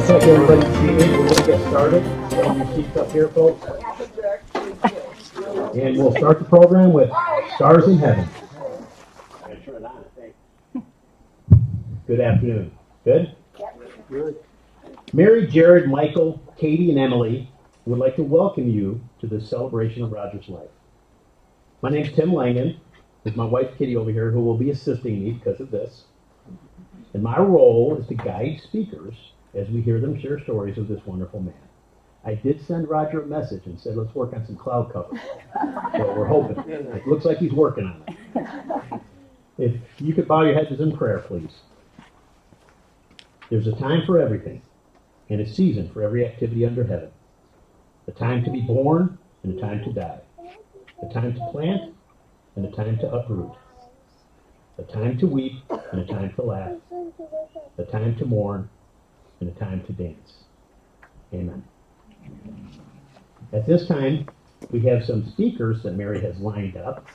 Looks like everybody's seated. We're going to get started. Get your seats up here, folks. And we'll start the program with Stars in Heaven. Good afternoon. Good? Good. Mary, Jared, Michael, Katie, and Emily would like to welcome you to this celebration of Roger's life. My name's Tim Langen. There's my wife, Kitty, over here, who will be assisting me because of this. And my role is to guide speakers as we hear them share stories of this wonderful man. I did send Roger a message and said, let's work on some cloud cover. So we're hoping. It looks like he's working on it. If you could bow your heads in prayer, please. There's a time for everything, and a season for every activity under heaven. A time to be born and a time to die. A time to plant and a time to uproot. A time to weep and a time to laugh. A time to mourn and a time to dance. Amen. At this time, we have some speakers that Mary has lined up,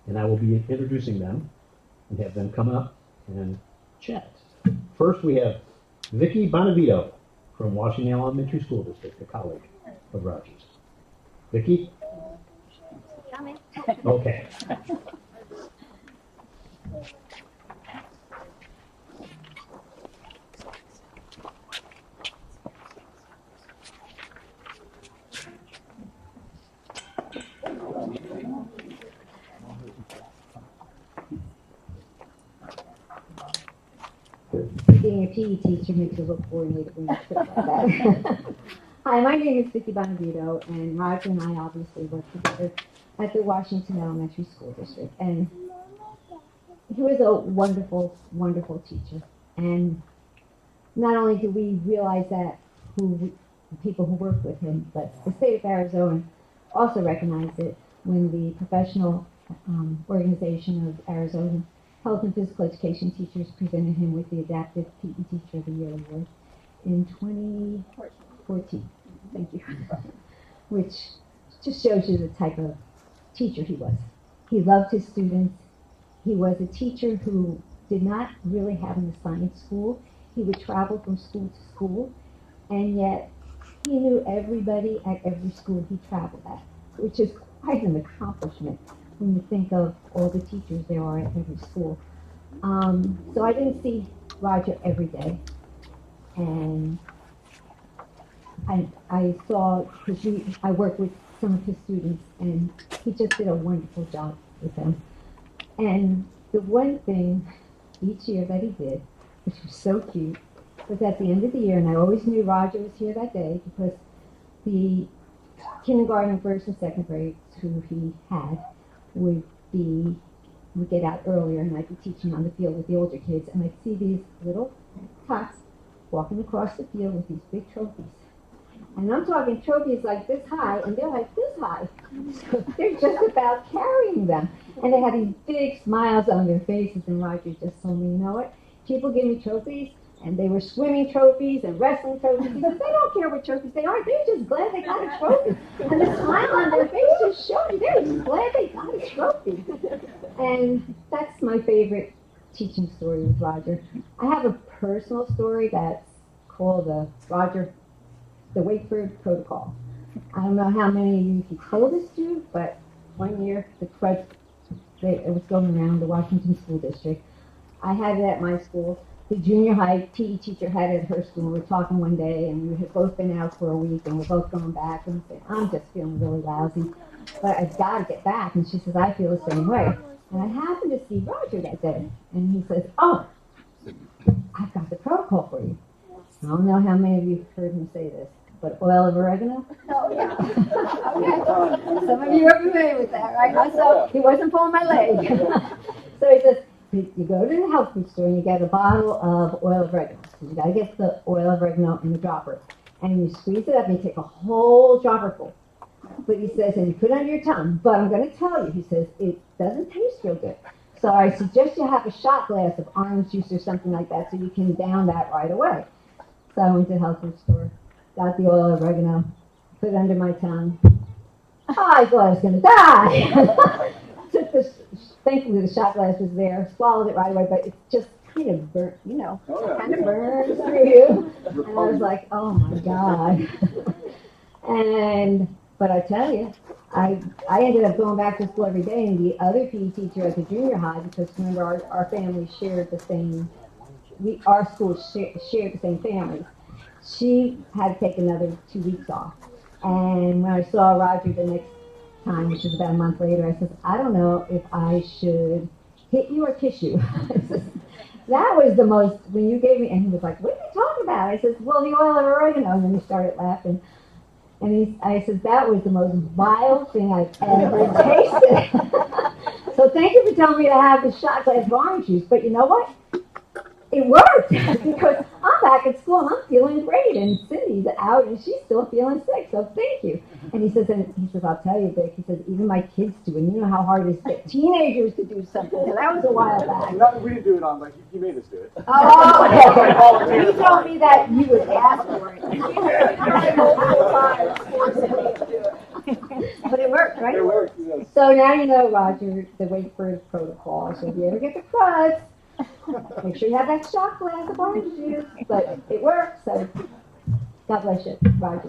and I will be introducing them and have them come up and chat. First, we have Vicki Bonavito from Washington Elementary School District, a colleague of Rogers. Vicki? Okay. Being a PE teacher makes it look coordinated when you put it like that. Hi, my name is Vicki Bonavito, and Roger and I obviously work together at the Washington Elementary School District. And he was a wonderful, wonderful teacher. And not only do we realize that the people who work with him, but the state of Arizona also recognized it when the professional organization of Arizona Health and Physical Education Teachers presented him with the Adaptive PE Teacher of the Year award in 2014. Thank you. Which just shows you the type of teacher he was. He loved his students. He was a teacher who did not really have an assigned school. He would travel from school to school, and yet he knew everybody at every school he traveled at, which is quite an accomplishment when you think of all the teachers there are at every school. So I didn't see Roger every day, and I saw, because I worked with some of his students, and he just did a wonderful job with them. And the one thing each year that he did, which was so cute, was at the end of the year, and I always knew Roger was here that day because the kindergarten, first and second grades who he had would get out earlier, and I'd be teaching on the field with the older kids, and I'd see these little tots walking across the field with these big trophies. And I'm talking trophies like this high, and they're like this high. So they're just about carrying them. And they had these big smiles on their faces, and Roger just told me, you know what? People give me trophies, and they were swimming trophies and wrestling trophies. He said, they don't care what trophies they are. They're just glad they got a trophy. And the smile on their face just showed you they're just glad they got a trophy. And that's my favorite teaching story with Roger. I have a personal story that's called the Wakeford Protocol. I don't know how many of you he told us to, but one year it was going around the Washington School District. I had it at my school. The junior high PE teacher had it at her school. We were talking one day, and we had both been out for a week, and we're both going back, and we said, I'm just feeling really lousy, but I've got to get back. And she says, I feel the same way. And I happened to see Roger that day, and he says, oh, I've got the protocol for you. I don't know how many of you have heard him say this, but oil of oregano? Oh, yeah. Okay. Some of you are familiar with that, right? So he wasn't pulling my leg. So he says, you go to the health food store and you get a bottle of oil of oregano. So you got to get the oil of oregano in the dropper. And you squeeze it up and you take a whole dropper full. But he says, and you put it under your tongue. But I'm going to tell you, he says, it doesn't taste real good. So I suggest you have a shot glass of orange juice or something like that so you can down that right away. So I went to the health food store, got the oil of oregano, put it under my tongue. Oh, I thought I was going to die. Took this, thankfully the shot glass was there, swallowed it right away, but it just kind of burnt, kind of burns through you. And I was like, oh my God. But I tell you, I ended up going back to school every day, and the other PE teacher at the junior high, because remember our family shared the same, our school shared the same families. She had to take another 2 weeks off. And when I saw Roger the next time, which was about a month later, I said, I don't know if I should hit you or kiss you. That was the most, when you gave me, and he was like, what are you talking about? I said, well, the oil of oregano. And then he started laughing. And I said, that was the most vile thing I've ever tasted. So thank you for telling me to have the shot glass of orange juice. But you know what? It worked because I'm back at school and I'm feeling great, and Cindy's out and she's still feeling sick. So thank you. And he says, I'll tell you, Vic. He says, even my kids do, and you know how hard it is to get teenagers to do something. And that was a while back. We didn't do it on, he made us do it. Oh, he told me that you would ask for it. But it worked, right? It worked, yes. So now you know, Roger, the Wakeford protocol. So if you ever get the crud, make sure you have that shot glass of orange juice. But it works, so God bless you, Roger.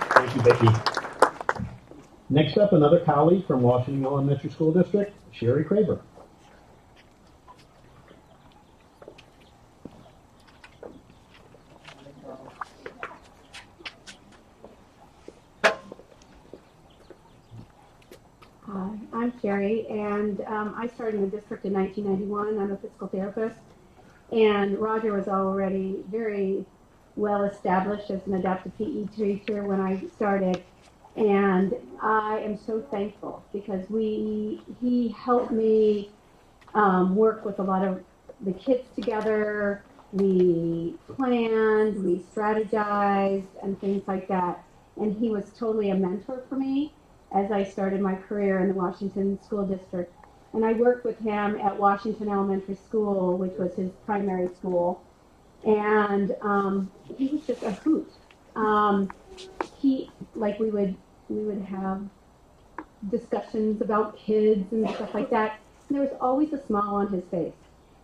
Thank you, Vicki. Next up, another colleague from Washington Elementary School District, Sherry Craver. Hi, I'm Sherry, and I started in the district in 1991. I'm a physical therapist, and Roger was already very well established as an adaptive PE teacher when I started, and I am so thankful because he helped me work with a lot of the kids together. We planned, we strategized, and things like that, and he was totally a mentor for me as I started my career in the Washington School District. And I worked with him at Washington Elementary School, which was his primary school. And he was just a hoot. We would have discussions about kids and stuff like that. And there was always a smile on his face.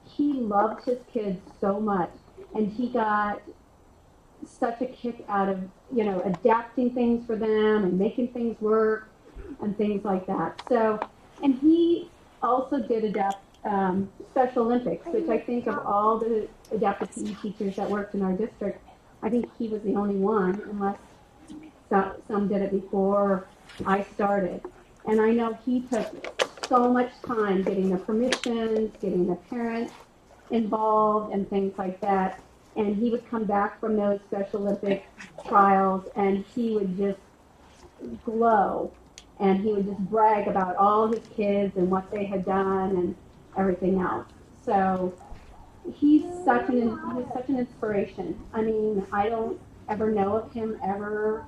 He loved his kids so much, and he got such a kick out of, adapting things for them and making things work and things like that. So, and he also did adapt Special Olympics, which I think of all the adaptive PE teachers that worked in our district, I think he was the only one, unless some did it before I started. And I know he took so much time getting the permissions, getting the parents involved and things like that. And he would come back from those Special Olympic trials and he would just glow. And he would just brag about all his kids and what they had done and everything else. So he's such an inspiration. I mean, I don't ever know of him ever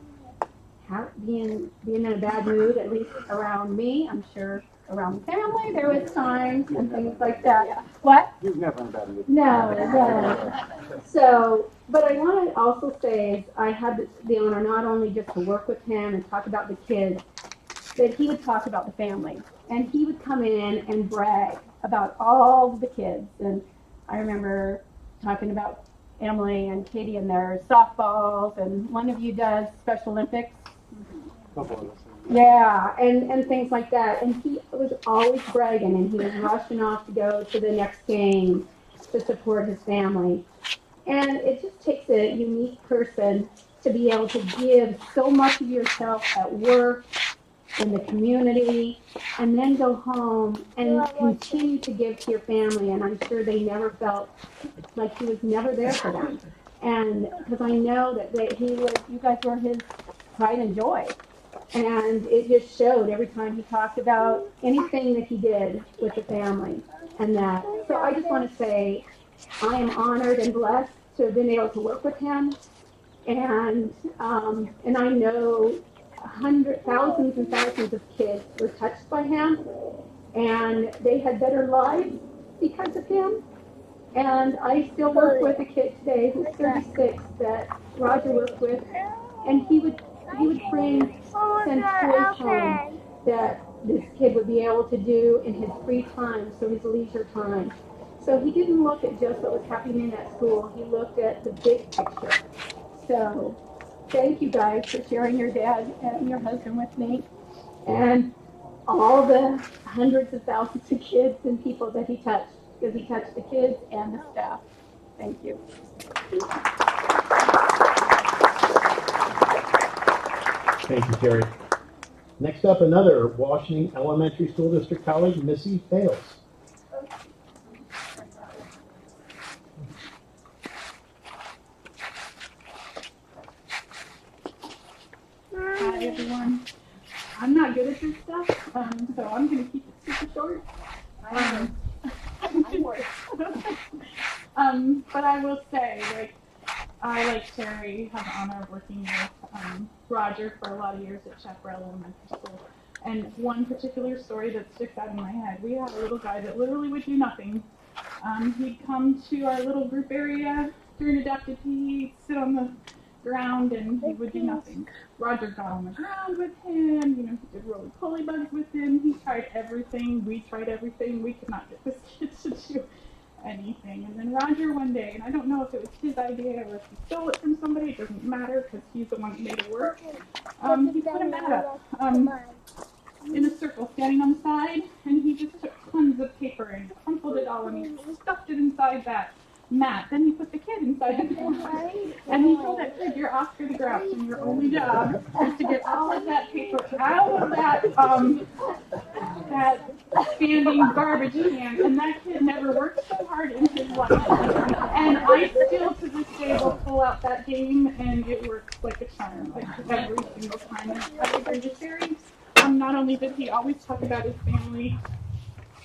being in a bad mood, at least around me. I'm sure around the family there was times and things like that. Yeah. What? He was never in a bad mood. No. So, but I want to also say I had the honor not only just to work with him and talk about the kids, that he would talk about the family. And he would come in and brag about all of the kids. And I remember talking about Emily and Katie and their softballs, and one of you does Special Olympics. Yeah, and things like that. And he was always bragging, and he was rushing off to go to the next game to support his family. And it just takes a unique person to be able to give so much of yourself at work, in the community, and then go home and continue to give to your family. And I'm sure they never felt like he was never there for them. And because I know that you guys were his pride and joy. And it just showed every time he talked about anything that he did with the family and that. So I just want to say I am honored and blessed to have been able to work with him. And I know thousands and thousands of kids were touched by him, and they had better lives because of him. And I still work with a kid today who's 36 that Roger worked with, and he would bring some toys home that this kid would be able to do in his free time, so his leisure time. So he didn't look at just what was happening at school, he looked at the big picture. So thank you guys for sharing your dad and your husband with me, and all the hundreds of thousands of kids and people that he touched, because he touched the kids and the staff. Thank you. Thank you, Terry. Next up, another Washington Elementary School District colleague, Missy Fales. Hi everyone. I'm not good at this stuff, so I'm going to keep it super short. But I will say, I, like Terry, have the honor of working with Roger for a lot of years at Chaparral Elementary School. And one particular story that sticks out in my head, we had a little guy that literally would do nothing. He'd come to our little group area during adaptive PE, he'd sit on the ground and he would do nothing. Roger got on the ground with him, he did roly-poly bugs with him, he tried everything, we tried everything, we could not get this kid to do anything. And then Roger one day, and I don't know if it was his idea or if he stole it from somebody, it doesn't matter because he's the one that made it work. He put a mat up in a circle standing on the side, and he just took tons of paper and crumpled it all and he stuffed it inside that mat. Then he put the kid inside the mat. And he told that kid, "You're Oscar the Grouch, and your only job is to get all of that paper out of that standing garbage can." And that kid never worked so hard in his life. And I still to this day will pull out that game, and it works like a charm, like every single time. And I agree with Terry. Not only did he always talk about his family,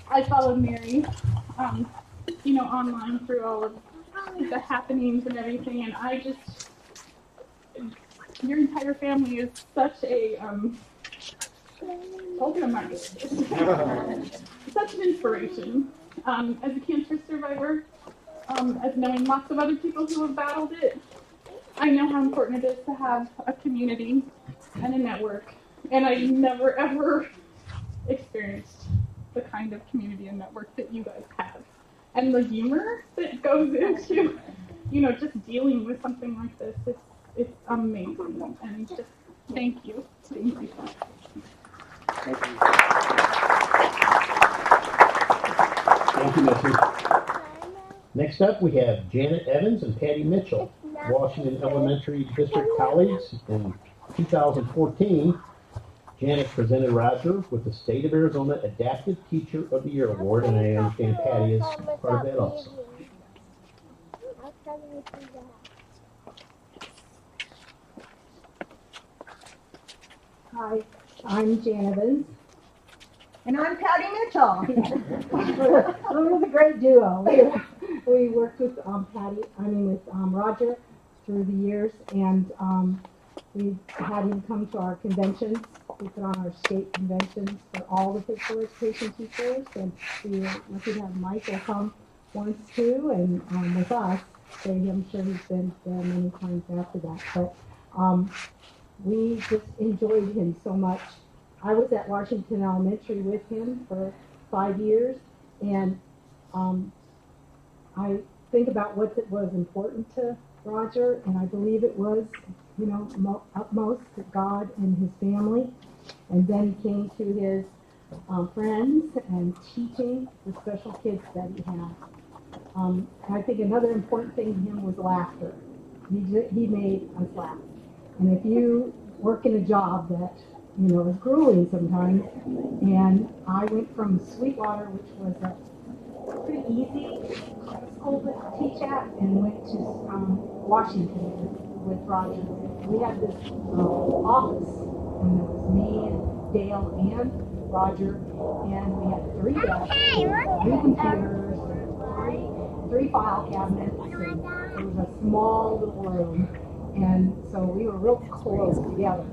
I followed Mary, online through all of the happenings and everything, and I just, your entire family is such a, such an inspiration. As a cancer survivor, as knowing lots of other people who have battled it, I know how important it is to have a community and a network. And I never ever experienced the kind of community and network that you guys have. And the humor that goes into, just dealing with something like this, it's amazing. And just thank you. Thank you. Thank you, Missy. Next up, we have Janet Evans and Patty Mitchell, Washington Elementary District colleagues. In 2014, Janet presented Roger with the State of Arizona Adaptive Teacher of the Year Award, and I understand Patty is part of that also. Hi, I'm Jan Evans. And I'm Patty Mitchell. We're a great duo. We worked with Roger through the years, and we had him come to our conventions. We put on our state conventions for all the physical education teachers, and we were lucky to have Michael come once too, and with us. So I'm sure he's been there many times after that. But we just enjoyed him so much. I was at Washington Elementary with him for 5 years, and I think about what was important to Roger, and I believe it was, utmost to God and his family. And then he came to his friends and teaching the special kids that he had. I think another important thing to him was laughter. He made us laugh. And if you work in a job that, is grueling sometimes, and I went from Sweetwater, which was a pretty easy school to teach at, and went to Washington with Roger. We had this office, and it was me and Dale and Roger, and we had 3 desks, 3 computers, three file cabinets, and it was a small little room, and so we were real close together,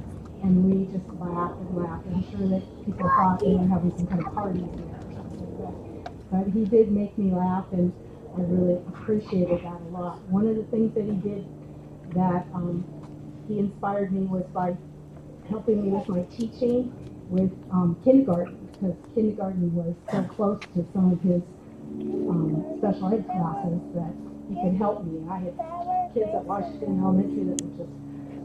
and we just laughed and laughed. I'm sure that people thought we were having some kind of party in there or something like that. But he did make me laugh, and I really appreciated that a lot. One of the things that he did that he inspired me was by helping me with my teaching, with kindergarten, because kindergarten was so close to some of his special ed classes that he could help me. I had kids at Washington Elementary that would just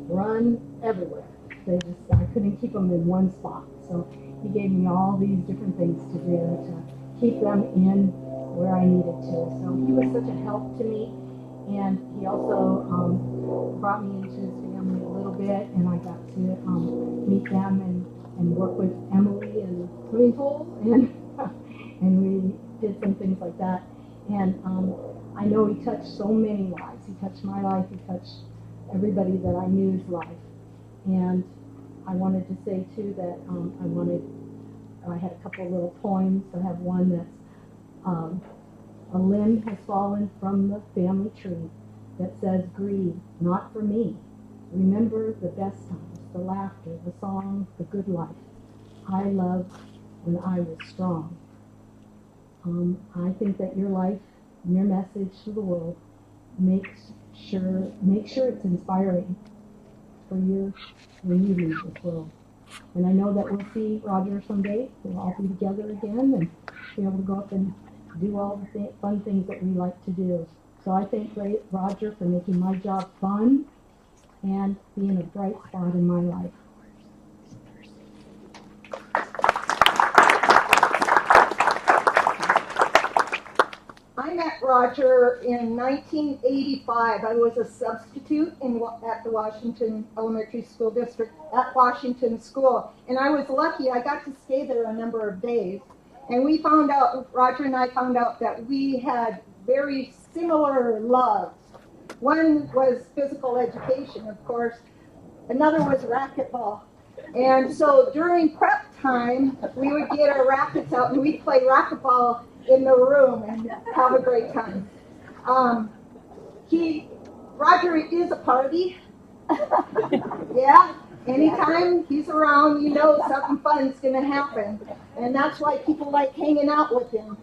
run everywhere. I couldn't keep them in one spot. So he gave me all these different things to do to keep them in where I needed to. So he was such a help to me. And he also brought me into his family a little bit, and I got to meet them and work with Emily in the swimming pool, and and we did some things like that. And I know he touched so many lives. He touched my life. He touched everybody that I knew's life. And I wanted to say too that I had a couple of little poems. I have one that's a limb has fallen from the family tree that says, grieve, not for me. Remember the best times, the laughter, the song, the good life. I loved when I was strong. I think that your life and your message to the world make sure it's inspiring for when you leave this world. And I know that we'll see Roger someday. We'll all be together again and be able to go up and do all the fun things that we like to do. So I thank Roger for making my job fun and being a bright spot in my life. I met Roger in 1985. I was a substitute at the Washington Elementary School District at Washington School. And I was lucky. I got to stay there a number of days. And we found out, Roger and I found out that we had very similar loves. One was physical education, of course. Another was racquetball. And so during prep time, we would get our rackets out and we'd play racquetball in the room and have a great time. Roger is a party. Yeah, anytime he's around, you know something fun's going to happen. And that's why people like hanging out with him.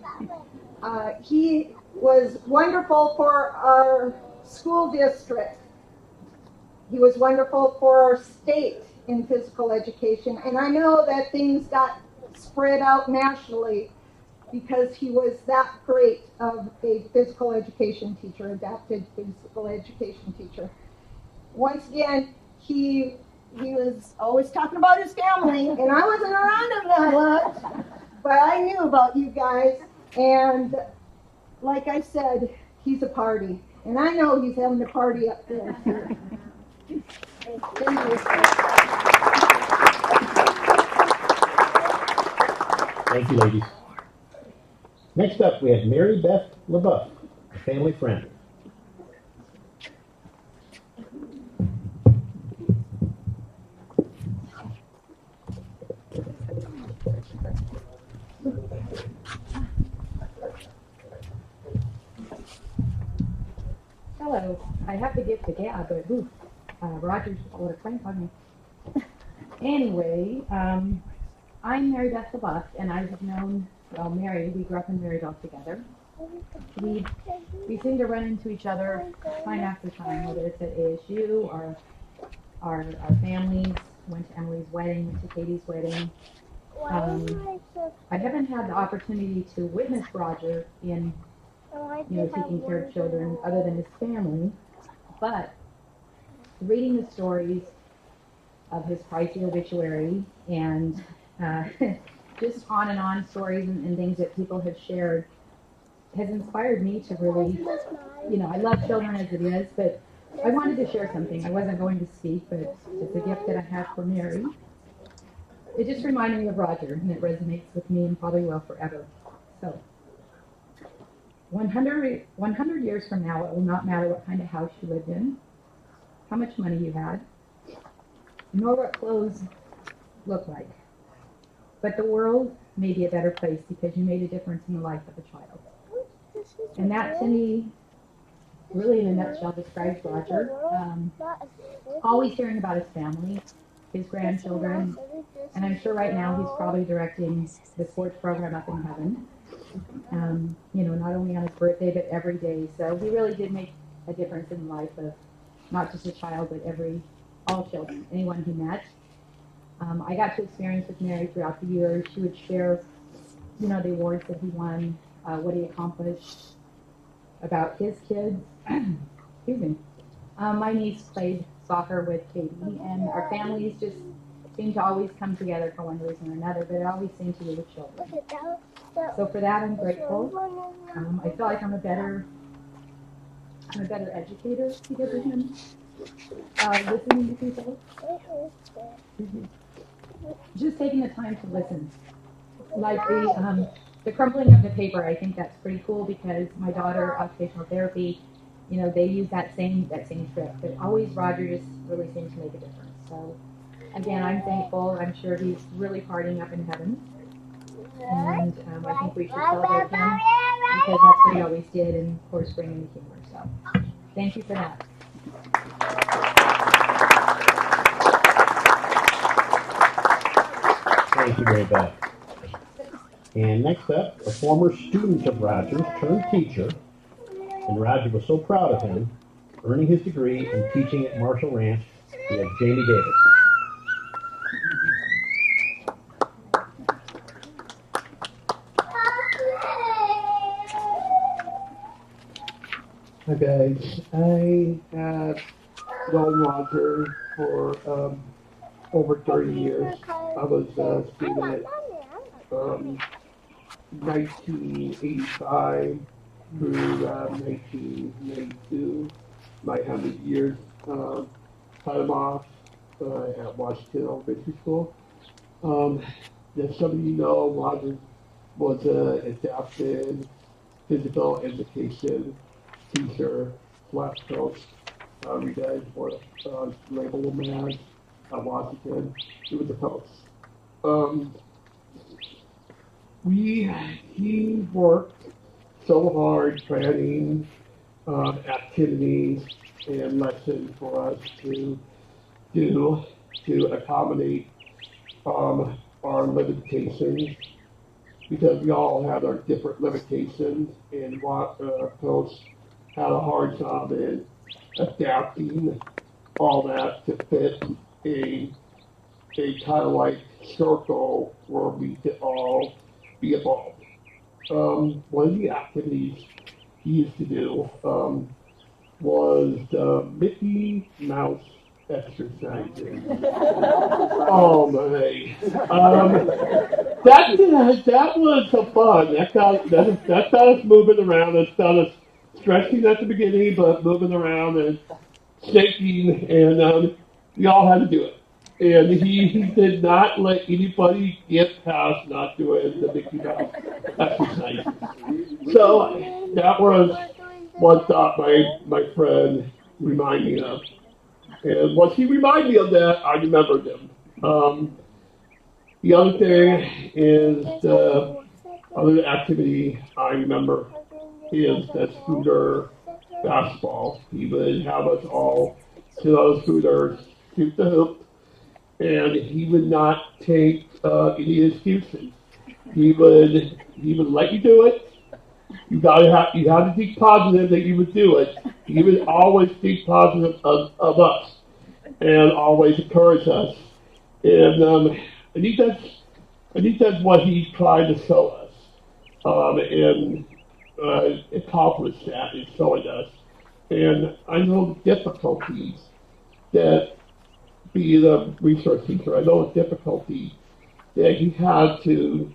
He was wonderful for our school district. He was wonderful for our state in physical education. And I know that things got spread out nationally because he was that great of a physical education teacher, adapted physical education teacher. Once again, he was always talking about his family, and I wasn't around him that much, but I knew about you guys. And like I said, he's a party, and I know he's having a party up there too. Thank you. Thank you, ladies. Next up, we have Mary Beth LaBeouf, a family friend. Hello. I have the gift of gab, but Roger's what a crank on me. Anyway, I'm Mary Beth LaBeouf, and I've known, Mary, we grew up in Maryville together. We seem to run into each other time after time, whether it's at ASU or our families. Went to Emily's wedding, went to Katie's wedding. I haven't had the opportunity to witness Roger in taking care of children other than his family, but reading the stories of his pricey obituary and just on and on stories and things that people have shared has inspired me to really, I love children as it is, but I wanted to share something. I wasn't going to speak, but it's a gift that I have for Mary. It just reminded me of Roger, and it resonates with me and probably will forever. So, 100 years from now, it will not matter what kind of house you lived in, how much money you had, nor what clothes look like. But the world may be a better place because you made a difference in the life of a child. And that, to me, really in a nutshell describes Roger. Always hearing about his family, his grandchildren, and I'm sure right now he's probably directing the sports program up in heaven. Not only on his birthday, but every day. So he really did make a difference in the life of not just a child, but all children, anyone he met. I got to experience with Mary throughout the years. She would share, the awards that he won, what he accomplished, about his kids. Excuse me. My niece played soccer with Katie, and our families just seem to always come together for one reason or another, but it always seemed to be with children. So for that, I'm grateful. I feel like I'm a better educator because of him. Listening to people. Just taking the time to listen. Like the crumpling of the paper, I think that's pretty cool because my daughter, occupational therapy, they use that same trick. But always Roger just really seems to make a difference. So again, I'm thankful. I'm sure he's really partying up in heaven. And I think we should celebrate him because that's what he always did, and of course bringing the humor. So thank you for that. Thank you, Mary Beth. And next up, a former student of Roger's turned teacher, and Roger was so proud of him, earning his degree and teaching at Marshall Ranch. We have Jamie Davis. Hi guys, I have known Roger for over 30 years. I was a student 1985 through 1992. My 100 years time off at Washington Elementary School. As some of you know, Roger was an adapted physical education teacher, flat coach, you guys were label him as at Washington. He was a coach. He worked so hard planning activities and lessons for us to do to accommodate our limitations, because we all had our different limitations, and coach had a hard job in adapting all that to fit a kind of like circle where we could all be involved. One of the activities he used to do was the Mickey Mouse exercises. Oh my! That was so fun. That got us moving around. That got us stretching at the beginning, but moving around and shaking, and we all had to do it. And he did not let anybody get past not doing the Mickey Mouse exercise. So that was one thought my friend reminded me of. And once he reminded me of that, I remembered him. The other thing is the other activity I remember is the scooter basketball. He would have us all sit on the scooters, shoot the hoop, and he would not take any excuses. He would let you do it. You had to think positive that you would do it. He would always think positive of us and always encourage us. And I think that's what he tried to show us, and accomplish that in showing us. And I know the difficulties that being a research teacher, I know the difficulty that he had to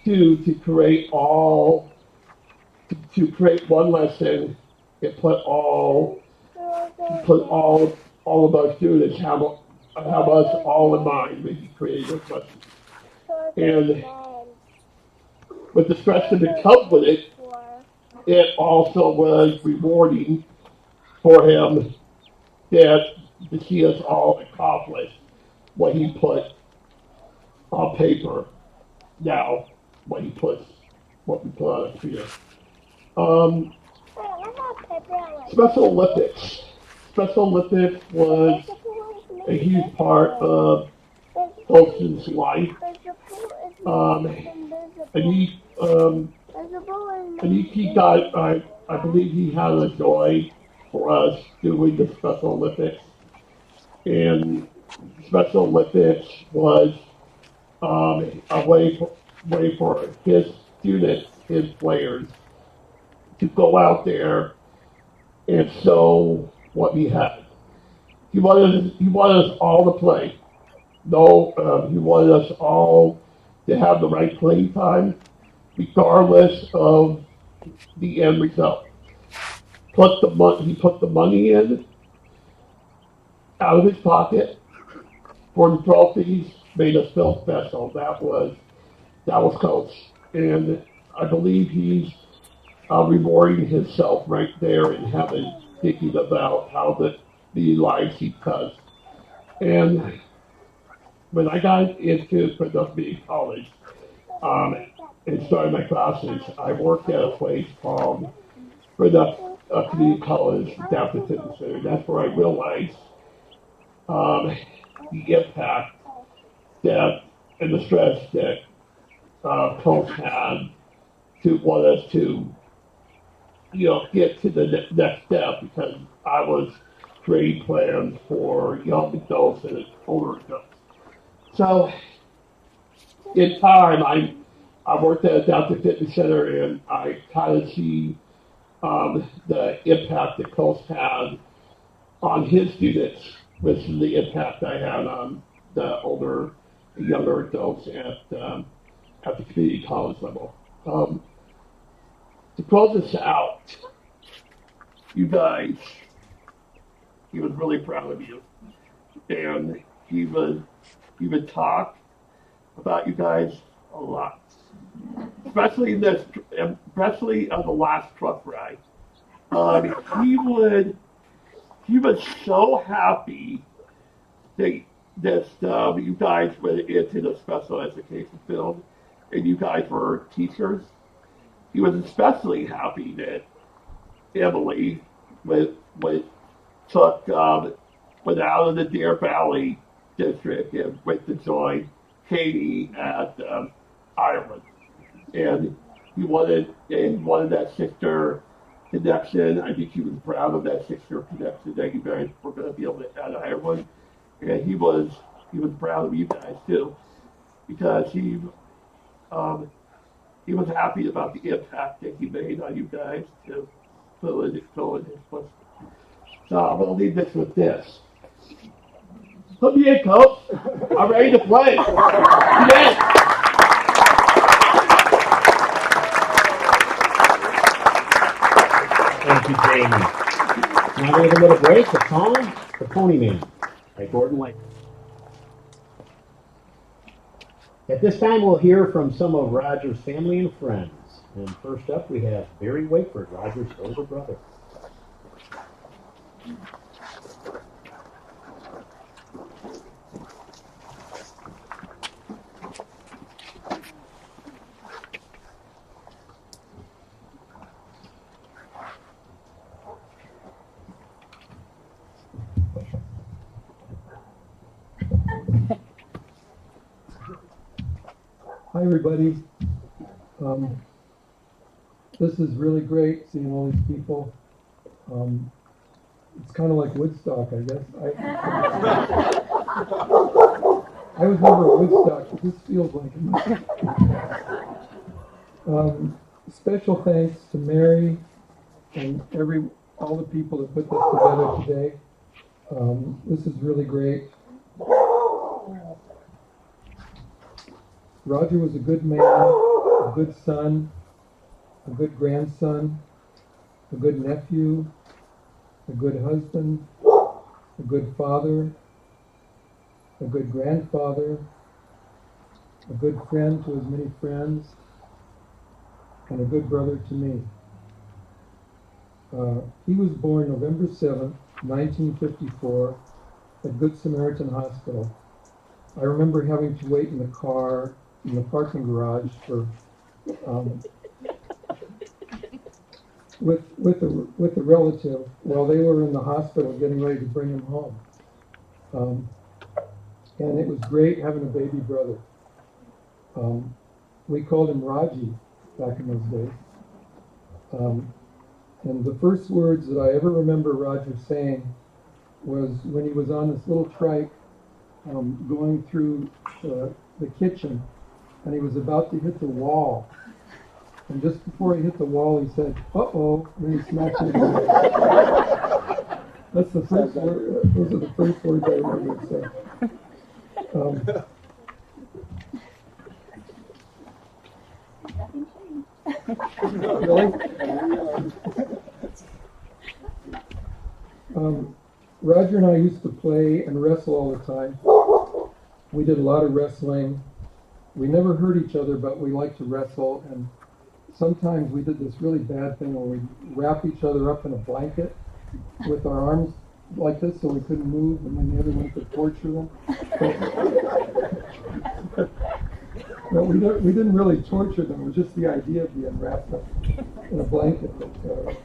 do to create one lesson and all of our students have us all in mind when he created this lesson. And with the stress that comes with it, it also was rewarding for him that to see us all accomplish what he put on paper. Now, what we put on a here. Special Olympics. Special Olympics was a huge part of Colston's life. He got, I believe he had a joy for us doing the Special Olympics. And Special Olympics was a way for his students, his players, to go out there and show what he had. He wanted us all to play. No, he wanted us all to have the right playing time, regardless of the end result. He put the money in out of his pocket for the trophies, made us feel special. That was Coach, and I believe he's rewarding himself right there in heaven, thinking about how the lives he touched. And when I got into community college um, and started my classes, I worked at a place called Community College Adaptive Fitness Center. That's where I realized um, the impact that and the stress that Coach had to want us to, get to the next step because I was creating plans for young adults and older adults. So in time, I worked at Adaptive Fitness Center and I kind of see the impact that Coach had on his students, which is the impact I had on the older, younger adults at the community college level. To close this out, you guys, he was really proud of you, and he would talk about you guys a lot, especially on the last truck ride. He would he was so happy that you guys went into the special education field and you guys were teachers. He was especially happy that Emily went took went out of the Deer Valley district and went to join Katie at Ireland, and he wanted that sister connection. I think he was proud of that sister connection that you guys were going to be able to add Ireland, and he was proud of you guys too because he was happy about the impact that he made on you guys to fill in his footsteps. So I'm going to leave this with this. Put me in, coach. I'm ready to play. Yes. Thank you, Jamie. Now we have a little break. A song, The Pony Man by Gordon Lake. At this time, we'll hear from some of Roger's family and friends. And first up, we have Barry Wakeford, Roger's older brother. Hi, everybody. This is really great seeing all these people. It's kind of like Woodstock, I guess. I was never at Woodstock, but this feels like it. Special thanks to Mary and all the people that put this together today. This is really great. Roger was a good man, a good son, a good grandson, a good nephew, a good husband, a good father, a good grandfather, a good friend to his many friends, and a good brother to me. He was born November 7th, 1954, at Good Samaritan Hospital. I remember having to wait in the car in the parking garage for with a relative while they were in the hospital getting ready to bring him home. And it was great having a baby brother. We called him Raji back in those days. And the first words that I ever remember Roger saying was when he was on this little trike going through the kitchen, and he was about to hit the wall. And just before he hit the wall, he said, "Uh-oh," and then he smacked it. That's the first word. Those are the first words I remember him saying. Really? Roger and I used to play and wrestle all the time. We did a lot of wrestling. We never hurt each other, but we liked to wrestle. And sometimes we did this really bad thing where we'd wrap each other up in a blanket with our arms like this so we couldn't move, and then the other one could torture them. But we didn't really torture them. It was just the idea of being wrapped up in a blanket that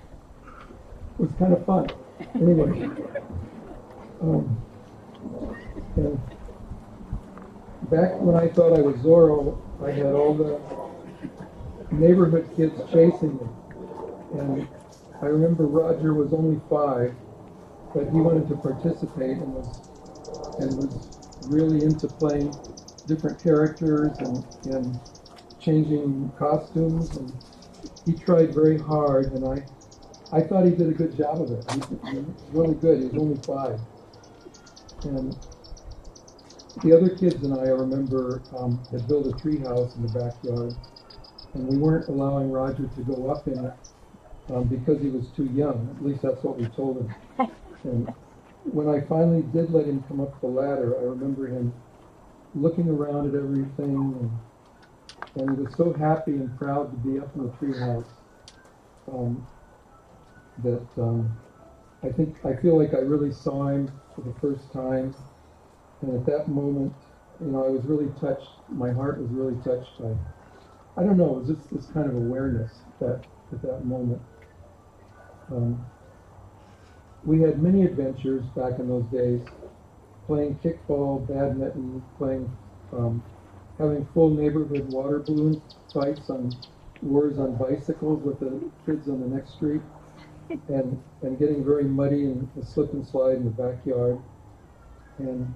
was kind of fun. Anyway, and back when I thought I was Zorro, I had all the neighborhood kids chasing me. And I remember Roger was only 5, but he wanted to participate and was really into playing different characters and changing costumes, and he tried very hard, and I thought he did a good job of it. He was really good. He was only 5. And the other kids and I remember had built a tree house in the backyard, and we weren't allowing Roger to go up in it because he was too young. At least that's what we told him. And when I finally did let him come up the ladder, I remember him looking around at everything, and he was so happy and proud to be up in the tree house that I feel like I really saw him for the first time. And at that moment, I was really touched. My heart was really touched by, I don't know, it was just this kind of awareness that at that moment. We had many adventures back in those days, playing kickball, badminton, having full neighborhood water balloon fights on wars on bicycles with the kids on the next street, and getting very muddy and a slip and slide in the backyard. And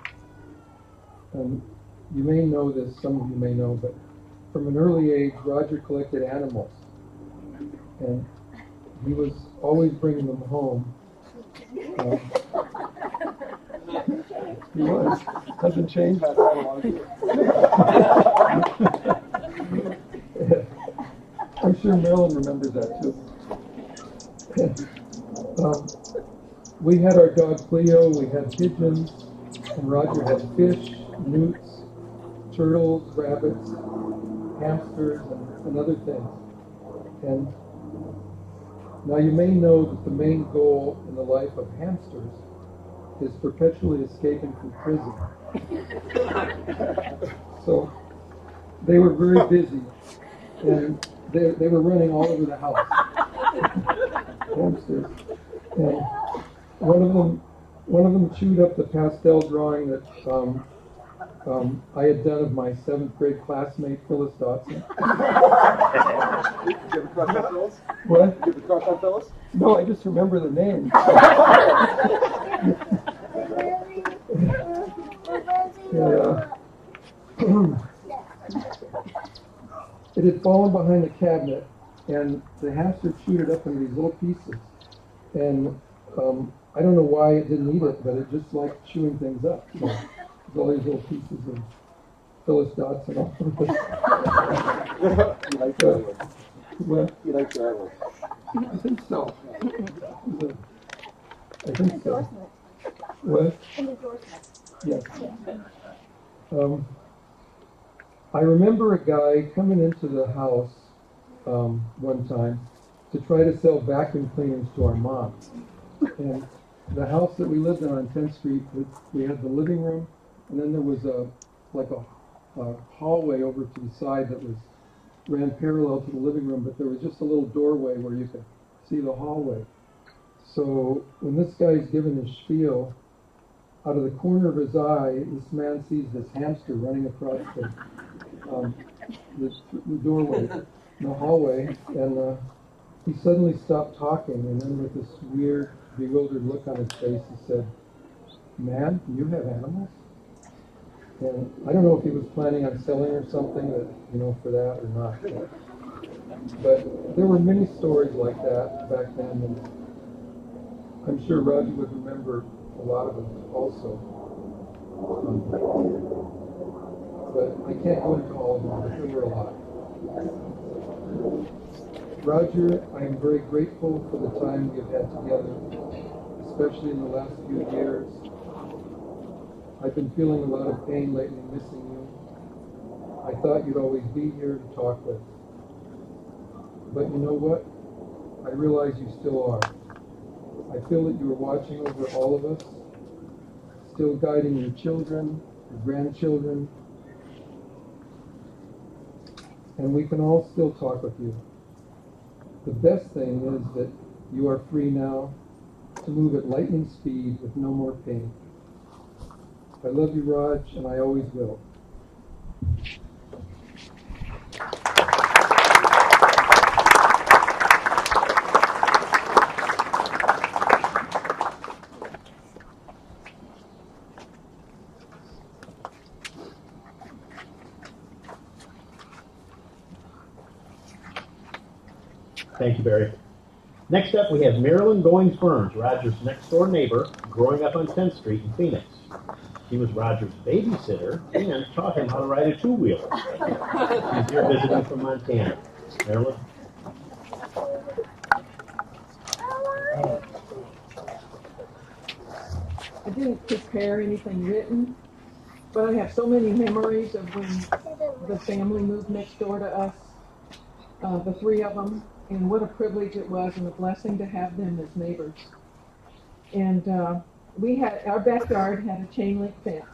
you may know this, some of you may know, but from an early age, Roger collected animals, and he was always bringing them home. He was. Hasn't changed. I'm sure Marilyn remembers that too. We had our dog Cleo, we had pigeons, and Roger had fish, newts, turtles, rabbits, hamsters, and other things. And now you may know that the main goal in the life of hamsters is perpetually escaping from prison. So they were very busy, and they were running all over the house. Hamsters. And one of them chewed up the pastel drawing that I had done of my 7th grade classmate Phyllis Dotson. Did you have a crush on Phyllis? What? Did you have a crush on Phyllis? No, I just remember the name. Yeah. It had fallen behind the cabinet, and the hamster chewed it up into these little pieces. And I don't know why it didn't eat it, but it just liked chewing things up. So there's all these little pieces of Phyllis Dotson all over. You like Phyllis? What? You like Phyllis? I think so. I think so. What? Yes. I remember a guy coming into the house one time to try to sell vacuum cleaners to our mom. And the house that we lived in on 10th Street, we had the living room, and then there was a hallway over to the side that ran parallel to the living room, but there was just a little doorway where you could see the hallway. So when this guy's giving his spiel, out of the corner of his eye, this man sees this hamster running across the doorway in the hallway, and he suddenly stopped talking, and then with this weird, bewildered look on his face, he said, "Man, do you have animals?" And I don't know if he was planning on selling or something that, for that or not. But there were many stories like that back then, and I'm sure Roger would remember a lot of them also. But I can't go into all of them, but there were a lot. Roger, I am very grateful for the time we have had together, especially in the last few years. I've been feeling a lot of pain lately, missing you. I thought you'd always be here to talk with. But you know what? I realize you still are. I feel that you are watching over all of us, still guiding your children, your grandchildren, and we can all still talk with you. The best thing is that you are free now to move at lightning speed with no more pain. I love you, Raj, and I always will. Thank you, Barry. Next up, we have Marilyn Goings Burns, Roger's next door neighbor, growing up on 10th Street in Phoenix. She was Roger's babysitter and taught him how to ride a two-wheeler. She's here visiting from Montana. Marilyn? I didn't prepare anything written, but I have so many memories of when the family moved next door to us, the three of them, and what a privilege it was and a blessing to have them as neighbors. And our backyard had a chain link fence.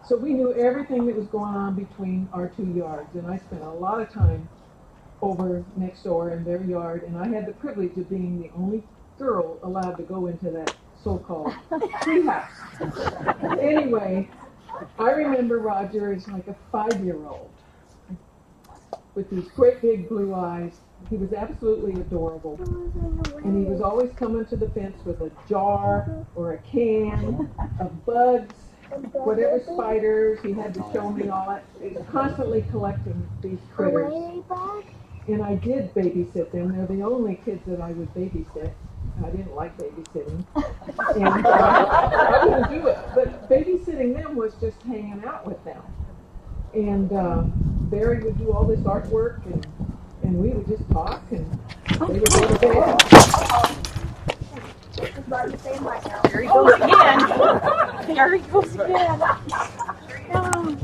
So we knew everything that was going on between our two yards, and I spent a lot of time over next door in their yard, and I had the privilege of being the only girl allowed to go into that so-called treehouse. Anyway, I remember Roger as like a 5-year-old with these great big blue eyes. He was absolutely adorable. And he was always coming to the fence with a jar or a can of bugs, whatever spiders. He had to show me all that. He was constantly collecting these critters. And I did babysit them. They're the only kids that I would babysit. I didn't like babysitting. And I wouldn't do it. But babysitting them was just hanging out with them. And Barry would do all this artwork, and we would just talk, and they would go to bed. There he goes again. There he goes again. Oh.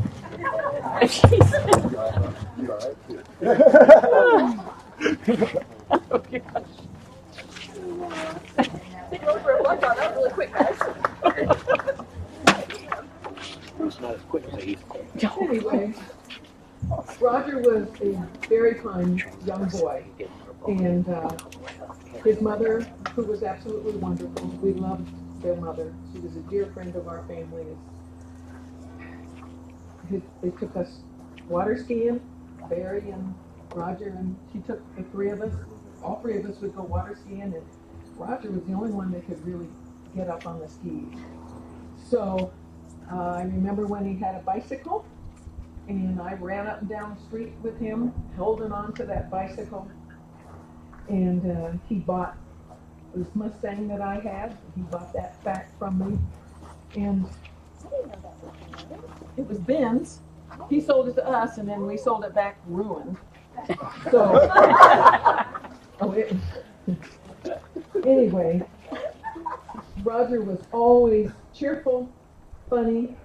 Oh, gosh. They go for a blood draw. That was really quick, guys. It's not as quick as I used to. Anyway, Roger was a very kind young boy, and his mother, who was absolutely wonderful, we loved their mother. She was a dear friend of our family. They took us water skiing, Barry and Roger, and she took the three of us. All three of us would go water skiing, and Roger was the only one that could really get up on the skis. So I remember when he had a bicycle, and I ran up and down the street with him, holding on to that bicycle. And he bought this Mustang that I had. He bought that back from me. And it was Ben's. He sold it to us, and then we sold it back ruined. So, anyway, Roger was always cheerful, funny,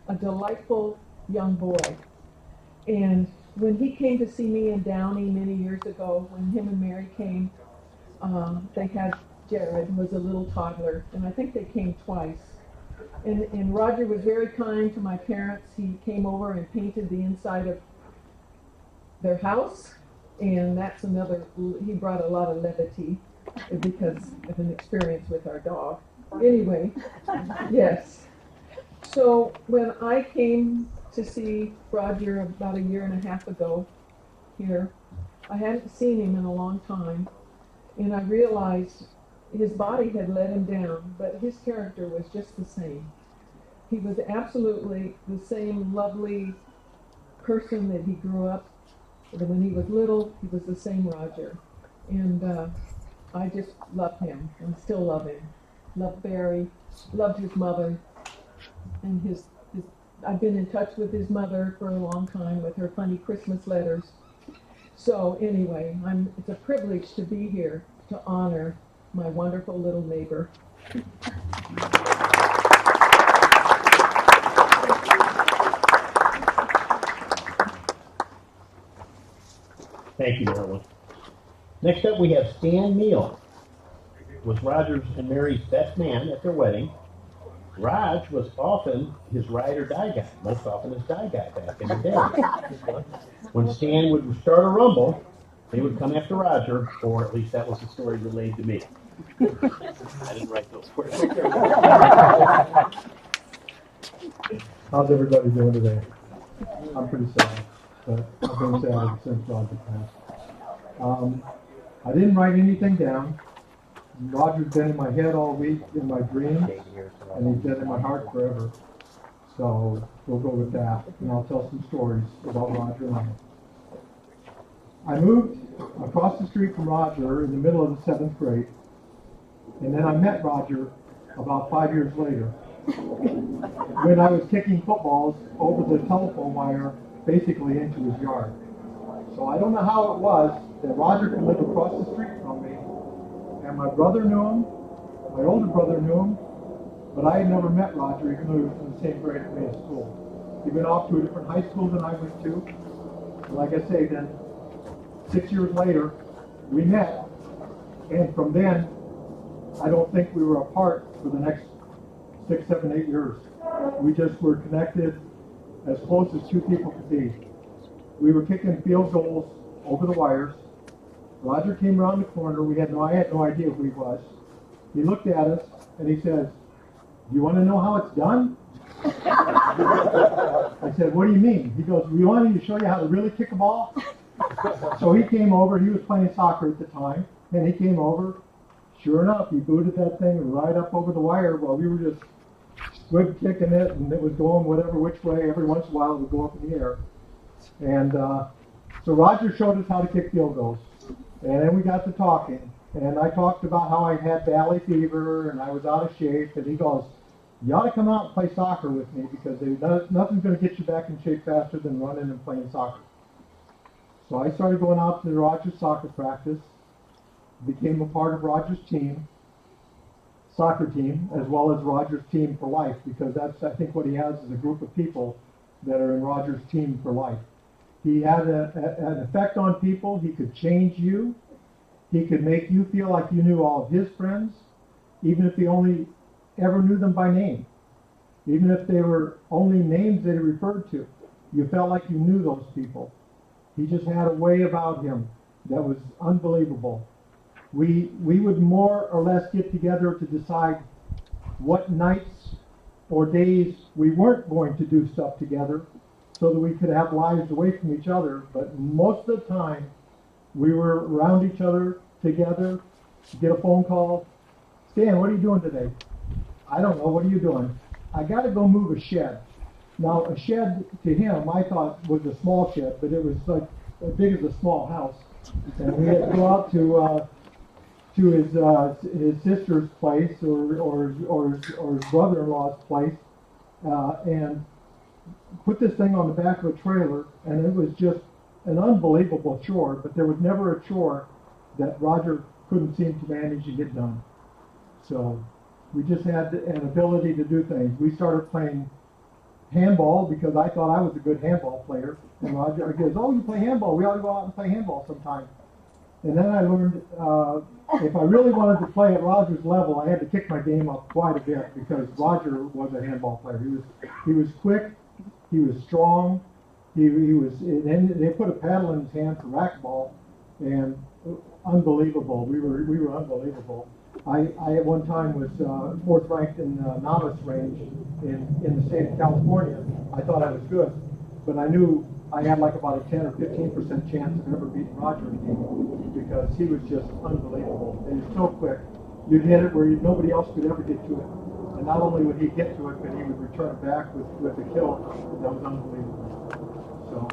a delightful young boy. And when he came to see me in Downey many years ago, when him and Mary came, they had Jared, was a little toddler, and I think they came twice. And Roger was very kind to my parents. He came over and painted the inside of their house, and that's he brought a lot of levity because of an experience with our dog. Anyway, yes. So when I came to see Roger about 1.5 years ago here, I hadn't seen him in a long time, and I realized his body had let him down, but his character was just the same. he was absolutely the same lovely person that he grew up. When he was little, he was the same Roger. And I just loved him and still love him. Loved Barry, loved his mother. And I've been in touch with his mother for a long time with her funny Christmas letters. So anyway, it's a privilege to be here to honor my wonderful little neighbor. Thank you, Marilyn. Next up, we have Stan Neal. Was Roger's and Mary's best man at their wedding. Raj was often his ride or die guy, most often his die guy back in the day. When Stan would start a rumble, they would come after Roger, or at least that was the story relayed to me. I didn't write those words. How's everybody doing today? I'm pretty sad, but I've been sad since Roger passed. I didn't write anything down. Roger's been in my head all week, in my dreams, and he's been in my heart forever. So we'll go with that, and I'll tell some stories about Roger and I moved across the street from Roger in the middle of the 7th grade, and then I met Roger about 5 years later when I was kicking footballs over the telephone wire basically into his yard. So I don't know how it was that Roger could live across the street from me, and my brother knew him, my older brother knew him, but I had never met Roger even though he was in the same grade as me in school. He went off to a different high school than I went to. And like I say, then 6 years later, we met, and from then, I don't think we were apart for the next 6, 7, 8 years. We just were connected as close as two people could be. We were kicking field goals over the wires. Roger came around the corner. I had no idea who he was. He looked at us and he says, "Do you want to know how it's done?" I said, "What do you mean?" He goes, "We want me to show you how to really kick a ball." So he came over. He was playing soccer at the time, and he came over. Sure enough, he booted that thing right up over the wire while we were just squib kicking it, and it was going whatever which way. Every once in a while, it would go up in the air. And so Roger showed us how to kick field goals. And then we got to talking. And I talked about how I had valley fever and I was out of shape. And he goes, "You ought to come out and play soccer with me because nothing's going to get you back in shape faster than running and playing soccer." So I started going out to Roger's soccer practice, became a part of Roger's team, soccer team, as well as Roger's team for life, because that's, I think, what he has is a group of people that are in Roger's team for life. He had an effect on people. He could change you. He could make you feel like you knew all of his friends, even if he only ever knew them by name. Even if they were only names that he referred to, you felt like you knew those people. He just had a way about him that was unbelievable. We would more or less get together to decide what nights or days we weren't going to do stuff together so that we could have lives away from each other. But most of the time, we were around each other together, get a phone call. "Stan, what are you doing today?" "I don't know. What are you doing?" "I got to go move a shed." Now, a shed to him, I thought, was a small shed, but it was like as big as a small house. And we had to go out to his sister's place or his brother-in-law's place and put this thing on the back of a trailer, and it was just an unbelievable chore, but there was never a chore that Roger couldn't seem to manage to get done. So we just had an ability to do things. We started playing handball because I thought I was a good handball player, and Roger goes, "Oh, you play handball, we ought to go out and play handball sometime." And then I learned if I really wanted to play at Roger's level, I had to kick my game up quite a bit because Roger was a handball player. He was quick, he was strong, he was. And they put a paddle in his hand for racquetball, and unbelievable. We were unbelievable. I at one time was 4th ranked in novice range in the state of California. I thought I was good, but I knew I had like about a 10 or 15% chance of ever beating Roger in a game because he was just unbelievable. And he was so quick. You'd hit it where nobody else could ever get to it. And not only would he get to it, but he would return it back with a kill that was unbelievable. So,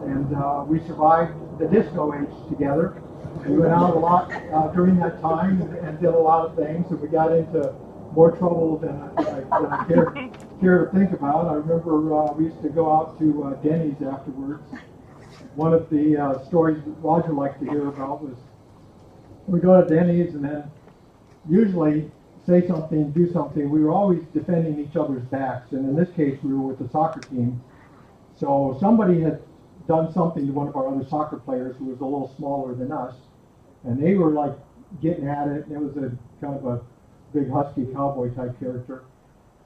and we survived the disco age together. We went out a lot during that time and did a lot of things, and we got into more trouble than I care to think about. I remember we used to go out to Denny's afterwards. One of the stories that Roger liked to hear about was we go to Denny's and then usually say something, do something. We were always defending each other's backs, and in this case, we were with the soccer team. So somebody had done something to one of our other soccer players who was a little smaller than us, and they were like getting at it. And it was a kind of a big husky cowboy type character.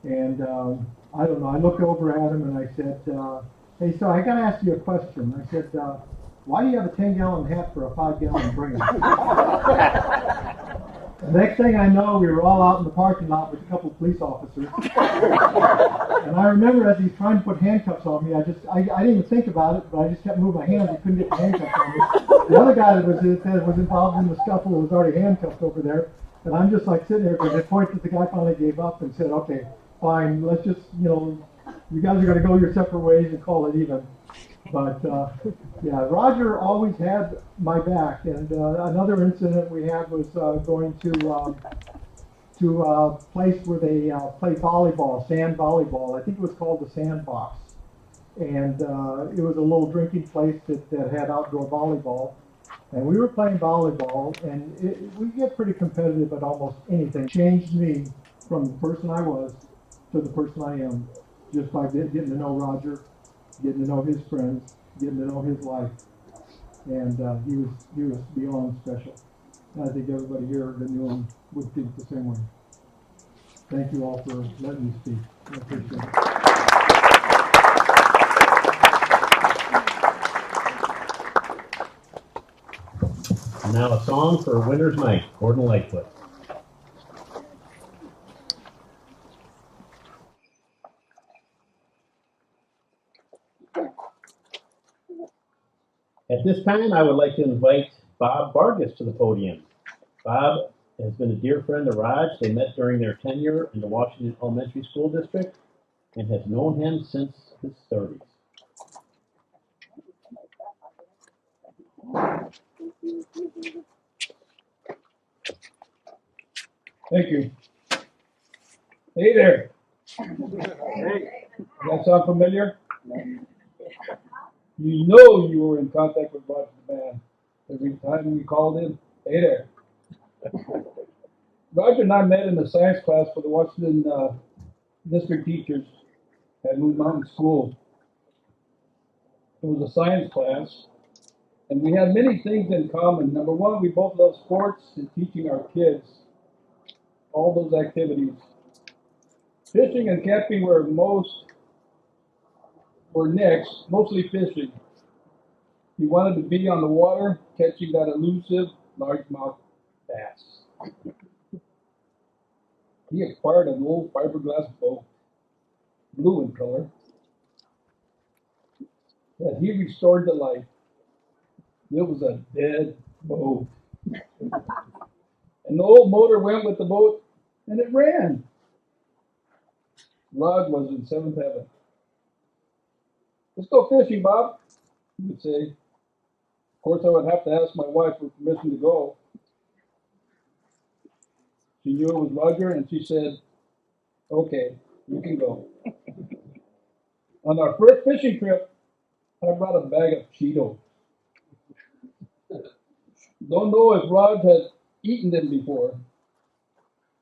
And I don't know. I looked over at him and I said, "Hey, so I got to ask you a question." I said, "Why do you have a 10-gallon hat for a 5-gallon brain?" The next thing I know, we were all out in the parking lot with a couple of police officers. And I remember as he's trying to put handcuffs on me, I didn't even think about it, but I just kept moving my hands. I couldn't get the handcuffs on me. The other guy that was involved in the scuffle was already handcuffed over there. And I'm just like sitting there, because at the point that the guy finally gave up and said, "Okay, fine, let's just, you guys are going to go your separate ways and call it even." But yeah, Roger always had my back. And another incident we had was going to a place where they play volleyball, sand volleyball. I think it was called the Sandbox. And it was a little drinking place that had outdoor volleyball. And we were playing volleyball, and we get pretty competitive at almost anything. Changed me from the person I was to the person I am, just by getting to know Roger, getting to know his friends, getting to know his life. And he was beyond special. And I think everybody here that knew him would think the same way. Thank you all for letting me speak. I appreciate it. Now a song for Winter's Night, Gordon Lightfoot. At this time, I would like to invite Bob Vargas to the podium. Bob has been a dear friend of Raj. They met during their tenure in the Washington Elementary School District and has known him since his 30s. Thank you. Hey there. Hey. Does that sound familiar? You know you were in contact with Roger the Man every time we called him. Hey there. Roger and I met in the science class for the Washington district teachers at Moon Mountain School. It was a science class, and we had many things in common. Number one, we both love sports and teaching our kids all those activities. Fishing and camping were next, mostly fishing. He wanted to be on the water, catching that elusive largemouth bass. He acquired an old fiberglass boat, blue in color, that he restored to life. It was a dead boat. And the old motor went with the boat, and it ran. Rod was in seventh heaven. "Let's go fishing, Bob," he would say. Of course, I would have to ask my wife for permission to go. She knew it was Roger, and she said, "Okay, you can go." On our first fishing trip, I brought a bag of Cheetos. Don't know if Rod had eaten them before,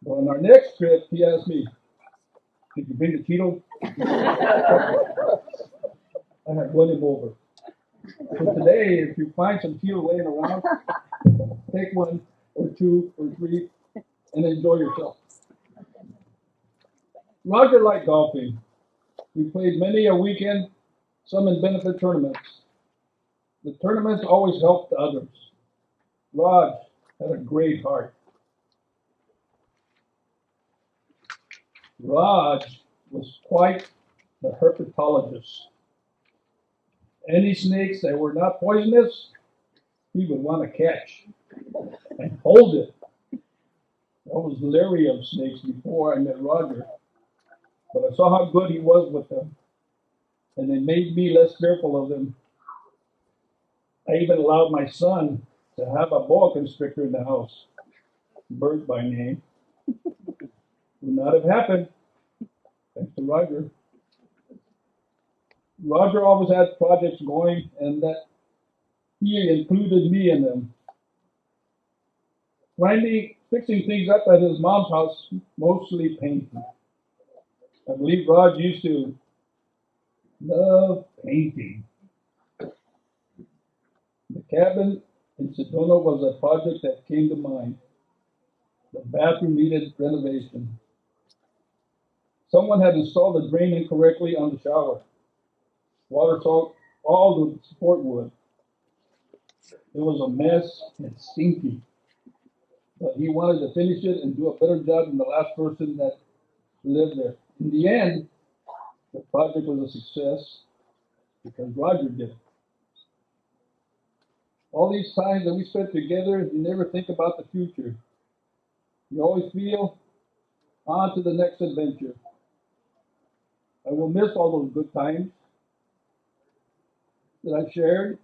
but on our next trip, he asked me, "Did you bring the Cheetos?" I had won him over. So today, if you find some Cheetos laying around, take one or two or three and enjoy yourself. Roger liked golfing. We played many a weekend, some in benefit tournaments. The tournaments always helped others. Raj had a great heart. Raj was quite the herpetologist. Any snakes that were not poisonous, he would want to catch and hold it. I was leery of snakes before I met Roger. but I saw how good he was with them, and it made me less fearful of them. I even allowed my son to have a boa constrictor in the house, Bert by name. Would not have happened thanks to Roger. Roger always had projects going, and that he included me in them. Finally, fixing things up at his mom's house, mostly painting. I believe Rod used to love painting. The cabin in Sedona was a project that came to mind. The bathroom needed renovation. Someone had installed the drain incorrectly on the shower. Water soaked all the support wood. It was a mess and stinky. But he wanted to finish it and do a better job than the last person that lived there. In the end, the project was a success because Roger did it. All these times that we spent together, you never think about the future. You always feel on to the next adventure. I will miss all those good times that I shared.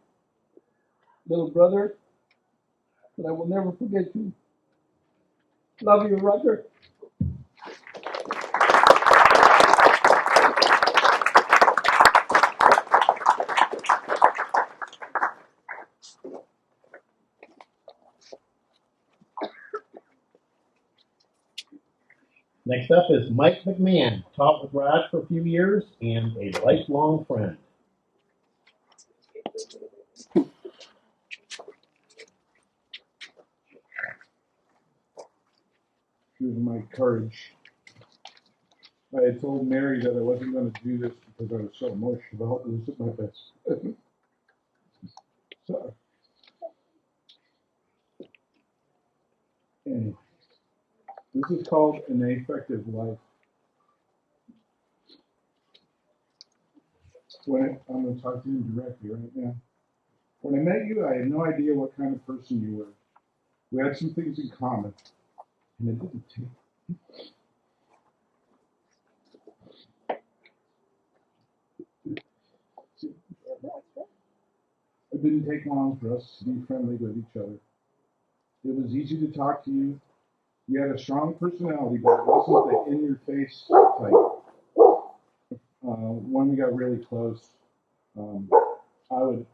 Little brother, but I will never forget you. Love you, Roger. Next up is Mike McMahon, taught with Rod for a few years and a lifelong friend. Here's my courage. I had told Mary that I wasn't going to do this because I was so emotional about losing my best friend. So, anyway, this is called An Affective Life. I'm going to talk to you directly right now. When I met you, I had no idea what kind of person you were. We had some things in common, and it didn't take. It didn't take long for us to be friendly with each other. It was easy to talk to you. You had a strong personality, but it wasn't the in-your-face type. When we got really close, I would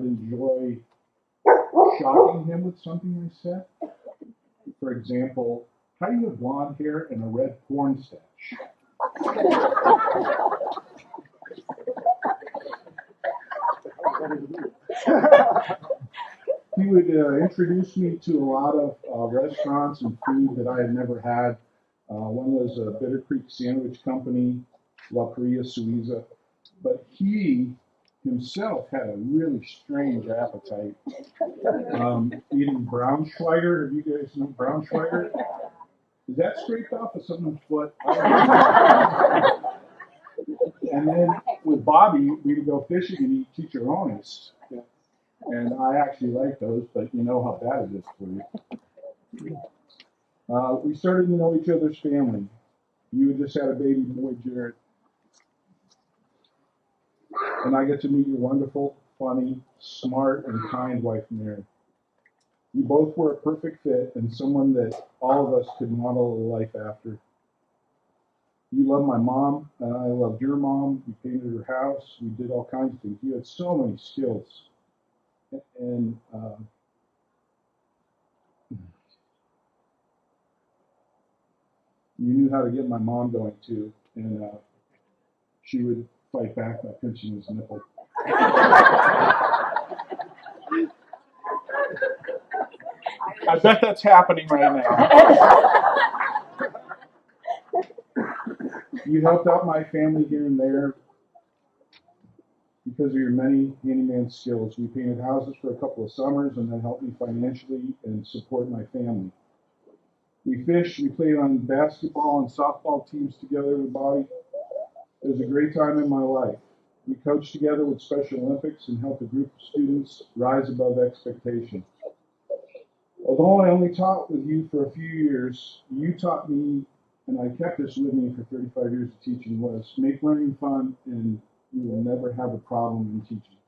enjoy shocking him with something I said. For example, how do you have blonde hair and a red porn stash? He would introduce me to a lot of restaurants and food that I had never had. One was a Bitter Creek Sandwich Company, La Paria Suiza. But he himself had a really strange appetite. Eating Braunschweiger. Have you guys know Braunschweiger? Is that scraped off of someone's foot? And then with Bobby, we would go fishing and eat chicharrones. And I actually like those, but you know how bad it is for you. We started to know each other's family. You had just had a baby boy, Jared. And I get to meet your wonderful, funny, smart, and kind wife, Mary. You both were a perfect fit and someone that all of us could model a life after. You loved my mom, and I loved your mom. We painted her house. We did all kinds of things. You had so many skills. And you knew how to get my mom going, too. And she would fight back by pinching his nipple. I bet that's happening right now. You helped out my family here and there because of your many handyman skills. We painted houses for a couple of summers and that helped me financially and support my family. We fished, we played on basketball and softball teams together with Bobby. It was a great time in my life. We coached together with Special Olympics and helped a group of students rise above expectations. Although I only taught with you for a few years, you taught me and I kept this with me for 35 years of teaching, was make learning fun and you will never have a problem in teaching.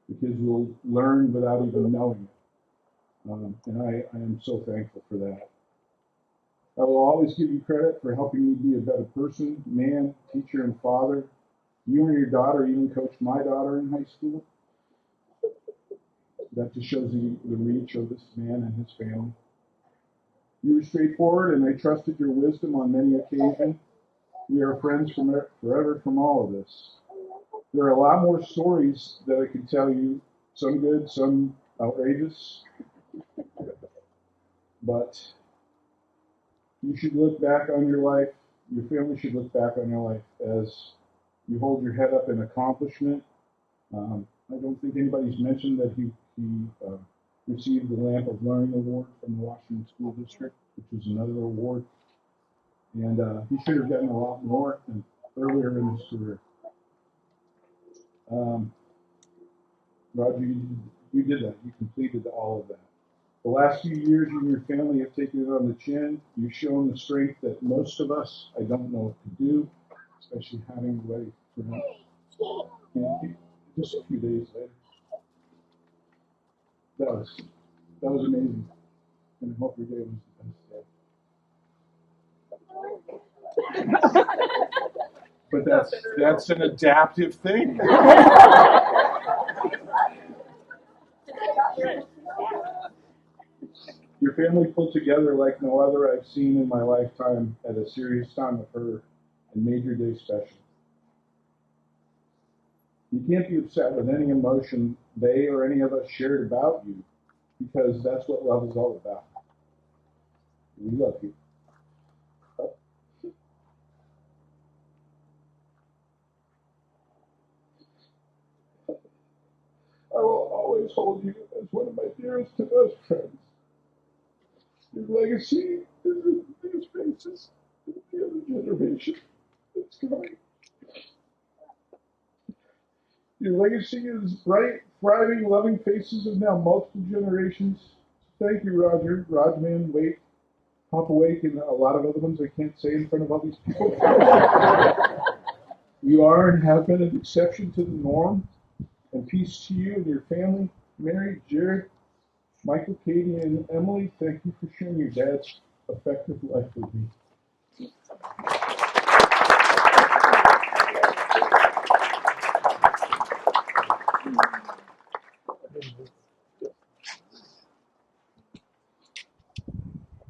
The kids will learn without even knowing it. And I am so thankful for that. I will always give you credit for helping me be a better person, man, teacher, and father. You and your daughter even coached my daughter in high school. That just shows the reach of this man and his family. You were straightforward, and I trusted your wisdom on many occasions. We are friends forever from all of this. There are a lot more stories that I could tell you, some good, some outrageous. But you should look back on your life, your family should look back on your life as you hold your head up in accomplishment. I don't think anybody's mentioned that he received the Lamp of Learning Award from the Washington School District, which is another award. And he should have gotten a lot more earlier in his career. Roger, you did that. You completed all of that. The last few years, you and your family have taken it on the chin. You've shown the strength that most of us, I don't know, could do, especially having a wedding for him. And just a few days later. That was amazing. And I hope your day was the best day. But that's an adaptive thing. Your family pulled together like no other I've seen in my lifetime at a serious time of her and made your day special. You can't be upset with any emotion they or any of us shared about you, because that's what love is all about. We love you. I will always hold you as one of my dearest and best friends. Your legacy is in these faces of the other generation that's coming. Your legacy is bright, thriving, loving faces of now multiple generations. Thank you, Roger, Rodman, Wake, Papa Wake, and a lot of other ones I can't say in front of all these people. You are and have been an exception to the norm. And peace to you and your family. Mary, Jared, Michael, Katie, and Emily, thank you for sharing your dad's effective life with me.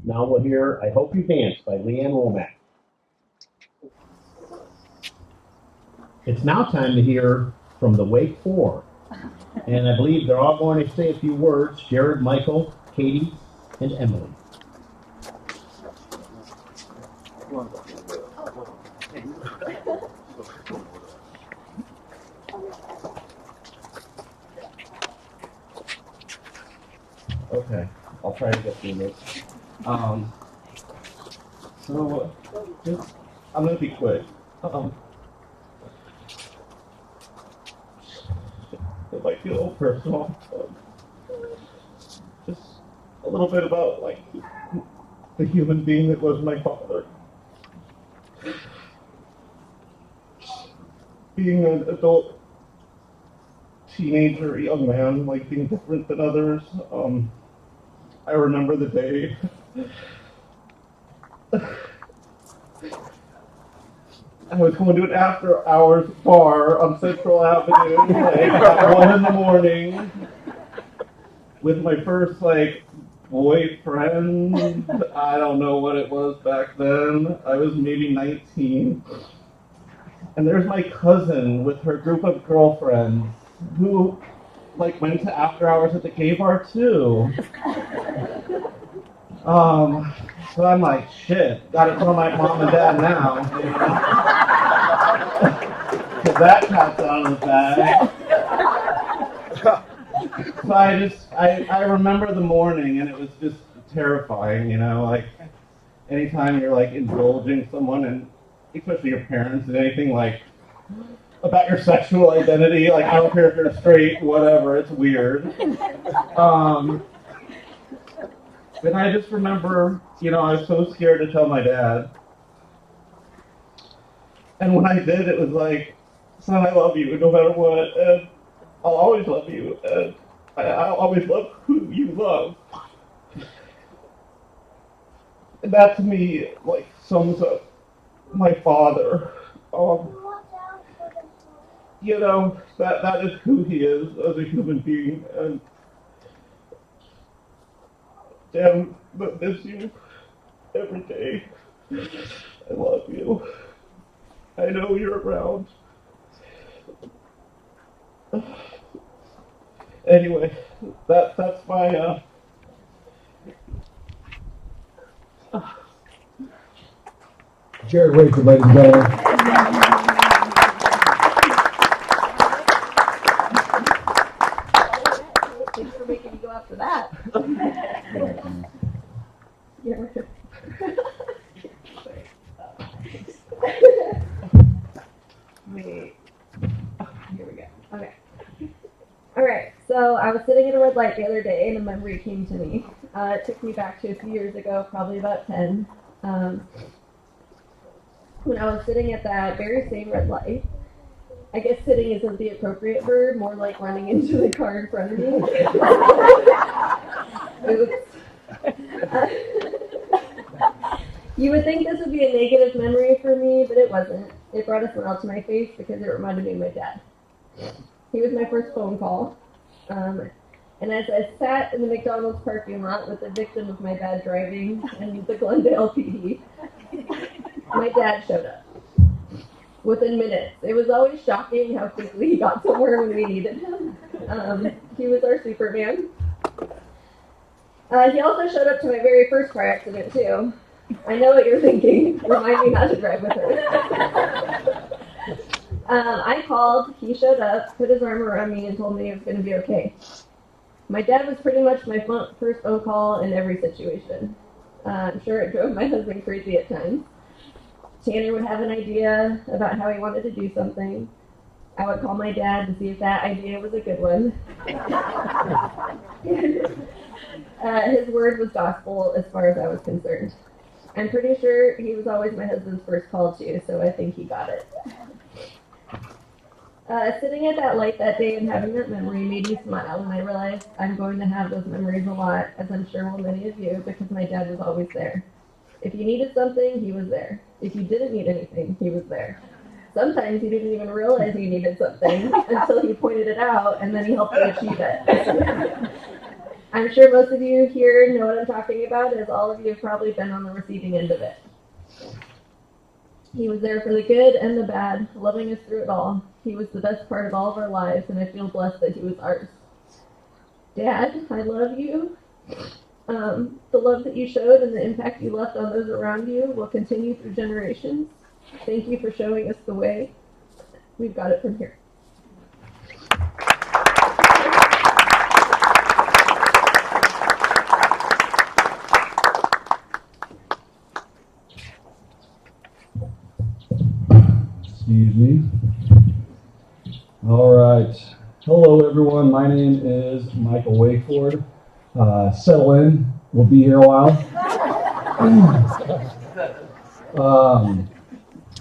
Now we'll hear I Hope You Dance by Leanne Womack. It's now time to hear from the Wake Four. And I believe they're all going to say a few words, Jared, Michael, Katie, and Emily. Okay, I'll try to get through this. I'm gonna be quick. It might be a little personal. Just a little bit about like the human being that was my father. Being an adult, teenager, young man, like being different than others. I remember the day. I was going to an after-hours bar on Central Avenue, like at 1 in the morning, with my first like boyfriend. I don't know what it was back then. I was maybe 19. And there's my cousin with her group of girlfriends who like went to after hours at the gay bar too. So I'm like, shit, gotta tell my mom and dad now, you know? Cause that cat's out of the bag. So I remember the morning and it was just terrifying, you know, like anytime you're like indulging someone and especially your parents and anything like about your sexual identity, like I don't care if you're straight, whatever, it's weird. And I just remember, you know, I was so scared to tell my dad. And when I did, it was like, son, I love you no matter what, and I'll always love you, and I'll always love who you love. And that to me, like, sums up my father. You know, that is who he is as a human being, and Dad, I miss you every day. I love you. I know you're around. Anyway, that's my Jared Wakeford, ladies and gentlemen. Thanks for making me go after that. Yeah. Wait. Here we go. Okay. All right. So I was sitting at a red light the other day, and a memory came to me. It took me back to a few years ago, probably about 10. When I was sitting at that very same red light. I guess sitting isn't the appropriate verb, more like running into the car in front of me. Oops. You would think this would be a negative memory for me, but it wasn't. It brought a smile to my face because it reminded me of my dad. He was my first phone call. And as I sat in the McDonald's parking lot with the victim of my bad driving and the Glendale PD, my dad showed up. Within minutes. It was always shocking how quickly he got somewhere when we needed him. He was our Superman. He also showed up to my very first car accident, too. I know what you're thinking. Remind me not to drive with her. I called, he showed up, put his arm around me, and told me it was going to be okay. My dad was pretty much my first phone call in every situation. I'm sure it drove my husband crazy at times. Tanner would have an idea about how he wanted to do something. I would call my dad to see if that idea was a good one. His word was gospel as far as I was concerned. I'm pretty sure he was always my husband's first call too, so I think he got it. Sitting at that light that day and having that memory made me smile, and I realized I'm going to have those memories a lot, as I'm sure will many of you, because my dad was always there. If you needed something, he was there. If you didn't need anything, he was there. Sometimes you didn't even realize you needed something until he pointed it out, and then he helped you achieve it. I'm sure most of you here know what I'm talking about, as all of you have probably been on the receiving end of it. He was there for the good and the bad, loving us through it all. He was the best part of all of our lives, and I feel blessed that he was ours. Dad, I love you. The love that you showed and the impact you left on those around you will continue through generations. Thank you for showing us the way. We've got it from here. Excuse me. All right. Hello, everyone. My name is Michael Wakeford. Settle in. We'll be here a while.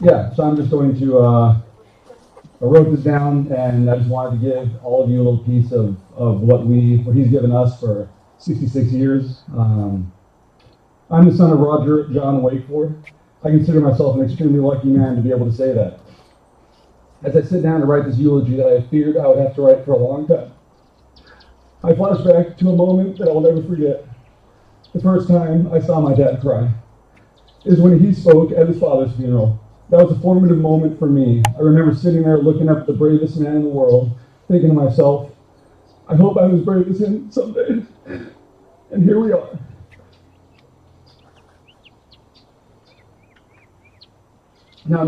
Yeah, so I'm just going to, I wrote this down, and I just wanted to give all of you a little piece of what he's given us for 66 years. I'm the son of Roger John Wakeford. I consider myself an extremely lucky man to be able to say that. As I sit down to write this eulogy that I feared I would have to write for a long time, I flash back to a moment that I will never forget. The first time I saw my dad cry is when he spoke at his father's funeral. That was a formative moment for me. I remember sitting there looking up at the bravest man in the world, thinking to myself, I hope I'm as brave as him someday. And here we are. Now,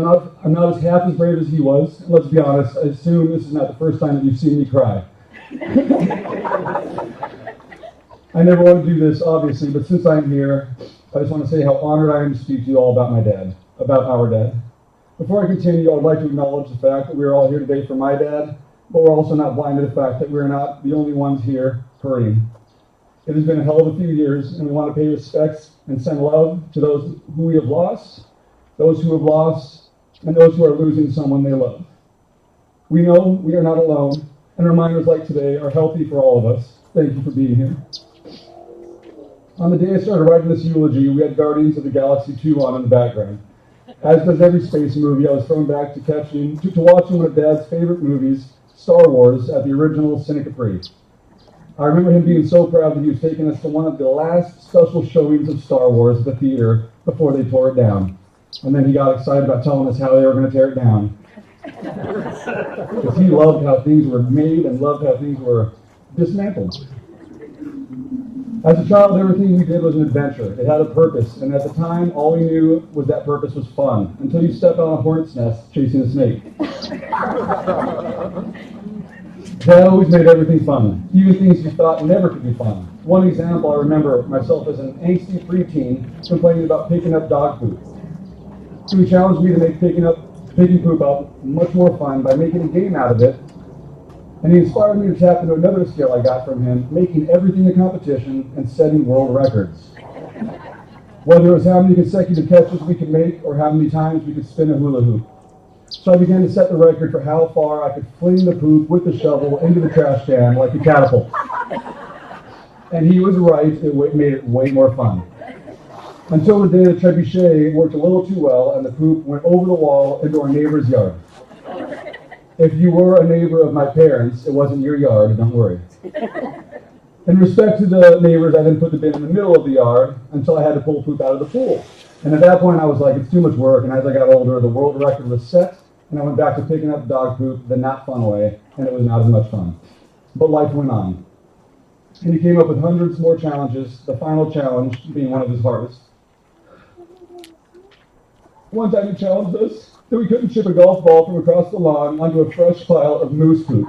I'm not as half as brave as he was. And let's be honest, I assume this is not the first time that you've seen me cry. I never want to do this, obviously, but since I'm here, I just want to say how honored I am to speak to you all about my dad, about our dad. Before I continue, I would like to acknowledge the fact that we're all here today for my dad, but we're also not blind to the fact that we're not the only ones here hurting. It has been a hell of a few years, and we want to pay respects and send love to those who we have lost, those who have lost and those who are losing someone they love. We know we are not alone, and reminders like today are healthy for all of us. Thank you for being here. On the day I started writing this eulogy, we had Guardians of the Galaxy 2 on in the background. As does every space movie, I was thrown back to watching one of Dad's favorite movies, Star Wars, at the original Cine Capri. I remember him being so proud that he was taking us to one of the last special showings of Star Wars at the theater before they tore it down. And then he got excited about telling us how they were going to tear it down. Because he loved how things were made and loved how things were dismantled. As a child, everything we did was an adventure. It had a purpose, and at the time, all we knew was that purpose was fun, until you step on a hornet's nest chasing a snake. Dad always made everything fun, even things you thought never could be fun. One example, I remember myself as an angsty preteen complaining about picking up dog poop. So he challenged me to make picking poop up much more fun by making a game out of it. And he inspired me to tap into another skill I got from him, making everything a competition and setting world records. Whether it was how many consecutive catches we could make or how many times we could spin a hula hoop. So I began to set the record for how far I could fling the poop with the shovel into the trash can like a catapult. And he was right, it made it way more fun. Until the day the trebuchet worked a little too well and the poop went over the wall into our neighbor's yard. If you were a neighbor of my parents, it wasn't your yard, don't worry. In respect to the neighbors, I then put the bin in the middle of the yard until I had to pull poop out of the pool. And at that point, I was like, it's too much work. And as I got older, the world record was set, and I went back to picking up dog poop the not fun way, and it was not as much fun. But life went on. And he came up with hundreds more challenges, the final challenge being one of his hardest. One time he challenged us that we couldn't chip a golf ball from across the lawn onto a fresh pile of moose poop.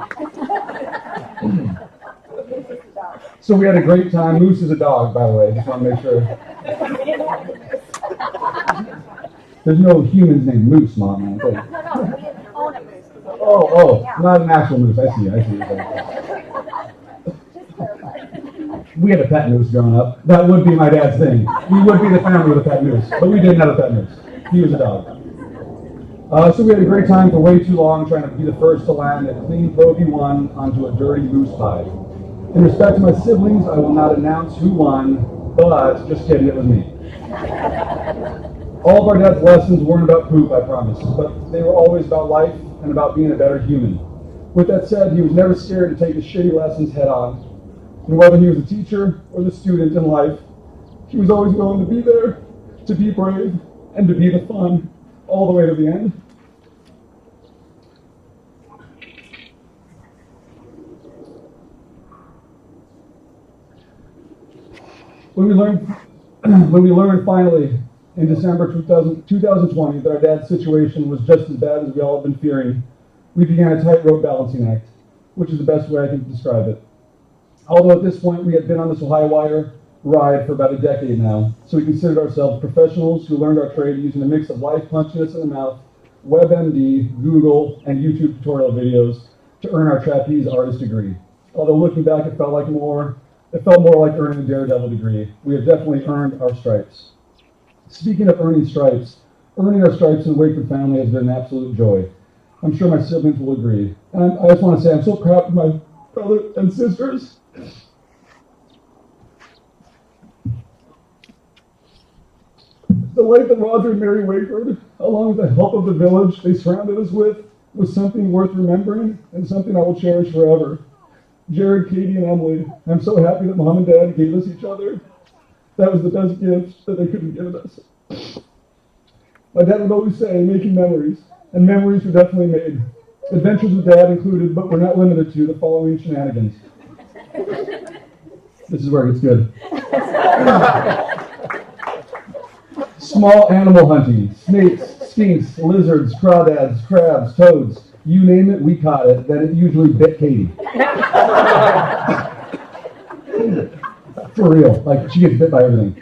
So we had a great time. Moose is a dog, by the way. Just want to make sure. There's no humans named Moose, Mom. I think. Oh, not an actual moose. I see. We had a pet moose growing up. That would be my dad's thing. We would be the family with a pet moose, but we didn't have a pet moose. He was a dog. So we had a great time for way too long trying to be the first to land a clean Pro V1 onto a dirty moose pie. In respect to my siblings, I will not announce who won, but just kidding, it was me. All of our dad's lessons weren't about poop, I promise, but they were always about life and about being a better human. With that said, he was never scared to take the shitty lessons head on. And whether he was a teacher or the student in life, he was always willing to be there, to be brave, and to be the fun, all the way to the end. When we learned finally in December 2020 that our dad's situation was just as bad as we all have been fearing, we began a tightrope balancing act, which is the best way I can describe it. Although at this point we had been on this Ohio Wire ride for about a decade now, so we considered ourselves professionals who learned our trade using a mix of life punching us in the mouth, WebMD, Google, and YouTube tutorial videos to earn our trapeze artist degree. Although looking back, it felt more like earning a Daredevil degree. We have definitely earned our stripes. Speaking of earning our stripes in the Wakeford family has been an absolute joy. I'm sure my siblings will agree. And I just want to say I'm so proud of my brother and sisters. The life that Roger and Mary Wakeford, along with the help of the village they surrounded us with, was something worth remembering and something I will cherish forever. Jared, Katie, and Emily, I'm so happy that Mom and Dad gave us each other. That was the best gift that they could have given us. My dad would always say, making memories, and memories were definitely made. Adventures with Dad included, but were not limited to, the following shenanigans. This is where it gets good. Small animal hunting, snakes, skinks, lizards, crawdads, crabs, toads, you name it, we caught it. Then it usually bit Katie. For real, like she gets bit by everything.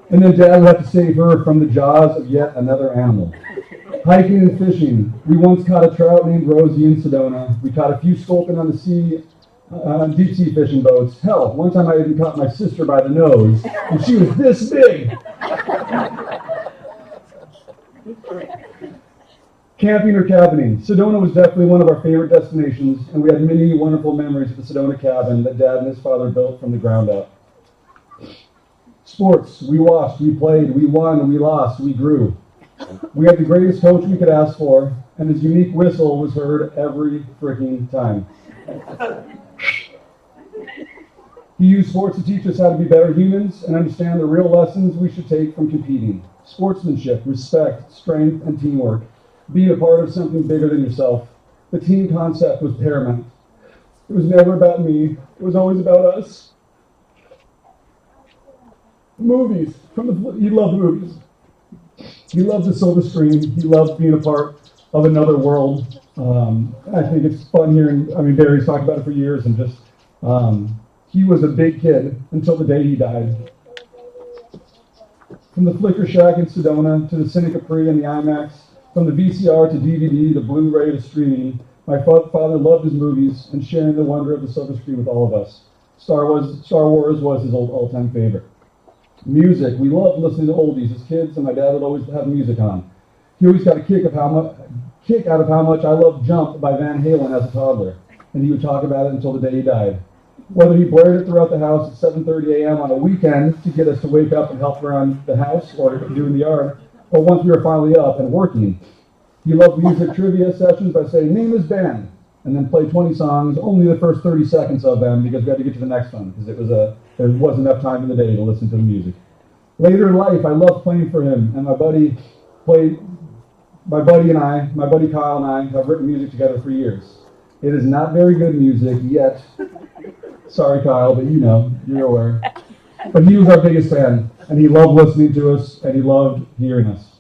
And then Dad would have to save her from the jaws of yet another animal. Hiking and fishing. We once caught a trout named Rosie in Sedona. We caught a few sculpin on the sea, deep sea fishing boats. Hell, one time I even caught my sister by the nose, and she was this big. Camping or cabining. Sedona was definitely one of our favorite destinations, and we had many wonderful memories at the Sedona cabin that Dad and his father built from the ground up. Sports. We watched, we played, we won, we lost, we grew. We had the greatest coach we could ask for, and his unique whistle was heard every freaking time. He used sports to teach us how to be better humans and understand the real lessons we should take from competing. Sportsmanship, respect, strength, and teamwork. Being a part of something bigger than yourself. The team concept was paramount. It was never about me. It was always about us. Movies. He loved movies. He loved the silver screen. He loved being a part of another world. I think it's fun hearing, Barry's talked about it for years, and just, he was a big kid until the day he died. From the Flicker Shack in Sedona to the Cine Capri and the IMAX, from the VCR to DVD to Blu-ray to streaming, my father loved his movies and sharing the wonder of the silver screen with all of us. Star Wars was his all-time favorite. Music. We loved listening to oldies as kids, and my dad would always have music on. He always got a kick out of how much I loved Jump by Van Halen as a toddler, and he would talk about it until the day he died. Whether he blared it throughout the house at 7:30 a.m. on a weekend to get us to wake up and help around the house or do in the yard, or once we were finally up and working. He loved music trivia sessions by saying, "Name his band," and then play 20 songs, only the first 30 seconds of them because we had to get to the next one because there wasn't enough time in the day to listen to the music. Later in life, I loved playing for him, and my buddy Kyle and I have written music together for years. It is not very good music yet. Sorry, Kyle, but you're aware. But he was our biggest fan, and he loved listening to us, and he loved hearing us.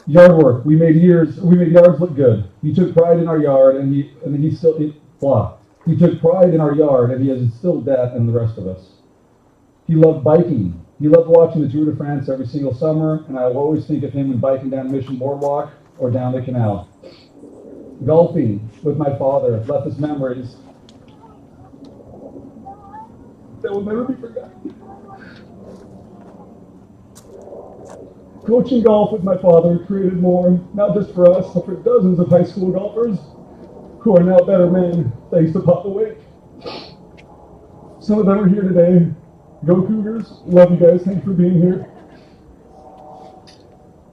Yard work. We made yards look good. He took pride in our yard, and he took pride in our yard, and he has instilled that in the rest of us. He loved biking. He loved watching the Tour de France every single summer, and I will always think of him when biking down Mission Boardwalk or down the canal. Golfing with my father left us memories that will never be forgotten. Coaching golf with my father created more, not just for us, but for dozens of high school golfers who are now better men thanks to Papa Wake. Some of them are here today. Go Cougars. Love you guys. Thanks for being here.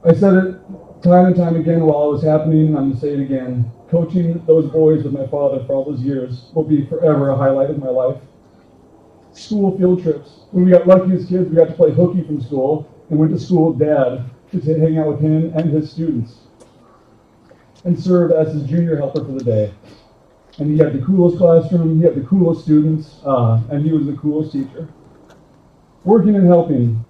I said it time and time again while it was happening. I'm going to say it again. Coaching those boys with my father for all those years will be forever a highlight of my life. School field trips. When we got lucky as kids, we got to play hooky from school and went to school with Dad to hang out with him and his students and serve as his junior helper for the day. And he had the coolest classroom, he had the coolest students, and he was the coolest teacher. Working and helping.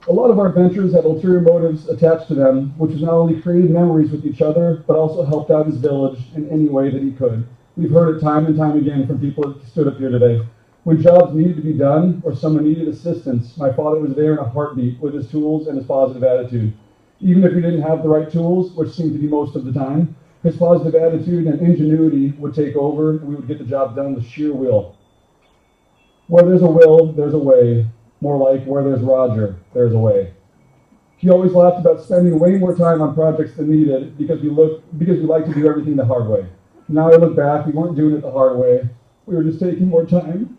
A lot of our ventures had ulterior motives attached to them, which has not only created memories with each other, but also helped out his village in any way that he could. We've heard it time and time again from people that stood up here today. When jobs needed to be done or someone needed assistance, my father was there in a heartbeat with his tools and his positive attitude. Even if he didn't have the right tools, which seemed to be most of the time, his positive attitude and ingenuity would take over and we would get the job done with sheer will. Where there's a will, there's a way. More like where there's Roger, there's a way. He always laughed about spending way more time on projects than needed because we like to do everything the hard way. Now I look back, we weren't doing it the hard way. We were just taking more time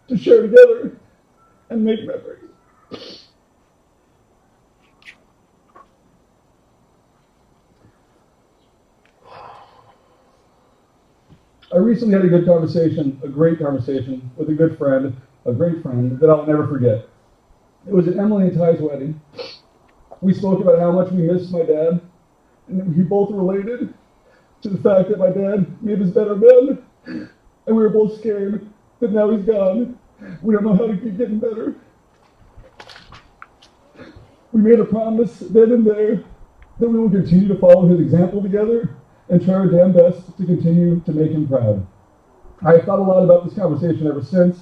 to share together and make memories. I recently had a great conversation with a great friend that I'll never forget. It was at Emily and Ty's wedding. We spoke about how much we missed my dad, and we both related to the fact that my dad made us better men, and we were both scared that now he's gone. We don't know how to keep getting better. We made a promise then and there that we will continue to follow his example together and try our damn best to continue to make him proud. I have thought a lot about this conversation ever since,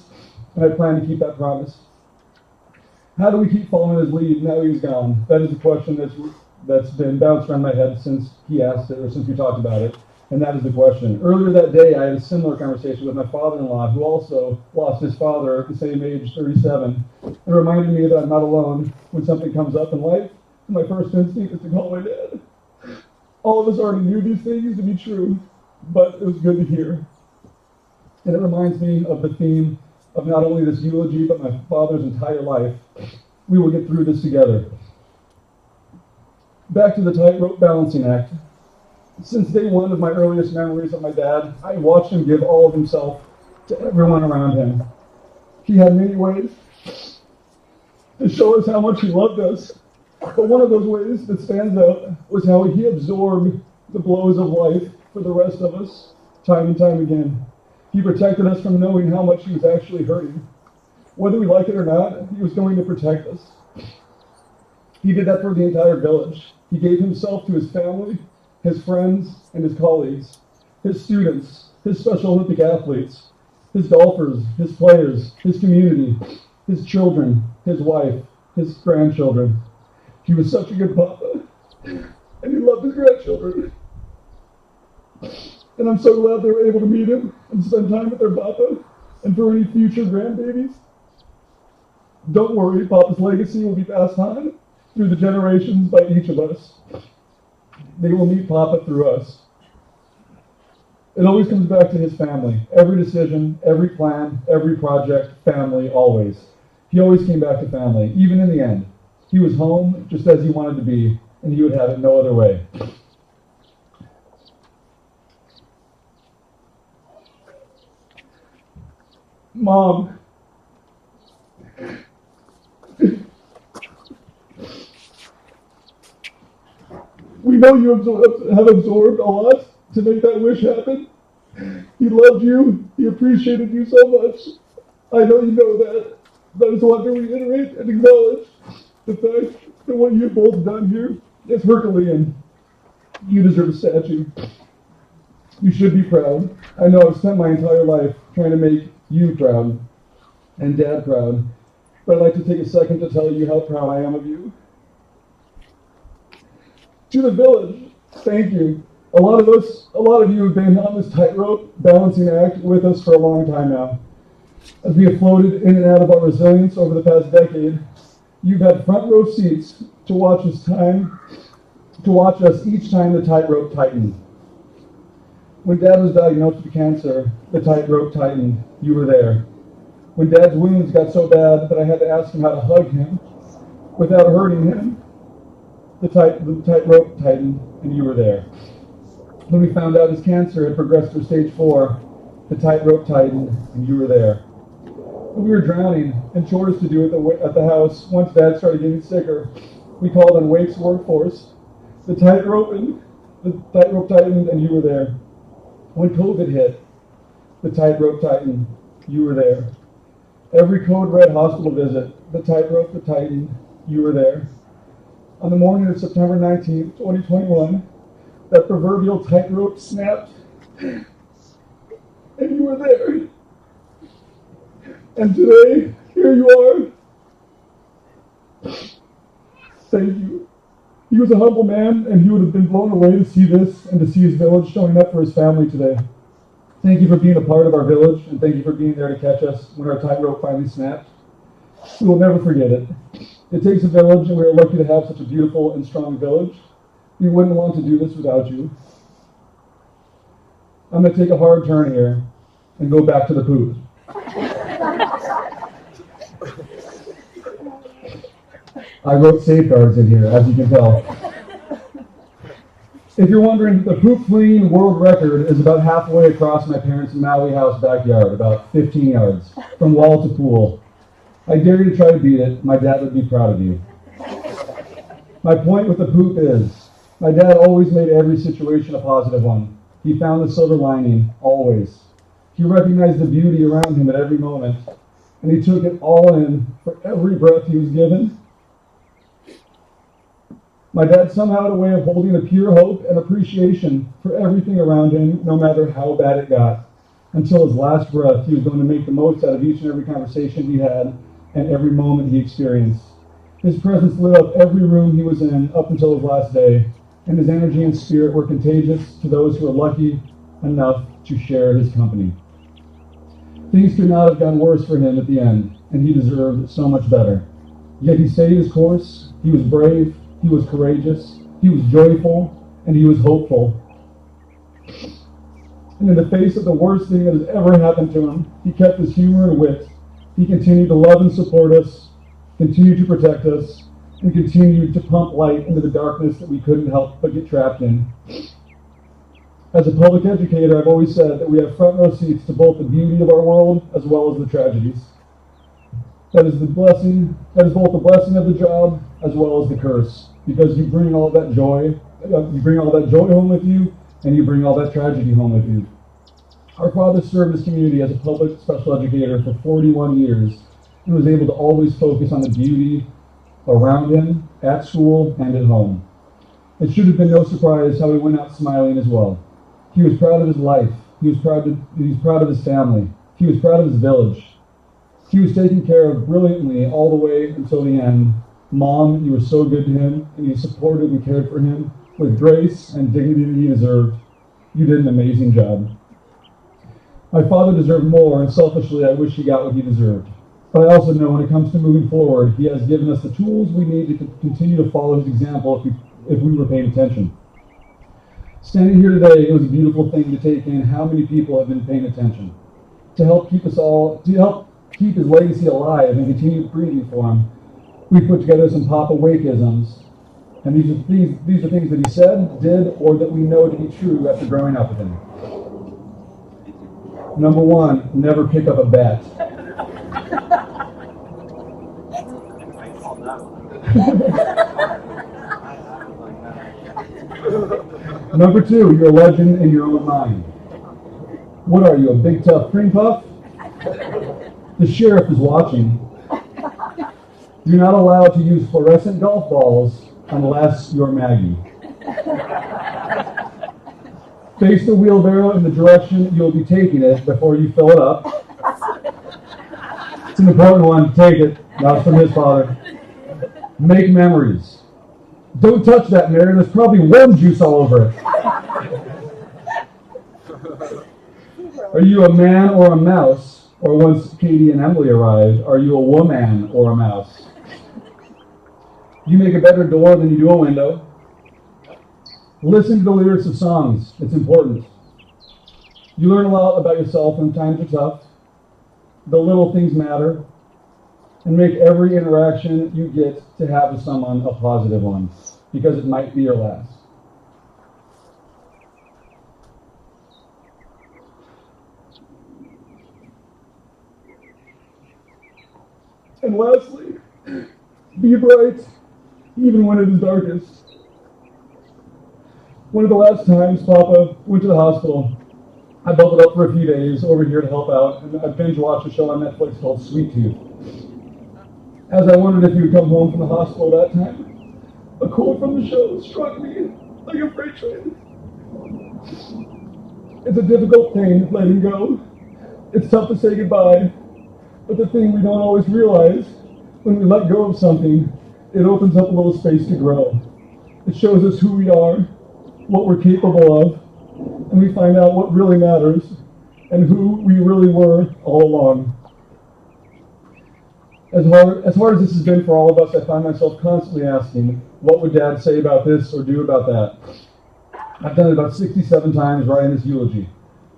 and I plan to keep that promise. How do we keep following his lead now he's gone? That is a question that's been bounced around my head since he asked it or since we talked about it, and that is the question. Earlier that day, I had a similar conversation with my father-in-law, who also lost his father at the same age, 37, and reminded me that I'm not alone when something comes up in life My first instinct is to call my dad. All of us already knew these things to be true, but it was good to hear. And it reminds me of the theme of not only this eulogy, but my father's entire life. We will get through this together. Back to the tightrope balancing act. Since day one of my earliest memories of my dad, I watched him give all of himself to everyone around him. He had many ways to show us how much he loved us. But one of those ways that stands out was how he absorbed the blows of life for the rest of us, time and time again. He protected us from knowing how much he was actually hurting. Whether we like it or not, he was going to protect us. He did that for the entire village. He gave himself to his family, his friends, and his colleagues, his students, his Special Olympic athletes, his golfers, his players, his community, his children, his wife, his grandchildren. He was such a good papa, and he loved his grandchildren. And I'm so glad they were able to meet him and spend time with their papa, and for any future grandbabies. Don't worry, Papa's legacy will be passed on through the generations by each of us. They will meet Papa through us. It always comes back to his family. Every decision, every plan, every project, family, always. He always came back to family, even in the end. He was home just as he wanted to be, and he would have it no other way. Mom. We know you have absorbed a lot to make that wish happen. He loved you. He appreciated you so much. I know you know that. But I just want to reiterate and acknowledge the fact that what you've both done here is Herculean. You deserve a statue. You should be proud. I know I've spent my entire life trying to make you proud and Dad proud. But I'd like to take a second to tell you how proud I am of you. To the village, thank you. A lot of you have been on this tightrope balancing act with us for a long time now. As we have floated in and out of our resilience over the past decade, you've had front row seats to watch us each time the tightrope tightened. When Dad was diagnosed with cancer, the tightrope tightened. You were there. When Dad's wounds got so bad that I had to ask him how to hug him without hurting him, the tightrope tightened, and you were there. When we found out his cancer had progressed to stage 4, the tightrope tightened, and you were there. When we were drowning and chores to do at the house, once Dad started getting sicker, we called on Wake's workforce. The tightrope tightened, and you were there. When COVID hit, the tightrope tightened, you were there. Every code red hospital visit, the tightrope tightened, you were there. On the morning of September 19th, 2021, that proverbial tightrope snapped, and you were there. And today, here you are. Thank you. He was a humble man, and he would have been blown away to see this and to see his village showing up for his family today. Thank you for being a part of our village, and thank you for being there to catch us when our tightrope finally snapped. We will never forget it. It takes a village, and we are lucky to have such a beautiful and strong village. We wouldn't want to do this without you. I'm going to take a hard turn here and go back to the poop. I wrote safeguards in here, as you can tell. If you're wondering, the poop clean world record is about halfway across my parents' Maui house backyard, about 15 yards, from wall to pool. I dare you to try to beat it. My dad would be proud of you. My point with the poop is, my dad always made every situation a positive one. He found the silver lining, always. He recognized the beauty around him at every moment, and he took it all in for every breath he was given. My dad somehow had a way of holding a pure hope and appreciation for everything around him, no matter how bad it got. Until his last breath, he was going to make the most out of each and every conversation he had and every moment he experienced. His presence lit up every room he was in up until his last day, and his energy and spirit were contagious to those who were lucky enough to share his company. Things could not have gone worse for him at the end, and he deserved so much better. Yet he stayed his course, he was brave, He was courageous, he was joyful, and he was hopeful. And in the face of the worst thing that has ever happened to him, he kept his humor and wit. He continued to love and support us, continued to protect us, and continued to pump light into the darkness that we couldn't help but get trapped in. As a public educator, I've always said that we have front row seats to both the beauty of our world as well as the tragedies. That is both the blessing of the job as well as the curse, because you bring all that joy home with you, and you bring all that tragedy home with you. Our father served his community as a public special educator for 41 years and was able to always focus on the beauty around him, at school, and at home. It should have been no surprise how he went out smiling as well. He was proud of his life. He was proud of his family. He was proud of his village. He was taken care of brilliantly all the way until the end. Mom, you were so good to him, and you supported and cared for him with grace and dignity that he deserved. You did an amazing job. My father deserved more, and selfishly, I wish he got what he deserved. But I also know when it comes to moving forward, he has given us the tools we need to continue to follow his example if we were paying attention. Standing here today, it was a beautiful thing to take in how many people have been paying attention. To help keep his legacy alive and continue breathing for him, we put together some Papa Wakeisms. And these are things that he said, did, or that we know to be true after growing up with him. Number 1, never pick up a bat. Number 2, you're a legend in your own mind. What are you, a big tough cream puff? The sheriff is watching. You're not allowed to use fluorescent golf balls unless you're Maggie. Face the wheelbarrow in the direction you'll be taking it before you fill it up. It's an important one. Take it. That's from his father. Make memories. Don't touch that, Mary. There's probably worm juice all over it. Are you a man or a mouse? Or once Katie and Emily arrived, are you a woman or a mouse? You make a better door than you do a window. Listen to the lyrics of songs. It's important. You learn a lot about yourself when times are tough. The little things matter. And make every interaction you get to have with someone a positive one, because it might be your last. And lastly, be bright, even when it is darkest. One of the last times Papa went to the hospital, I bubbled up for a few days over here to help out, and I binge watched a show on Netflix called Sweet Tooth. As I wondered if he would come home from the hospital that time, a quote from the show struck me like a freight train. It's a difficult thing, letting go. It's tough to say goodbye, but the thing we don't always realize, when we let go of something, it opens up a little space to grow. It shows us who we are, what we're capable of, and we find out what really matters and who we really were all along. As hard as this has been for all of us, I find myself constantly asking, what would Dad say about this or do about that? I've done it about 67 times writing this eulogy.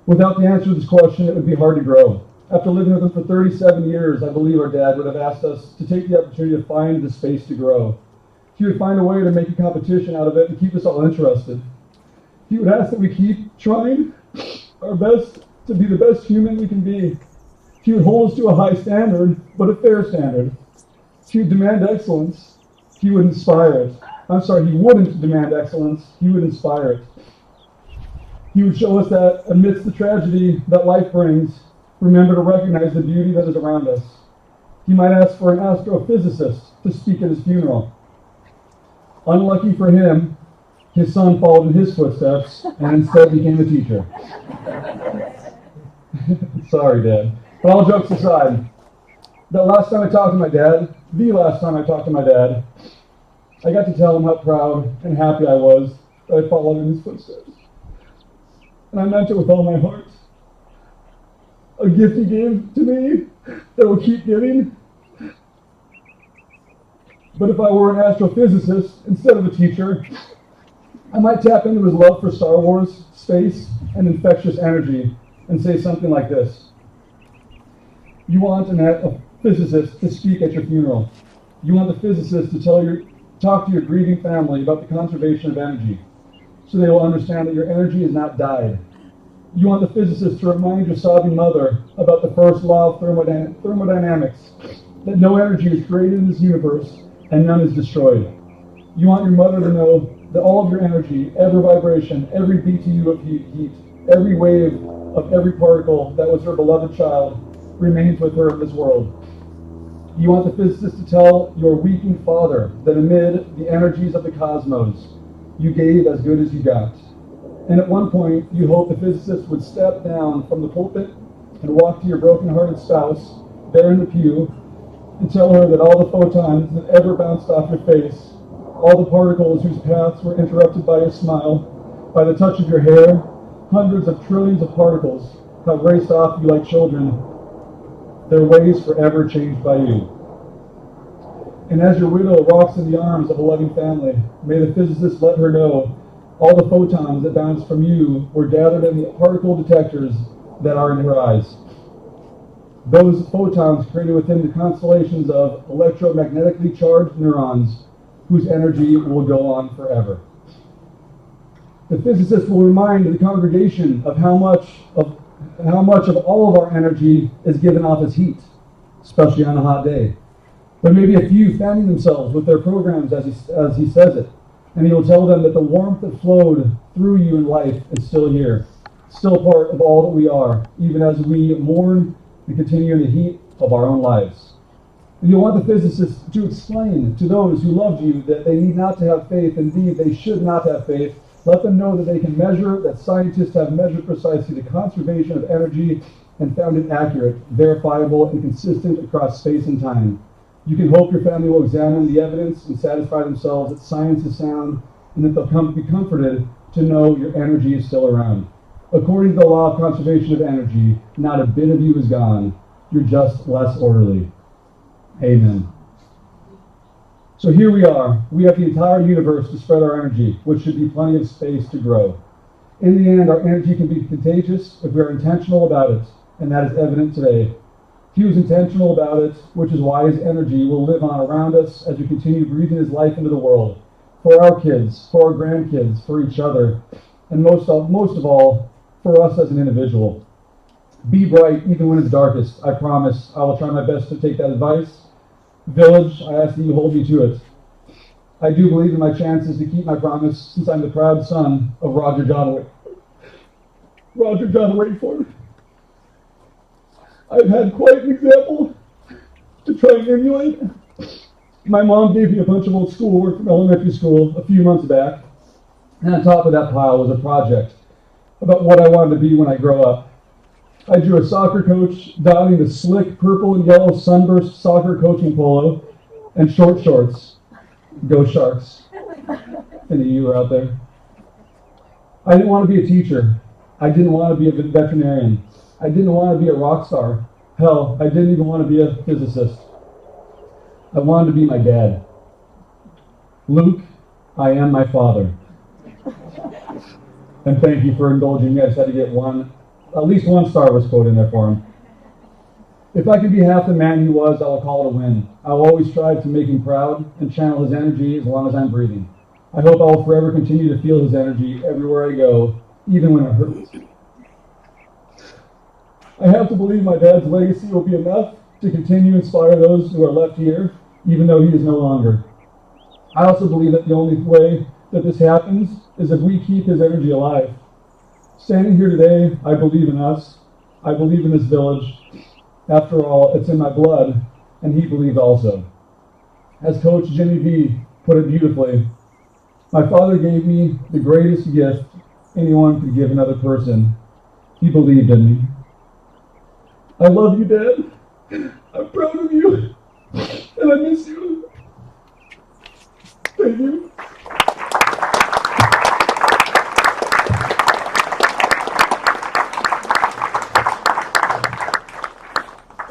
Without the answer to this question, it would be hard to grow. After living with him for 37 years, I believe our dad would have asked us to take the opportunity to find the space to grow. He would find a way to make a competition out of it and keep us all interested. He would ask that we keep trying our best to be the best human we can be. He would hold us to a high standard, but a fair standard. He would demand excellence. He would inspire it. He wouldn't demand excellence. He would inspire it. He would show us that amidst the tragedy that life brings, remember to recognize the beauty that is around us. He might ask for an astrophysicist to speak at his funeral. Unlucky for him, his son followed in his footsteps and instead became a teacher. Sorry, Dad. But all jokes aside, the last time I talked to my dad, I got to tell him how proud and happy I was that I followed in his footsteps. And I meant it with all my heart. A gift he gave to me that will keep giving. But if I were an astrophysicist instead of a teacher, I might tap into his love for Star Wars, space, and infectious energy and say something like this. You want a physicist to speak at your funeral. You want the physicist to talk to your grieving family about the conservation of energy, so they will understand that your energy has not died. You want the physicist to remind your sobbing mother about the first law of thermodynamics, that no energy is created in this universe and none is destroyed. You want your mother to know that all of your energy, every vibration, every BTU of heat, every wave of every particle that was her beloved child remains with her in this world. You want the physicist to tell your weeping father that amid the energies of the cosmos, you gave as good as you got. And at one point, you hope the physicist would step down from the pulpit and walk to your broken-hearted spouse there in the pew and tell her that all the photons that ever bounced off your face, all the particles whose paths were interrupted by your smile, by the touch of your hair, hundreds of trillions of particles have raced off you like children, their ways forever changed by you. And as your widow rocks in the arms of a loving family, may the physicist let her know all the photons that bounced from you were gathered in the particle detectors that are in her eyes. Those photons created within the constellations of electromagnetically charged neurons whose energy will go on forever. The physicist will remind the congregation of how much of all of our energy is given off as heat, especially on a hot day. There may be a few fanning themselves with their programs as he says it, and he will tell them that the warmth that flowed through you in life is still here, still part of all that we are, even as we mourn and continue in the heat of our own lives. And you'll want the physicist to explain to those who loved you that they need not to have faith. Indeed, they should not have faith. Let them know that they can measure, that scientists have measured precisely the conservation of energy and found it accurate, verifiable, and consistent across space and time. You can hope your family will examine the evidence and satisfy themselves that science is sound and that they'll be comforted to know your energy is still around. According to the law of conservation of energy, not a bit of you is gone. You're just less orderly. Amen. So here we are. We have the entire universe to spread our energy, which should be plenty of space to grow. In the end, our energy can be contagious if we are intentional about it, and that is evident today. He was intentional about it, which is why his energy will live on around us as we continue breathing his life into the world, for our kids, for our grandkids, for each other, and most of all, for us as an individual. Be bright even when it's darkest. I promise I will try my best to take that advice. Village, I ask that you hold me to it. I do believe in my chances to keep my promise, since I'm the proud son of Roger John Wakeford. I've had quite an example to try and emulate. My mom gave me a bunch of old schoolwork from elementary school a few months back, and on top of that pile was a project about what I wanted to be when I grow up. I drew a soccer coach donning the slick purple and yellow sunburst soccer coaching polo and short shorts. Go Sharks. Any of you were out there. I didn't want to be a teacher. I didn't want to be a veterinarian. I didn't want to be a rock star. Hell, I didn't even want to be a physicist. I wanted to be my dad. Luke, I am my father. And thank you for indulging me. I just had to get at least one Star Wars quote in there for him. If I can be half the man he was, I will call it a win. I will always strive to make him proud and channel his energy as long as I'm breathing. I hope I will forever continue to feel his energy everywhere I go, even when it hurts. I have to believe my dad's legacy will be enough to continue to inspire those who are left here, even though he is no longer. I also believe that the only way that this happens is if we keep his energy alive. Standing here today, I believe in us. I believe in this village. After all, it's in my blood, and he believed also. As Coach Jimmy V put it beautifully, my father gave me the greatest gift anyone could give another person. He believed in me. I love you, Dad. I'm proud of you, and I miss you. Thank you.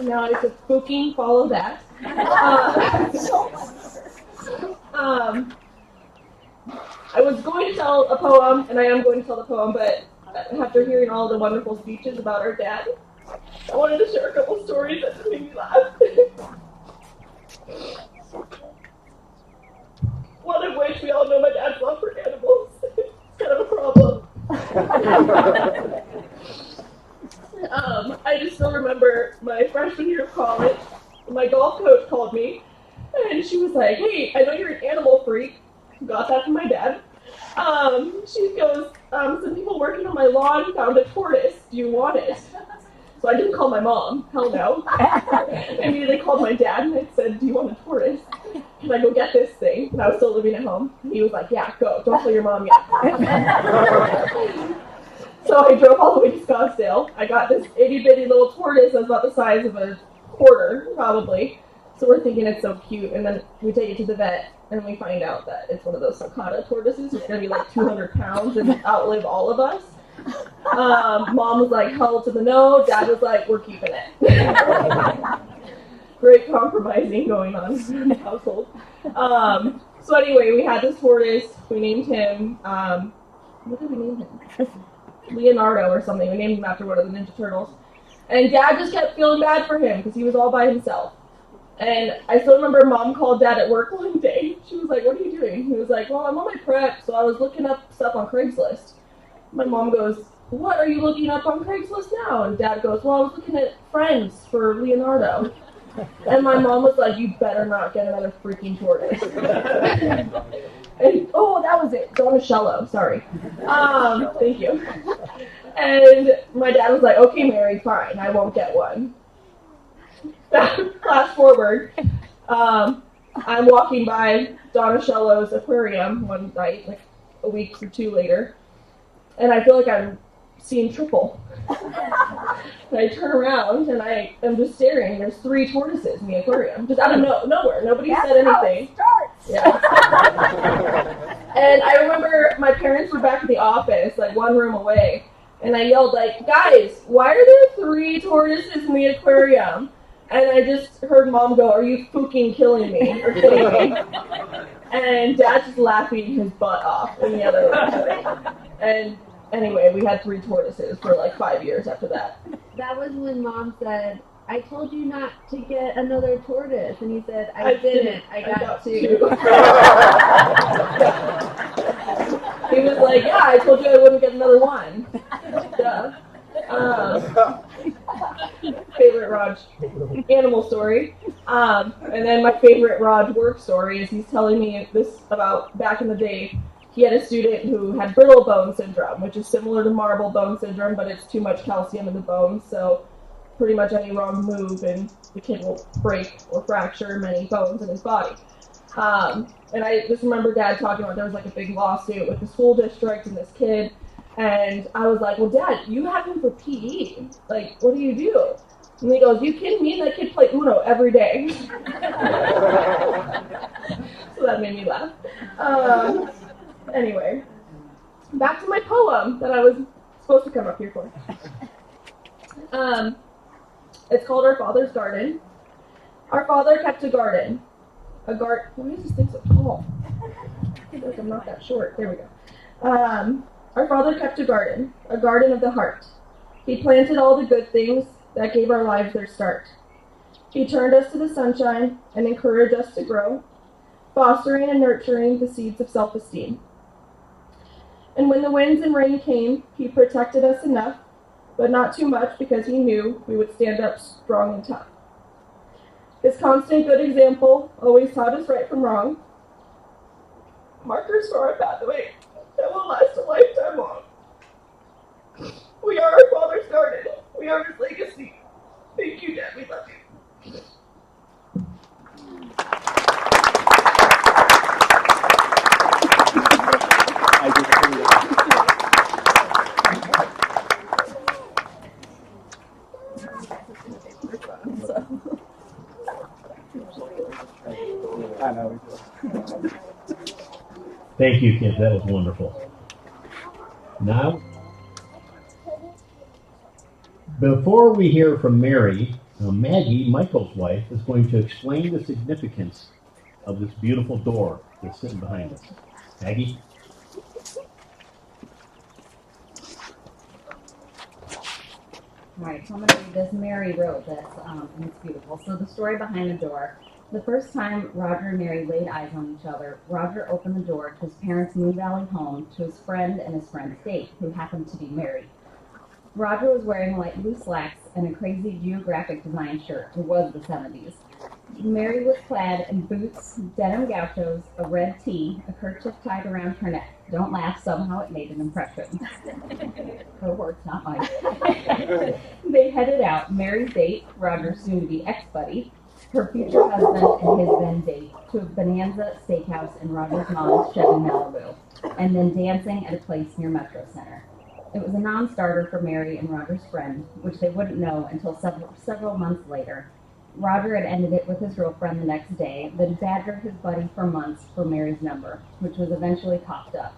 Now, as a booking, follow that. I was going to tell a poem, and I am going to tell the poem, but after hearing all the wonderful speeches about our dad, I wanted to share a couple stories that just made me laugh. One of which, we all know my dad's love for animals. It's kind of a problem. I just still remember my freshman year of college, my golf coach called me, and she was like, hey, I know you're an animal freak. Got that from my dad. She goes, some people working on my lawn found a tortoise. Do you want it? So I didn't call my mom. Hell no. I immediately called my dad and I said, do you want a tortoise? Can I go get this thing? And I was still living at home. He was like, yeah, go. Don't tell your mom yet. So I drove all the way to Scottsdale. I got this itty-bitty little tortoise that was about the size of a quarter, probably. So we're thinking it's so cute. And then we take it to the vet, and we find out that it's one of those sulcata tortoises. It's going to be like 200 pounds and outlive all of us. Mom was like, hell to the no. Dad was like, we're keeping it. Great compromising going on in the household. So anyway, we had this tortoise. We named him, what did we name him? Leonardo or something. We named him after one of the Ninja Turtles. And Dad just kept feeling bad for him because he was all by himself. And I still remember Mom called Dad at work one day. She was like, what are you doing? He was like, well, I'm on my prep, so I was looking up stuff on Craigslist. My mom goes, what are you looking up on Craigslist now? And Dad goes, well, I was looking at friends for Leonardo. And my mom was like, you better not get another freaking tortoise. And, oh, that was it. Donatello, sorry. Thank you. And my dad was like, okay, Mary, fine, I won't get one. Flash forward. I'm walking by Donatello's aquarium one night, like a week or two later, and I feel like I'm seeing triple. And I turn around and I am just staring. There's 3 tortoises in the aquarium, just out of nowhere. Nobody said anything. Yeah. And I remember my parents were back at the office, like one room away, and I yelled like, guys, why are there 3 tortoises in the aquarium? And I just heard Mom go, are you fucking killing me or kidding me? And Dad's just laughing his butt off in the other room. And anyway, we had 3 tortoises for like 5 years after that. That was when Mom said, I told you not to get another tortoise. And he said, I didn't. I got 2. He was like, yeah, I told you I wouldn't get another one. Duh. Favorite Raj animal story. And then my favorite Raj work story is he's telling me this about back in the day. He had a student who had brittle bone syndrome, which is similar to marble bone syndrome, but it's too much calcium in the bones, so pretty much any wrong move and the kid will break or fracture many bones in his body. And I just remember Dad talking about there was like a big lawsuit with the school district and this kid, and I was like, well, Dad, you have him for PE. Like, what do you do? And he goes, you kidding me? That kid played Uno every day. So that made me laugh. Anyway, back to my poem that I was supposed to come up here for. It's called Our Father's Garden. Our father kept a garden. Why is this thing so tall? I feel like I'm not that short. There we go. Our father kept a garden of the heart. He planted all the good things that gave our lives their start. He turned us to the sunshine and encouraged us to grow, fostering and nurturing the seeds of self-esteem. And when the winds and rain came, he protected us enough, but not too much because he knew we would stand up strong and tough. His constant good example always taught us right from wrong. Markers for our pathway that will last a lifetime long. We are our father's garden. We are his legacy. Thank you, Dad. We love you. Thank you, kids. That was wonderful. Now, before we hear from Mary, Maggie, Michael's wife, is going to explain the significance of this beautiful door that's sitting behind us. Maggie? All right, so I'm going to read this. Mary wrote this, and it's beautiful. So the story behind the door. The first time Roger and Mary laid eyes on each other, Roger opened the door to his parents' Moon Valley home to his friend and his friend's date, who happened to be Mary. Roger was wearing light blue slacks and a crazy geographic design shirt. It was the 70s. Mary was clad in boots, denim gauchos, a red tee, a kerchief tied around her neck. Don't laugh, somehow it made an impression. Her words, not mine. They headed out. Mary's date, Roger's soon-to-be ex-buddy, her future husband and his then date, to a Bonanza Steakhouse in Roger's mom's Chevy Malibu, and then dancing at a place near Metro Center. It was a non-starter for Mary and Roger's friend, which they wouldn't know until several months later. Roger had ended it with his girlfriend the next day, then badgered his buddy for months for Mary's number, which was eventually coughed up.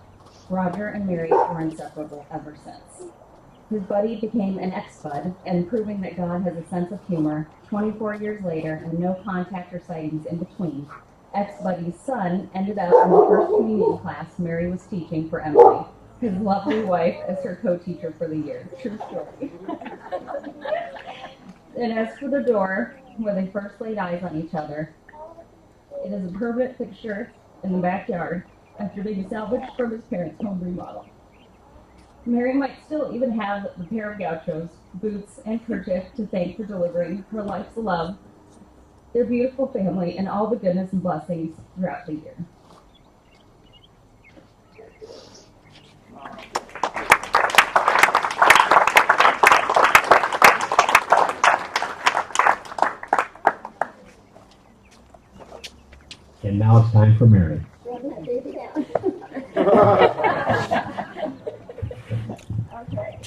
Roger and Mary were inseparable ever since. His buddy became an ex-bud, and proving that God has a sense of humor, 24 years later, and no contact or sightings in between, ex-buddy's son ended up in the first communion class Mary was teaching for Emily, his lovely wife as her co-teacher for the year. True story. And as for the door, where they first laid eyes on each other, it is a permanent fixture in the backyard after being salvaged from his parents' home remodel. Mary might still even have the pair of gauchos, boots, and kerchief to thank for delivering her life's love, their beautiful family, and all the goodness and blessings throughout the year. And now it's time for Mary. Okay.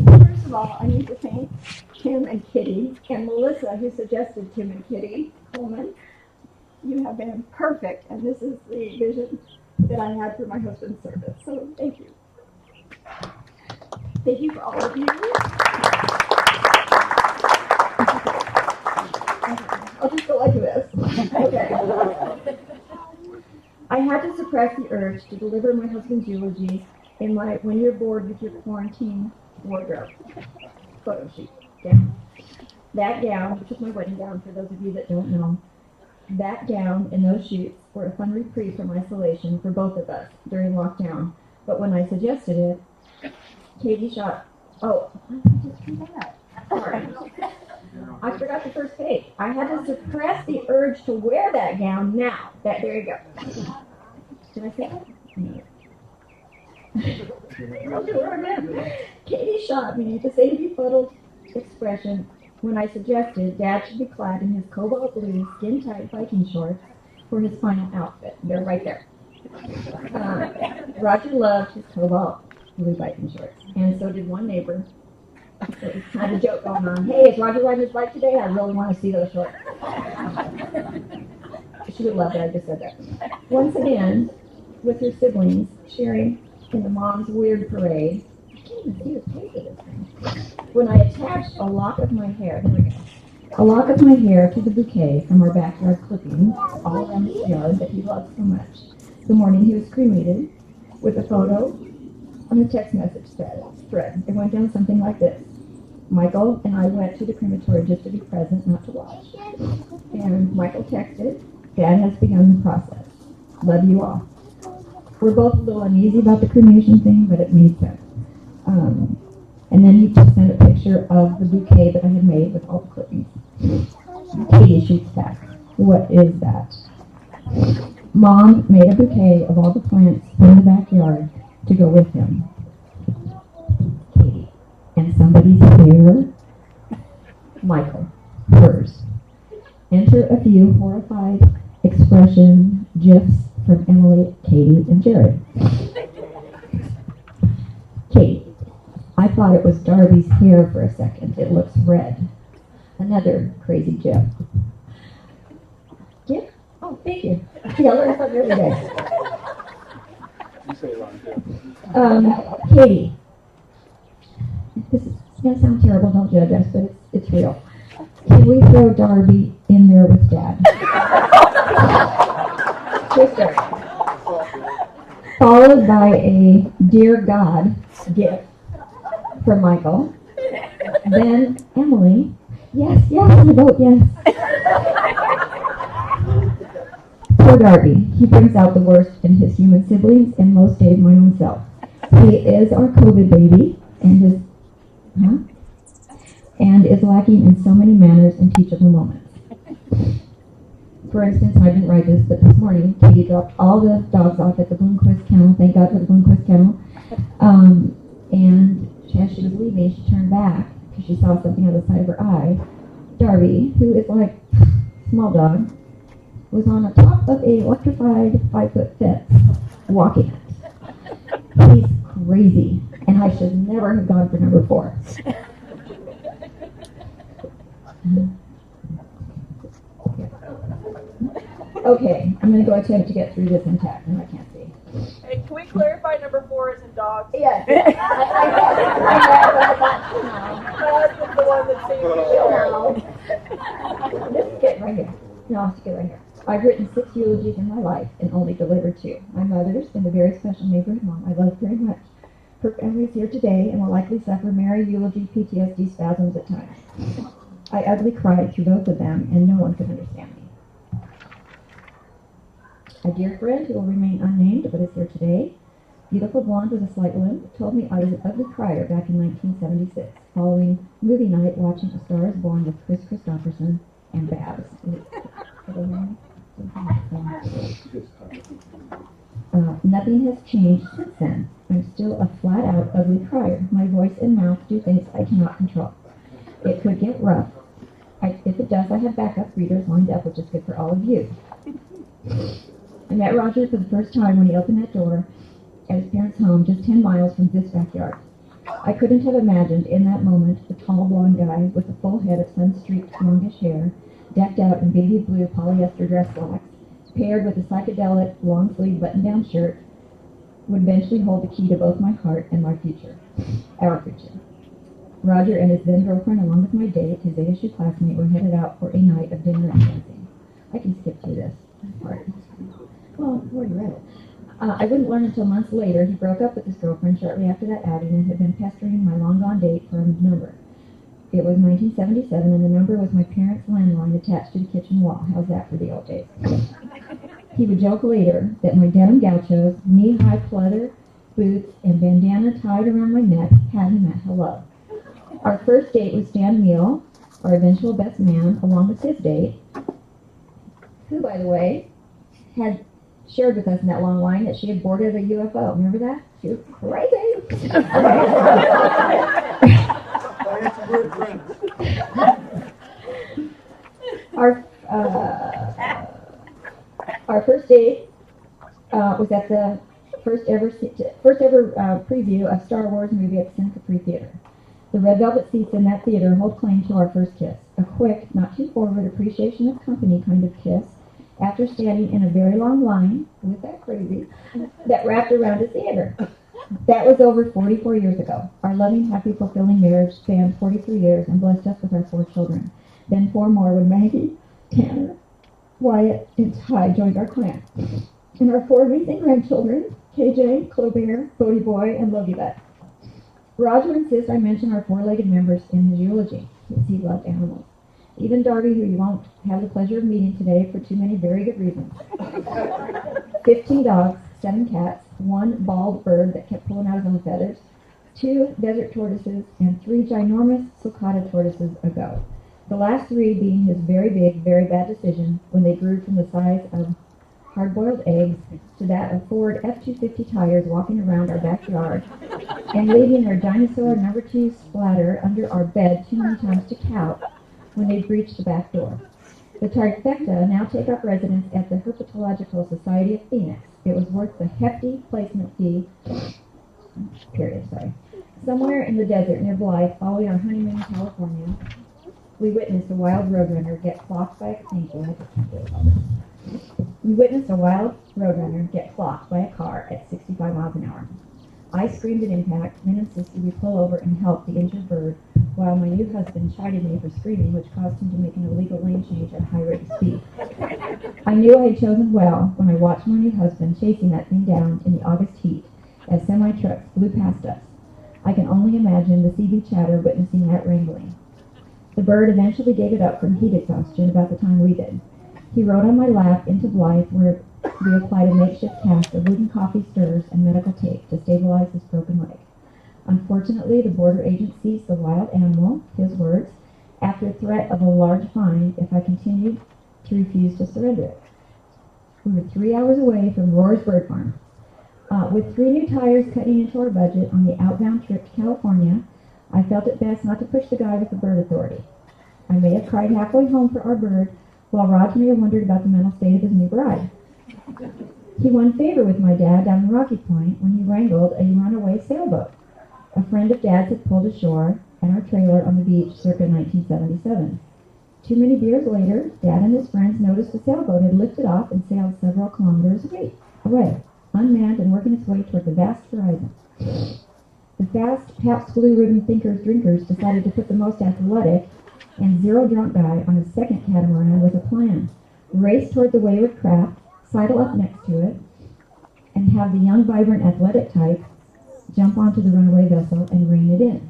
First of all, I need to thank Tim and Kitty and Melissa, who suggested Tim and Kitty Coleman. You have been perfect, and this is the vision that I had for my husband's service. So thank you. Thank you for all of you. I'll just go like this. Okay. I had to suppress the urge to deliver my husband's eulogy in my "when you're bored with your quarantine" wardrobe photo shoot. Gown. That gown, which is my wedding gown for those of you that don't know, that gown and those shoots were a fun reprieve from isolation for both of us during lockdown. But when I suggested it, Katie shot. Oh, I just do that. Sorry. I forgot the first page. I had to suppress the urge to wear that gown now. There you go. Did I say that? No. I'll do it again. Katie shot me the same befuddled expression when I suggested Dad should be clad in his cobalt blue skin-tight biking shorts for his final outfit. They're right there. Roger loved his cobalt blue biking shorts, and so did one neighbor. So it was kind of a joke going on. Hey, is Roger riding his bike today? I really want to see those shorts. She would love it. I just said that. Once again, with her siblings, sharing in the mom's weird parade. I can't even see his face at this thing. When I attached a lock of my hair, there we go. A lock of my hair to the bouquet from our backyard clippings all around his yard that he loved so much. The morning he was cremated, with a photo on a text message thread. It went down something like this. Michael and I went to the crematory just to be present, not to watch. And Michael texted, Dad has begun the process. Love you all. We're both a little uneasy about the cremation thing, but it made sense. And then he just sent a picture of the bouquet that I had made with all the clippings. Katie shoots back. What is that? Mom made a bouquet of all the plants in the backyard to go with him. Katie. And somebody's hair? Michael. Hers. Enter a few horrified expression gifs from Emily, Katie, and Jared. Katie. I thought it was Darby's hair for a second. It looks red. Another crazy gif. GIF? Oh, thank you. See, I learn something every day. You say it wrong, too. Katie. This is gonna sound terrible, don't judge us, but it's real. Can we throw Darby in there with Dad? True story. Followed by a dear God gift from Michael. Then Emily. Yes, I vote yes. Poor Darby. He brings out the worst in his human siblings and most days my own self. He is our COVID baby and is lacking in so many manners and teachable moments. For instance, I didn't write this, but this morning, Katie dropped all the dogs off at the Bloomquist kennel. Thank God for the Bloomquist kennel. And as she was leaving, she turned back because she saw something on the side of her eye. Darby, who is like a small dog, was on the top of a electrified 5-foot fence, walking it. He's crazy, and I should never have gone for number 4. Okay, I'm going to go attempt to get through this intact, and I can't see. Hey, can we clarify number 4 is in dogs? Yes. My husband's the one that saved me. This is it right here. No, I'll stick it right here. I've written 6 eulogies in my life and only delivered 2. My mother's and a very special neighborhood mom I love very much. Her family is here today and will likely suffer Mary eulogy PTSD spasms at times. I ugly cried through both of them and no one could understand me. A dear friend who will remain unnamed but is here today, beautiful blonde with a slight limp, told me I was an ugly crier back in 1976, following movie night watching A Star is Born with Chris Christopherson and Babs. Nothing has changed since then. I'm still a flat-out ugly crier. My voice and mouth do things I cannot control. It could get rough. If it does, I have backup readers lined up, which is good for all of you. I met Roger for the first time when he opened that door at his parents' home just 10 miles from this backyard. I couldn't have imagined in that moment the tall blonde guy with a full head of sun-streaked longish hair, decked out in baby blue polyester dress slacks, paired with a psychedelic long-sleeve button-down shirt, would eventually hold the key to both my heart and my future, our future. Roger and his then-girlfriend, along with my date, his ASU classmate, were headed out for a night of dinner and dancing. I can skip through this part. Well, I've already read it. I wouldn't learn until months later he broke up with his girlfriend shortly after that outing and had been pestering my long-gone date for a number. It was 1977, and the number was my parents' landline attached to the kitchen wall. How's that for the old days? He would joke later that my denim gauchos, knee-high pleather boots, and bandana tied around my neck had him at hello. Our first date was Stan Meal, our eventual best man, along with his date, who, by the way, had shared with us in that long line that she had boarded a UFO. Remember that? She was crazy. Our first date was at the first ever preview of Star Wars movie at the Seneca Free Theater. The red velvet seats in that theater hold claim to our first kiss. A quick, not too forward appreciation of company kind of kiss after standing in a very long line, with that crazy, that wrapped around a theater. That was over 44 years ago. Our loving, happy, fulfilling marriage spanned 43 years and blessed us with our 4 children. Then 4 more when Maggie, Tanner, Wyatt, and Ty joined our clan. And our 4 amazing grandchildren, KJ, Clobert, Bodie Boy, and Logie Butt. Roger insists I mention our 4-legged members in his eulogy, because he loved animals. Even Darby, who you won't have the pleasure of meeting today for too many very good reasons. 15 dogs, 7 cats, 1 bald bird that kept pulling out his own feathers, 2 desert tortoises, and 3 ginormous sulcata tortoises ago. The last 3 being his very big, very bad decision when they grew from the size of hard-boiled eggs to that of Ford F-250 tires walking around our backyard and leaving their dinosaur number 2 splatter under our bed too many times to count when they breached the back door. The trifecta now take up residence at the Herpetological Society of Phoenix. It was worth the hefty placement fee, Somewhere in the desert near Blythe, following our honeymoon in California, we witnessed a wild roadrunner get clocked by a car at 65 miles an hour. I screamed at impact, then insisted we pull over and help the injured bird while my new husband chided me for speeding, which caused him to make an illegal lane change at high rate of speed. I knew I had chosen well when I watched my new husband chasing that thing down in the August heat as semi-trucks flew past us. I can only imagine the CB chatter witnessing that wrangling. The bird eventually gave it up from heat exhaustion about the time we did. He rode on my lap into Blythe, where we applied a makeshift cast of wooden coffee stirrers and medical tape to stabilize his broken leg. Unfortunately, the border agent seized the wild animal, his words, after a threat of a large fine if I continued to refuse to surrender it. We were 3 hours away from Roar's Bird Farm. With 3 new tires cutting into our budget on the outbound trip to California, I felt it best not to push the guy with the bird authority. I may have cried halfway home for our bird, while Raj may have wondered about the mental state of his new bride. He won favor with my dad down in Rocky Point when he wrangled a runaway sailboat. A friend of Dad's had pulled ashore at our trailer on the beach circa 1977. Too many beers later, Dad and his friends noticed the sailboat had lifted off and sailed several kilometers away, unmanned and working its way toward the vast horizon. The fast, Pabst Blue Ribbon drinkers decided to put the most athletic and zero drunk guy on his second catamaran with a plan. Race toward the wayward craft, sidle up next to it, and have the young, vibrant, athletic type jump onto the runaway vessel and rein it in.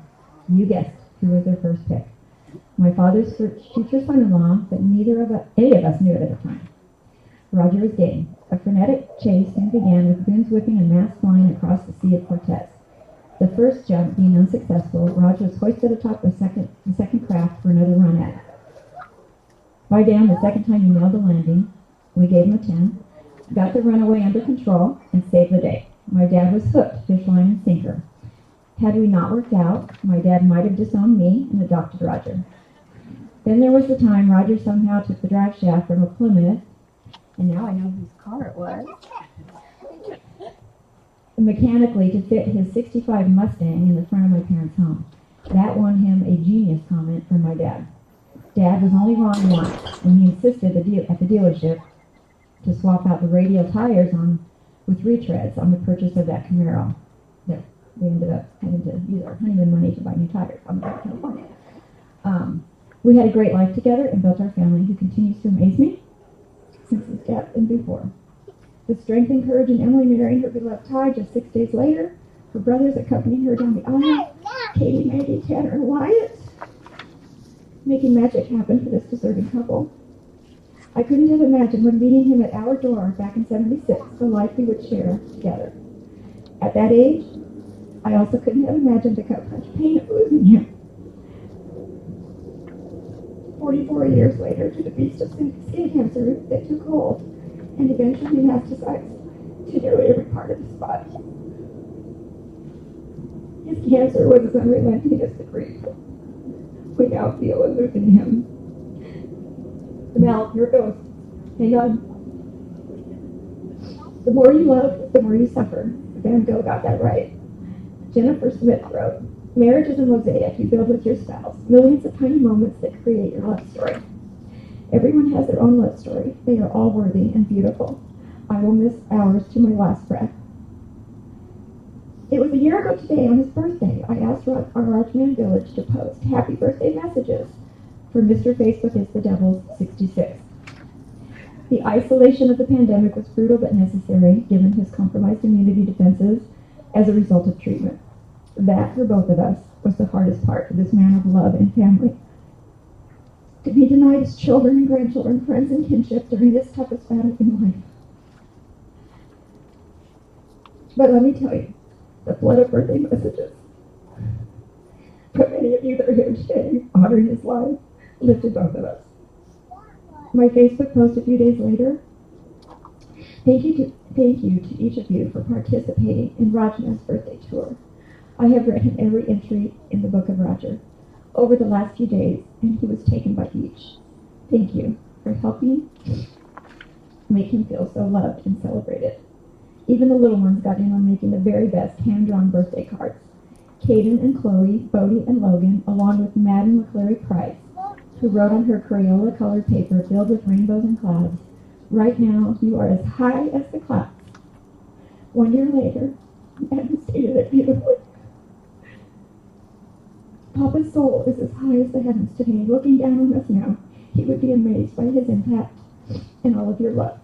You guessed who was their first pick. My father's future son-in-law, but any of us knew it at the time. Roger was game. A frenetic chase soon began with goons whipping and mass flying across the Sea of Cortez. The first jump being unsuccessful, Roger was hoisted atop the second craft for another run at it. By damn, the second time he nailed the landing, we gave him a 10, got the runaway under control, and saved the day. My dad was hooked, fish, line, and sinker. Had we not worked out, my dad might have disowned me and adopted Roger. Then there was the time Roger somehow took the drive shaft from a Plymouth, and now I know whose car it was, mechanically to fit his 65 Mustang in the front of my parents' home. That won him a genius comment from my dad. Dad was only wrong once when he insisted at the dealership to swap out the radial tires with retreads on the purchase of that Camaro. No, we ended up having to use our honeymoon money to buy new tires on the way to California. We had a great life together and built our family, who continues to amaze me since his death and before. The strength and courage in Emily marrying her beloved Ty just 6 days later, her brothers accompanying her down the aisle, Katie, Maggie, Tanner, and Wyatt, making magic happen for this deserving couple. I couldn't have imagined when meeting him at our door back in '76 the life we would share together. At that age, I also couldn't have imagined the gut-punch pain of losing him. 44 years later, to the beast of skin cancer that took hold and eventually metastasized to nearly every part of his body. His cancer was as unrelenting as the grief we now feel in losing him. Mel, here it goes. Hang on. The more you love, the more you suffer. Van Gogh got that right. Jennifer Smith wrote, marriage is a mosaic you build with your spouse, millions of tiny moments that create your love story. Everyone has their own love story. They are all worthy and beautiful. I will miss ours to my last breath. It was a year ago today, on his birthday, I asked our Archman Village to post happy birthday messages for Mr. Facebook is the Devil's 66. The isolation of the pandemic was brutal but necessary, given his compromised immunity defenses as a result of treatment. That, for both of us, was the hardest part for this man of love and family. To be denied his children and grandchildren, friends, and kinship during this toughest battle in life. But let me tell you, the flood of birthday messages from many of you that are here today, honoring his life, lifted both of us. My Facebook post a few days later, thank you to each of you for participating in Rajna's birthday tour. I have written every entry in the book of Roger over the last few days, and he was taken by each. Thank you for helping make him feel so loved and celebrated. Even the little ones got in on making the very best hand-drawn birthday cards. Caden and Chloe, Bodie and Logan, along with Madden McClary Price, who wrote on her Crayola-colored paper filled with rainbows and clouds, right now you are as high as the clouds. 1 year later, Madden stated it beautifully. Papa's soul is as high as the heavens today. Looking down on us now, he would be amazed by his impact and all of your love.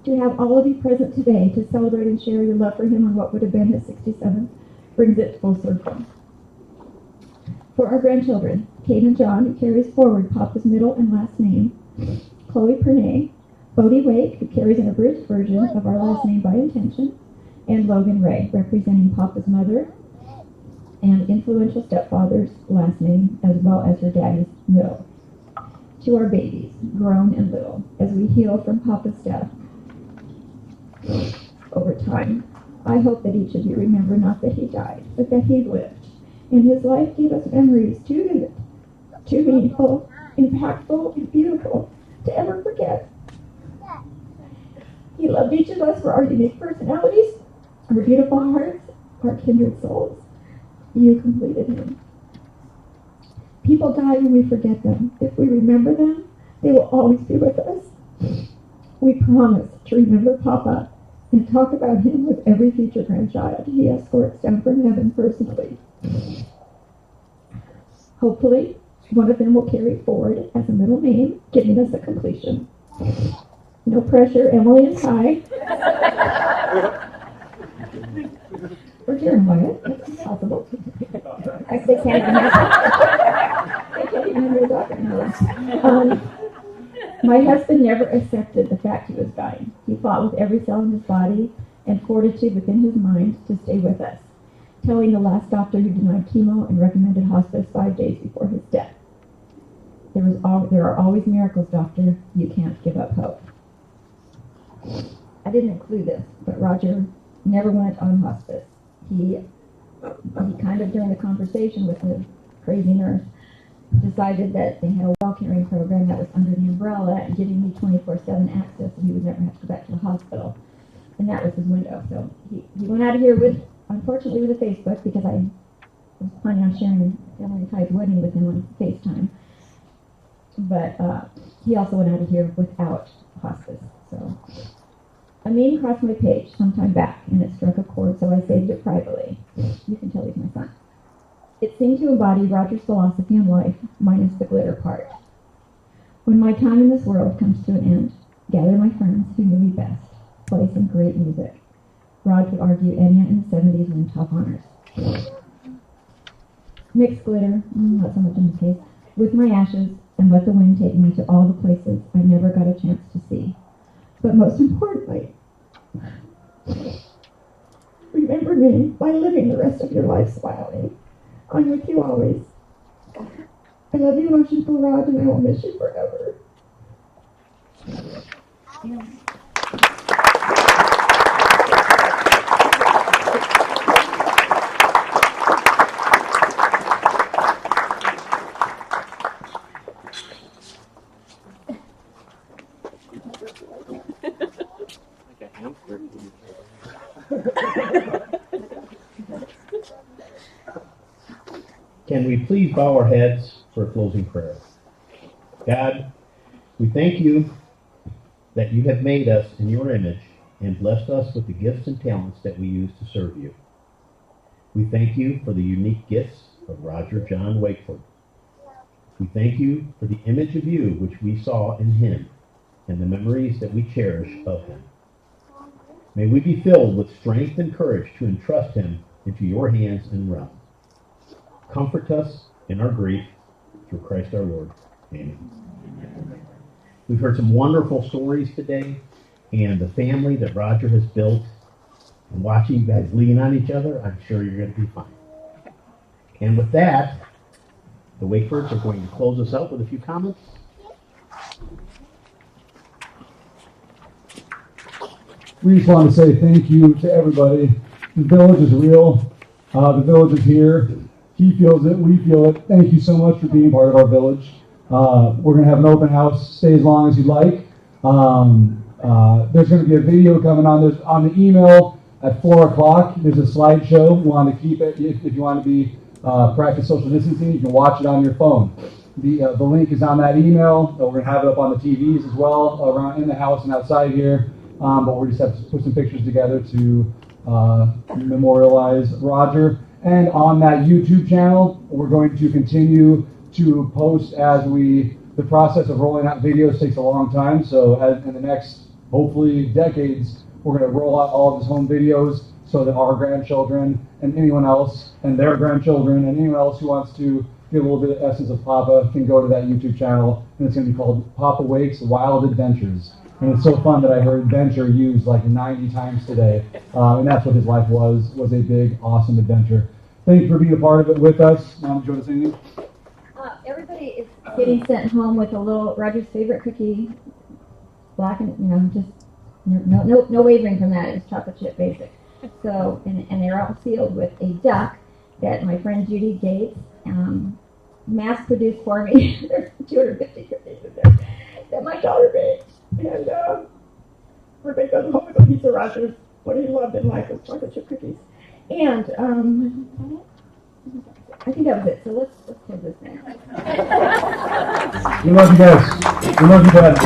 To have all of you present today to celebrate and share your love for him on what would have been his 67th brings it full circle. For our grandchildren, Kate and John, who carries forward Papa's middle and last name, Chloe Pernay, Bodie Wake, who carries an abridged version of our last name by intention, and Logan Ray, representing Papa's mother and influential stepfather's last name, as well as her daddy's middle. To our babies, grown and little, as we heal from Papa's death over time, I hope that each of you remember not that he died, but that he lived. And his life gave us memories too vivid, too meaningful, impactful, and beautiful to ever forget. He loved each of us for our unique personalities, our beautiful hearts, our kindred souls. You completed him. People die when we forget them. If we remember them, they will always be with us. We promise to remember Papa and talk about him with every future grandchild he escorts down from heaven personally. Hopefully, one of them will carry it forward as a middle name, giving us a completion. No pressure, Emily and Ty. Or Jeremiah, that's possible. They can't even have your daughter. My husband never accepted the fact he was dying. He fought with every cell in his body and fortitude within his mind to stay with us, telling the last doctor who denied chemo and recommended hospice 5 days before his death. There are always miracles, doctor. You can't give up hope. I didn't include this, but Roger never went on hospice. He kind of, during the conversation with the crazy nurse, decided that they had a well-caring program that was under the umbrella and giving me 24/7 access, and he would never have to go back to the hospital. And that was his window. So he went out of here with, unfortunately, with a Facebook, because I was planning on sharing Emily and Ty's wedding with him on FaceTime. But he also went out of here without hospice. So a meme crossed my page sometime back, and it struck a chord, so I saved it privately. You can tell he's my son. It seemed to embody Roger's philosophy on life, minus the glitter part. When my time in this world comes to an end, gather my friends who knew me best, play some great music. Rod would argue Enya in the 70s won top honors. Mix glitter, not so much in this case, with my ashes, and let the wind take me to all the places I never got a chance to see. But most importantly, remember me by living the rest of your life smiling. I'm with you always. I love you, Washington Rod, and I will miss you forever. Can we please bow our heads for a closing prayer? God, we thank you that you have made us in your image and blessed us with the gifts and talents that we use to serve you. We thank you for the unique gifts of Roger John Wakeford. We thank you for the image of you which we saw in him and the memories that we cherish of him. May we be filled with strength and courage to entrust him into your hands and realm. Comfort us in our grief through Christ our Lord. Amen. We've heard some wonderful stories today, and the family that Roger has built, and watching you guys lean on each other, I'm sure you're going to be fine. And with that, the Wakefords are going to close us out with a few comments. We just want to say thank you to everybody. The village is real. The village is here. He feels it. We feel it. Thank you so much for being part of our village. We're going to have an open house. Stay as long as you like. There's going to be a video coming on the email at 4 o'clock. There's a slideshow. We want to keep it. If you want to be practice social distancing, you can watch it on your phone. The link is on that email. We're going to have it up on the TVs as well, around in the house and outside here. But we just have to put some pictures together to memorialize Roger. And on that YouTube channel, we're going to continue to post as the process of rolling out videos takes a long time. So in the next, hopefully, decades, we're going to roll out all of his home videos so that our grandchildren and anyone else and their grandchildren and anyone else who wants to get a little bit of essence of Papa can go to that YouTube channel, and it's going to be called Papa Wake's Wild Adventures. And it's so fun that I heard adventure used like 90 times today, and that's what his life was a big, awesome adventure. Thank you for being a part of it with us. Mom, do you want to say anything? Everybody is getting sent home with a little Roger's favorite cookie, black and just no wavering from that. It's chocolate chip basic. So and they're all sealed with a duck that my friend Judy Gates mass produced for me. There's 250 cookies in there that my daughter made, and everybody goes home with a piece of Roger's. What he loved in life was chocolate chip cookies, and I think that was it. So let's close this thing. We love you guys. We love you, Dad.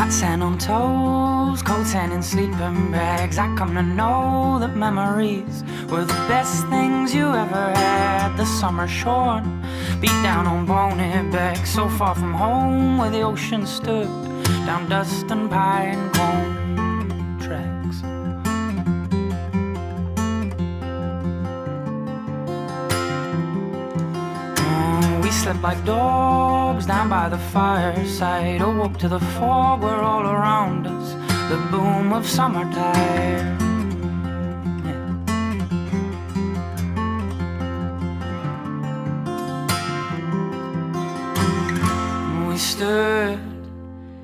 Hot sand on toes, cold sand in sleeping bags. I come to know that memories were the best things you ever had. The summer shorn, beat down on bonehead back, so far from home where the ocean stood, down dust and pine cone tracks. We slept like dogs down by the fireside, awoke to the fog where all around us the boom of summertime. We stood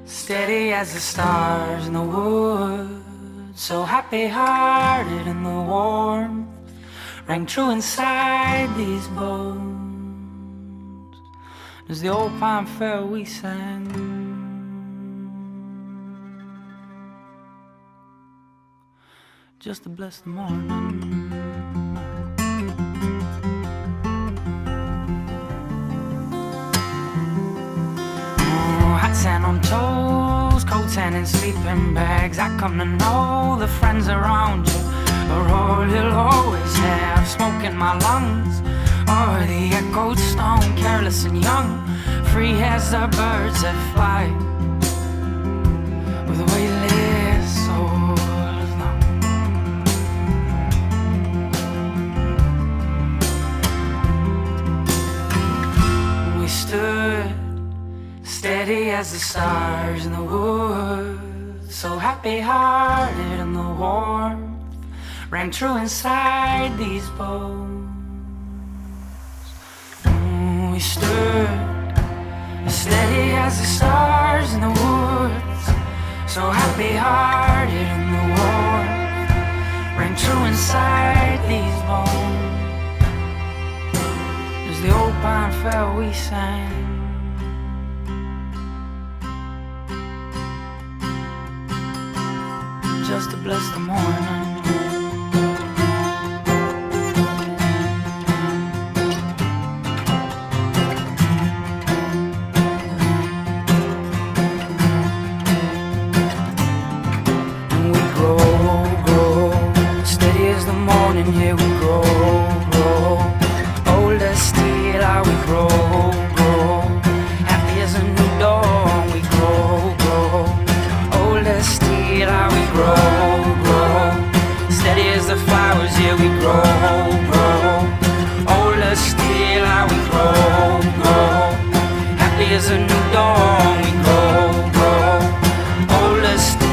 steady as the stars in the woods, so happy-hearted, and the warmth rang true inside these bones. As the old pine fell, we sang, just to bless the morning. Oh, hot sand on toes, cold sand in sleeping bags. I come to know the friends around you are all you'll always have. Smoke in my lungs, or the echoed stone, careless and young, free as the birds that fly, with weightless souls long. We stood steady as the stars in the woods, so happy-hearted, and the warmth rang true inside these bones. We stood steady as the stars in the woods, so happy-hearted, and the warmth rang true inside these bones. As the old pine fell, we sang, just to bless the morning. Yeah, we grow, old as steel, how we grow, happy as a new dawn, we grow, old as steel, how we grow, steady as the flowers, yeah, we grow, old as steel, how we grow, happy as a new dawn, we grow, old as steel.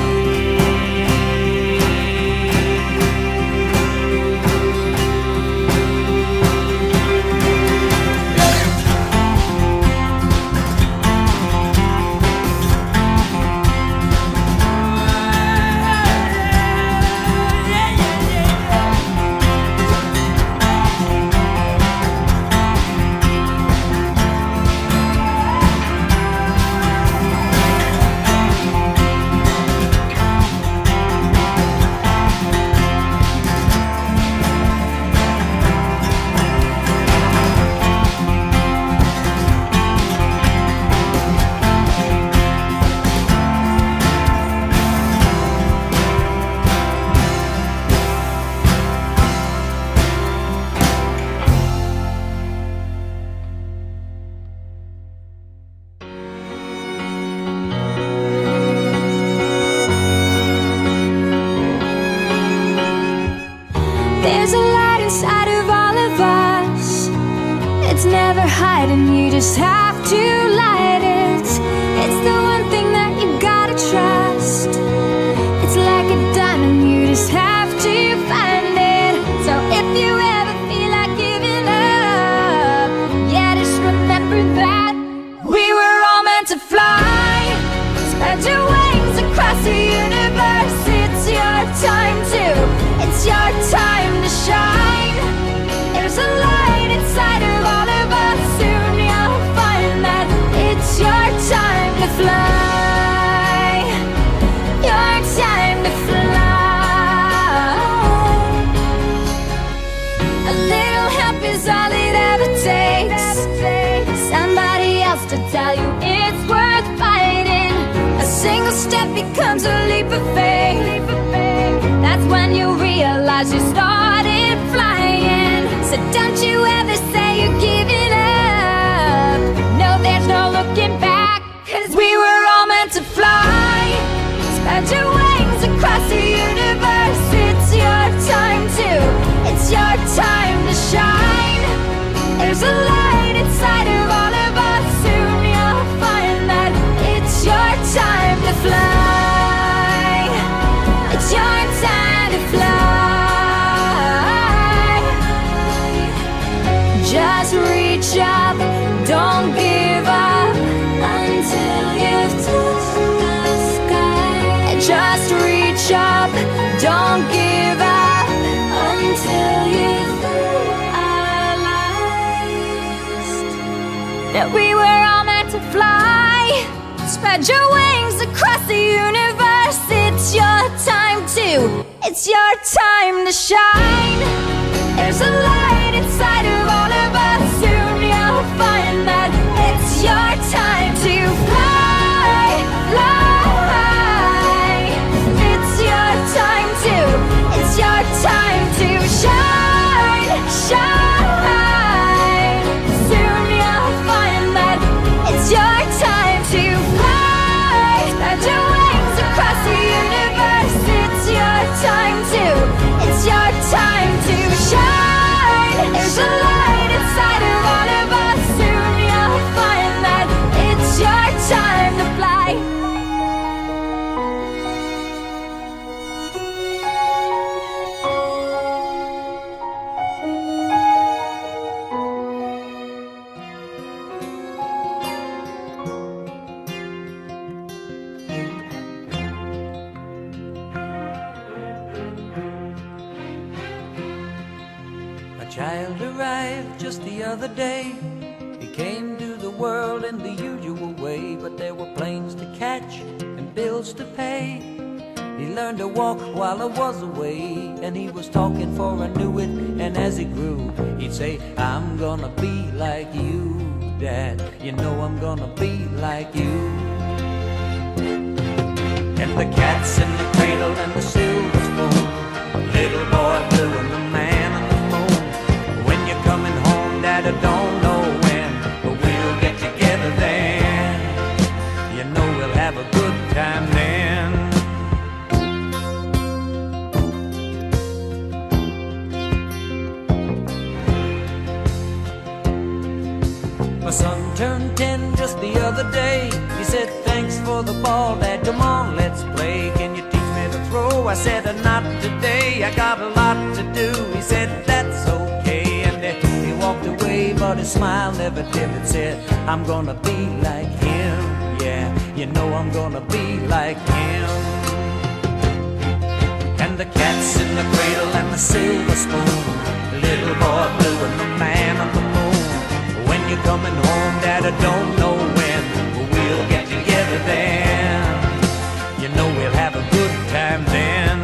There's a light inside of all of us. It's never hiding, you just have to light it. It's the one thing that you gotta trust. It's like a diamond, you just have to find it. So if you ever feel like giving up, yeah, just remember that we were all meant to fly. Spread your wings across the universe. It's your time to, it's your time to shine. There's a light inside of all of us. Soon you'll find that it's your time to fly. Your time to fly. A little help is all it ever takes. Somebody else to tell you it's worth fighting. A single step becomes a leap of faith. That's when you realize you started flying. So don't you ever say you're giving up. No, there's no looking back, 'cause we were all meant to fly. Spread your wings across the universe. It's your time to, it's your time to shine. There's a light inside of all of us. Soon you'll find that it's your time to fly. It's your time to fly. Just reach up, don't give up until you've touched the sky. Just reach up, don't give up until you've realized that we were all meant to fly. Spread your wings across the universe. It's your time to, it's your time to shine. There's a light inside of all of us. Soon you'll find that it's your time to fly, fly. It's your time to, it's your time to shine, shine. Soon you'll find that it's your time to fly. Spread your wings across the universe. It's your time to, it's your time to shine. There's a light inside of all of us. Soon you'll find that it's your time to fly. A child arrived just the other day. He came to the world in the usual way, but there were planes to catch and bills to pay. He learned to walk while I was away, and he was talking for I knew it. And as he grew, he'd say, I'm gonna be like you, Dad. You know I'm gonna be like you. And the cat's in the cradle and the silver spoon, little boy blue and the man on the moon. When you're coming home, Dad, I don't know when, but we'll get together then. You know we'll have a good time then. My son turned 10 just the other day. He said, thanks for the ball, Dad, come on, let's play. Can you teach me to throw? I said, not today, I got a lot to do. He said, that's okay, and he walked away, but his smile never dimmed. Said, I'm gonna be like him, yeah, you know I'm gonna be like him. And the cat's in the cradle and the silver spoon, little boy blue and the man on the moon. When you're coming home, Dad, I don't know when, but we'll get together then. You know we'll have a good time then.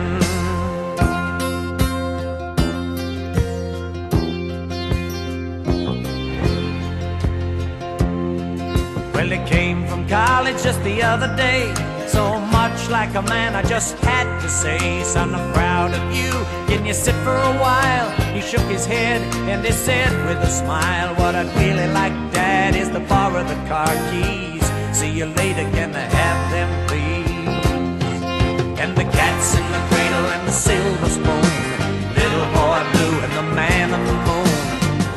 Well, he came from college just the other day, so much like a man I just had to say, son, I'm proud of you, can you sit for a while? He shook his head and he said with a smile, what I'd really like, Dad, is to borrow the car keys. See you later, can I have them, please? And the cat's in the cradle and the silver spoon, little boy blue and the man on the moon.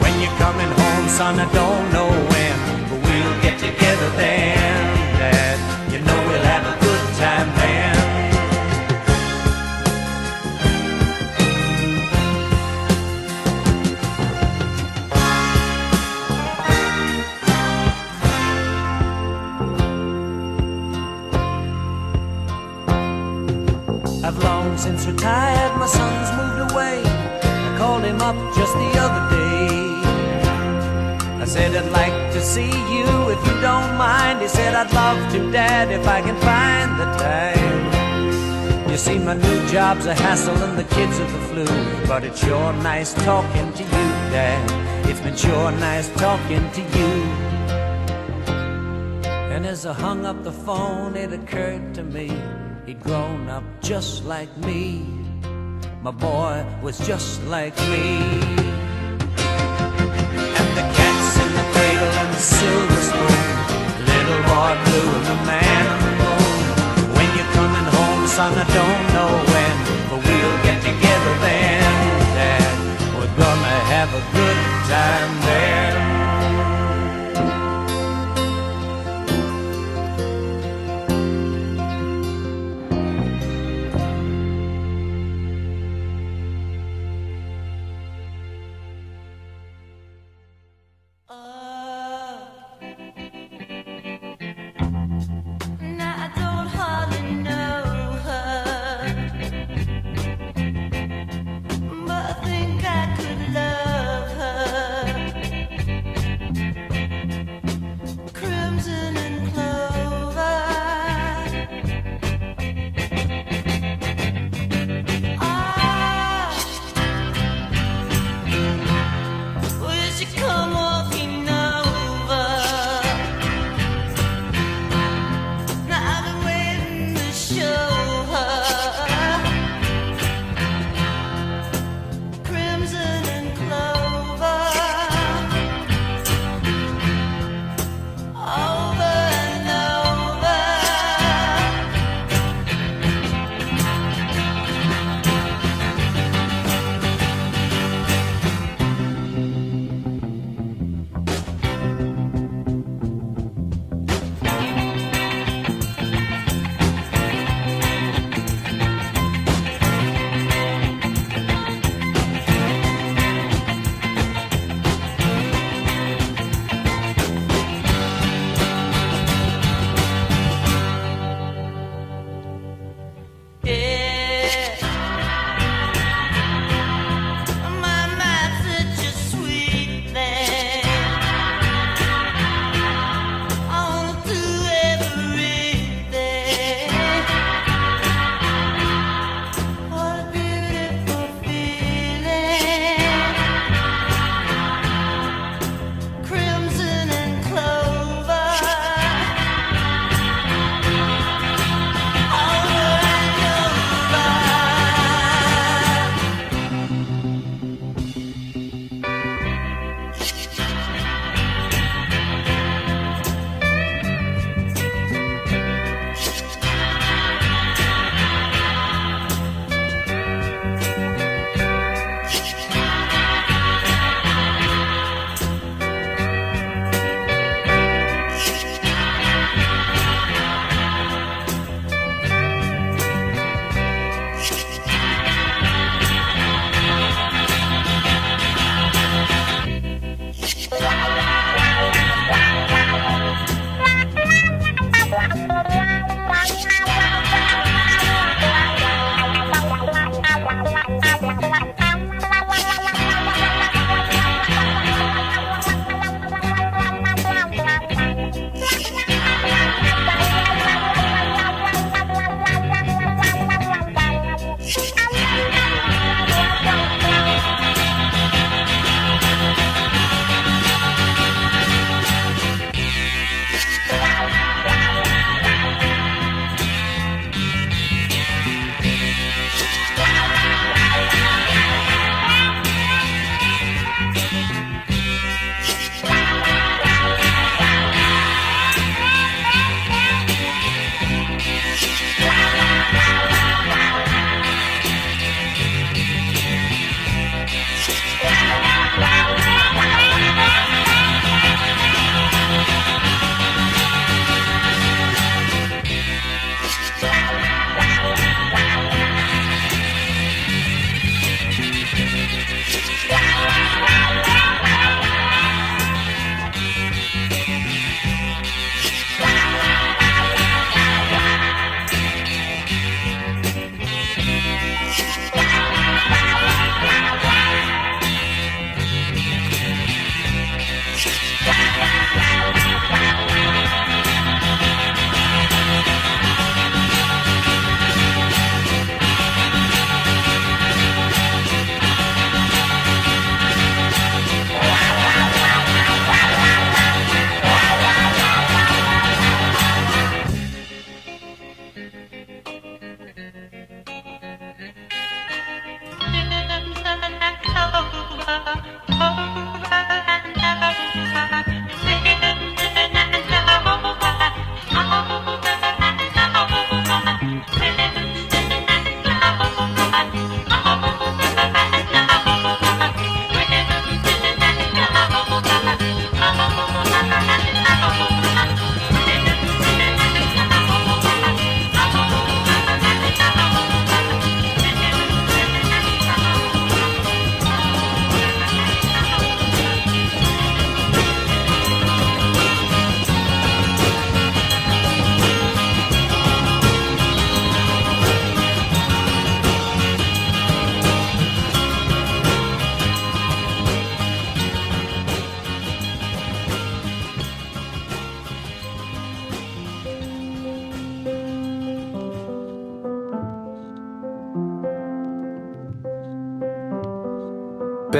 When you're coming home, son, I don't know when, but we'll get together then, Dad. You know we'll have a good time then. I've long since retired, my son's moved away. I called him up just the other day. I said, I'd like to see you if you don't mind. He said, I'd love to, Dad, if I can find the time. You see, my new job's a hassle and the kids are the flu, but it's sure nice talking to you, Dad. It's been sure nice talking to you. And as I hung up the phone, it occurred to me he'd grown up just like me. My boy was just like me. And the cat's in the cradle and the silver spoon, little boy blue and the man on the moon. When you're coming home, son, I don't know when, but we'll get together then, Dad. We're gonna have a good time there.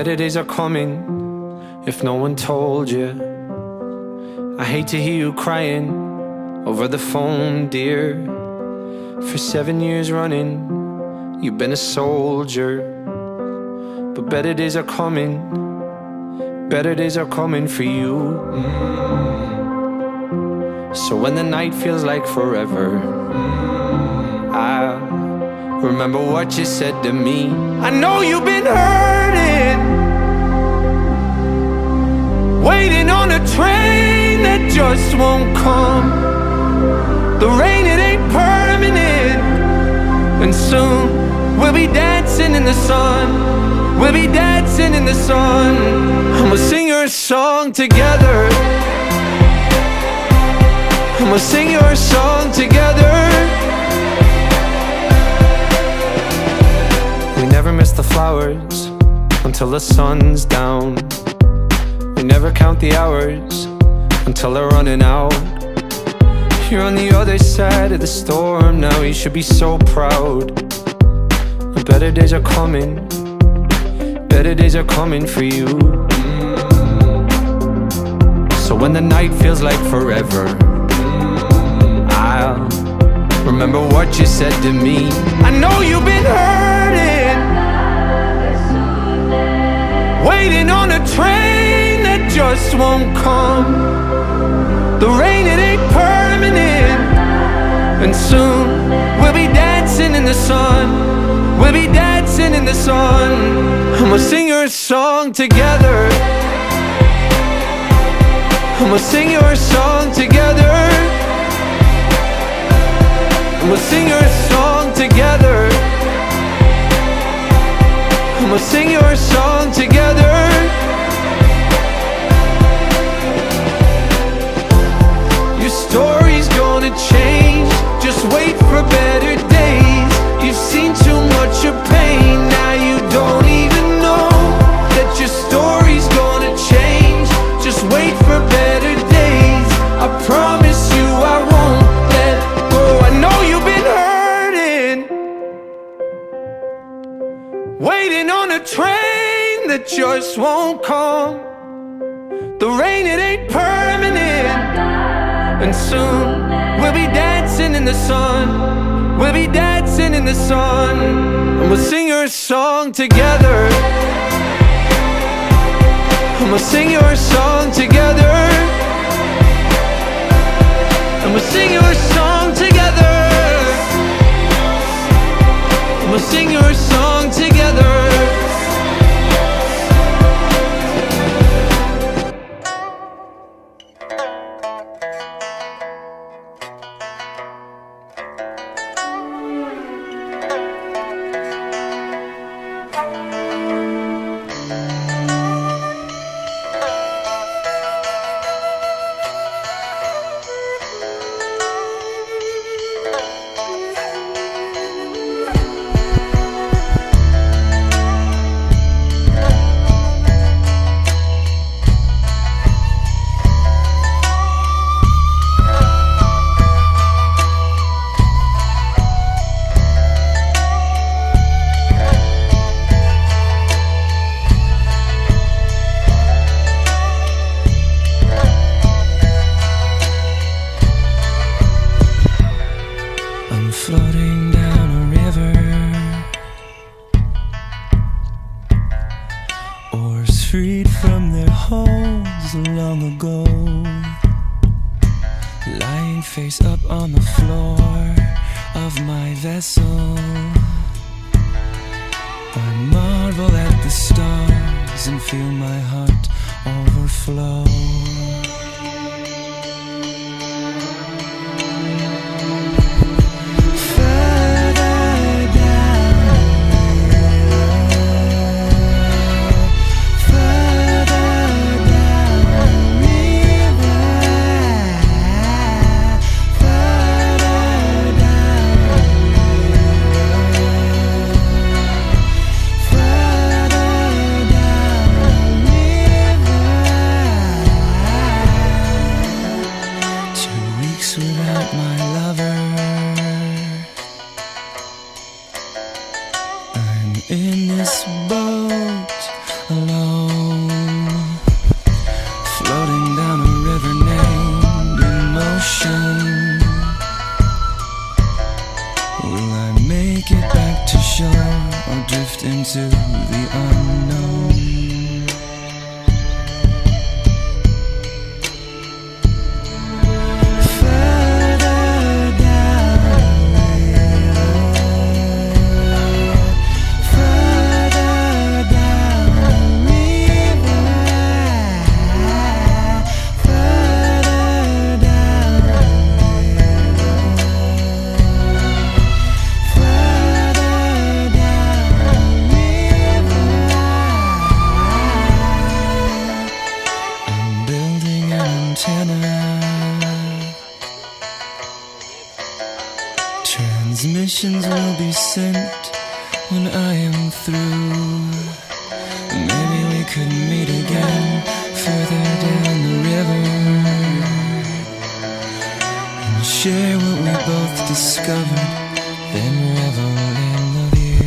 better days are coming if no one told you. I hate to hear you crying over the phone, dear. For 7 years running, you've been a soldier. But better days are coming, better days are coming for you. So when the night feels like forever, I remember what you said to me. I know you've been hurting, waiting on a train that just won't come. The rain, it ain't permanent, and soon we'll be dancing in the sun. We'll be dancing in the sun, and we'll sing your song together. And we'll sing your song together. We never miss the flowers until the sun's down. We never count the hours until they're running out. You're on the other side of the storm now, you should be so proud. The better days are coming, better days are coming for you. So when the night feels like forever, I'll remember what you said to me. I know you've been hurting, waiting on a train that just won't come. The rain, it ain't permanent, and soon we'll be dancing in the sun. We'll be dancing in the sun, and we'll sing your song together. And we'll sing your song together. And we'll sing your song together. And we'll sing your song together. Your story's gonna change, just wait for better days. You've seen too much of pain, now you don't even know that your story's gonna change. Just wait for better days. I promise you I won't let go. I know you've been hurting, waiting on a train that just won't come. The rain, it ain't permanent, and soon we'll be dancing in the sun. We'll be dancing in the sun, and we'll sing your song together. And we'll sing your song together. And we'll sing your song together. And we'll sing your song together. Floating down a river, oars freed from their holds long ago, lying face up on the floor of my vessel. I marvel at the stars and feel my heart overflow. scent when I am through. Maybe we could meet again further down the river and share what we both discovered, then revel in the view.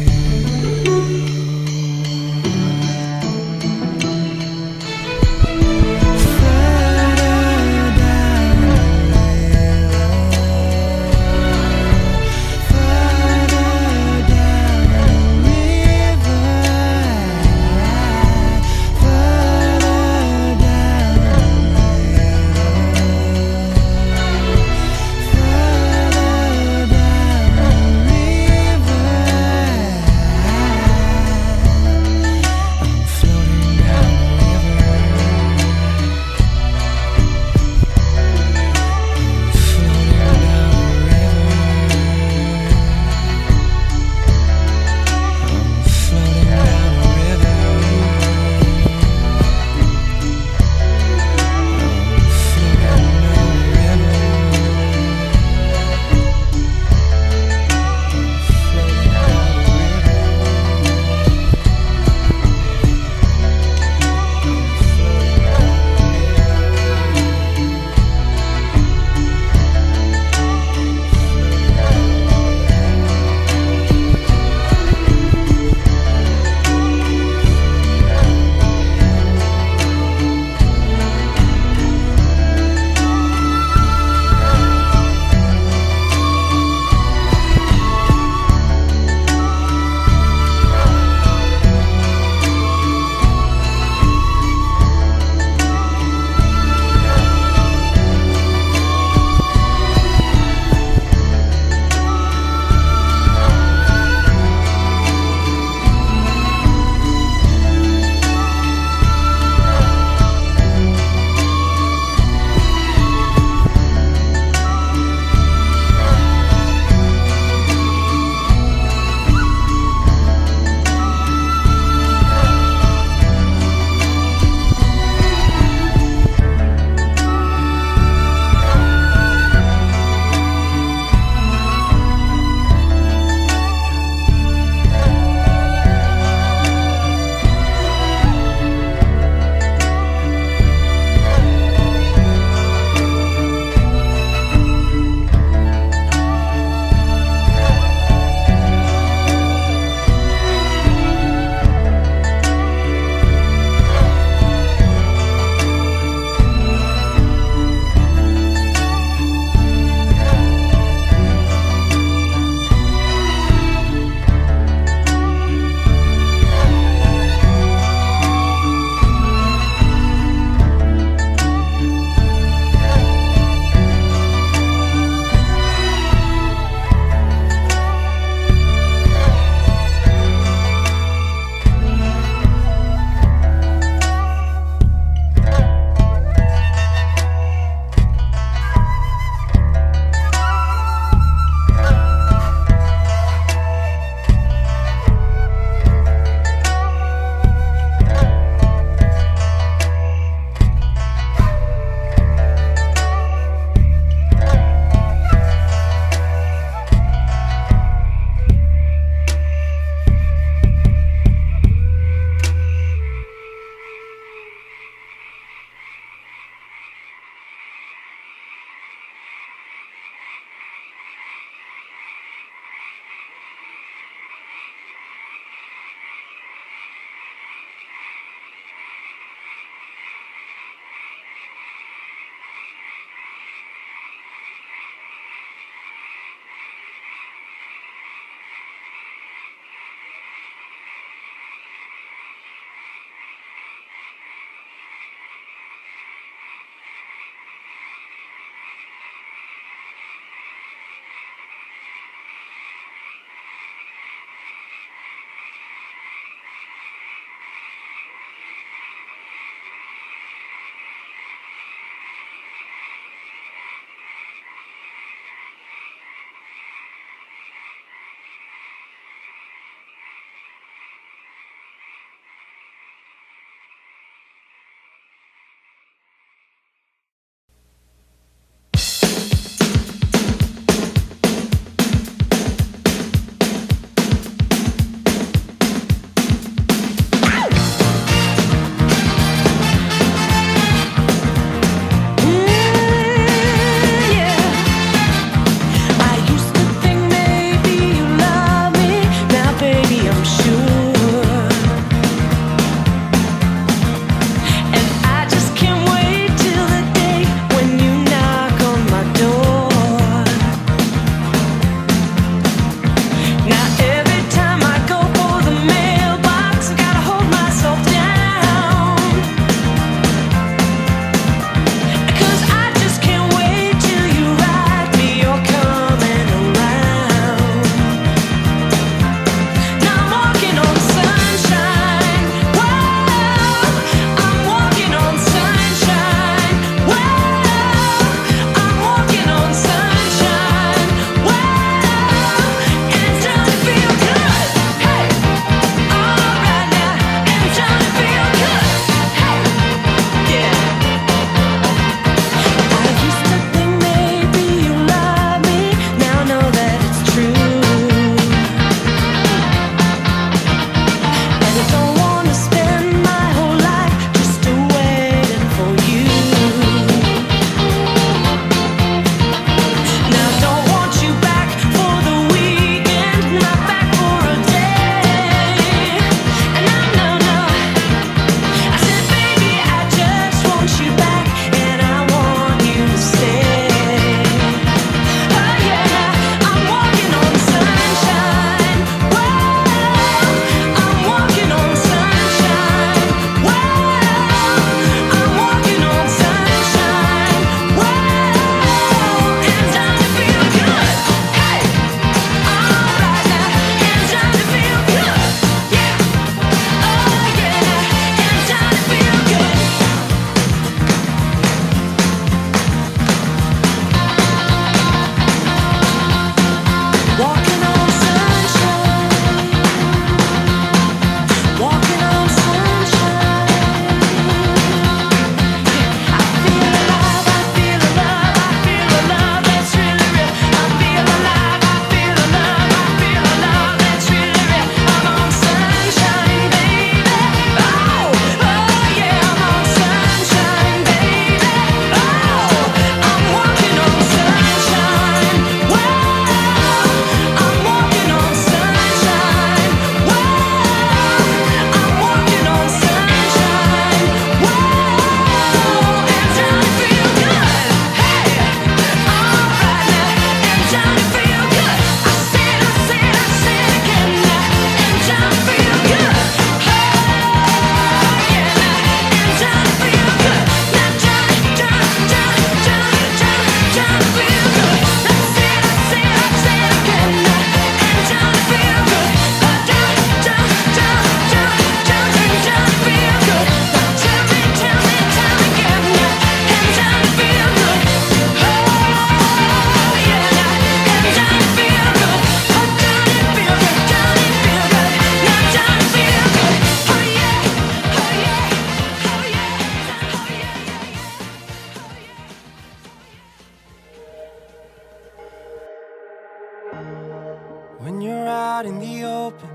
out in the open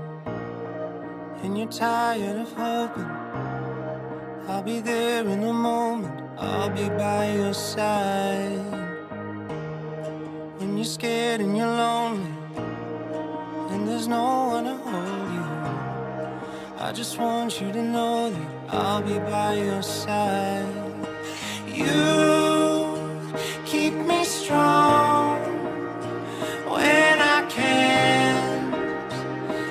and you're tired of hoping, I'll be there in a moment, I'll be by your side. When you're scared and you're lonely and there's no one to hold you, I just want you to know that I'll be by your side. You keep me strong when I can't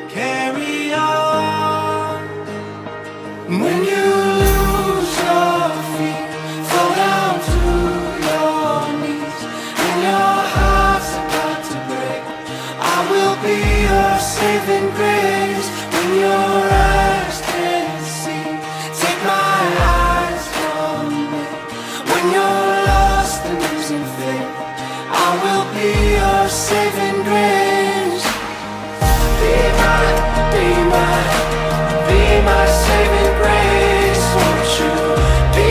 carry on. When you lose your feet, fall down to your knees, and your heart's about to break, I will be your saving grace. When your eyes can't see, take my eyes from me. When you're lost and losing faith, I will be your saving grace. Be my saving grace. Won't you be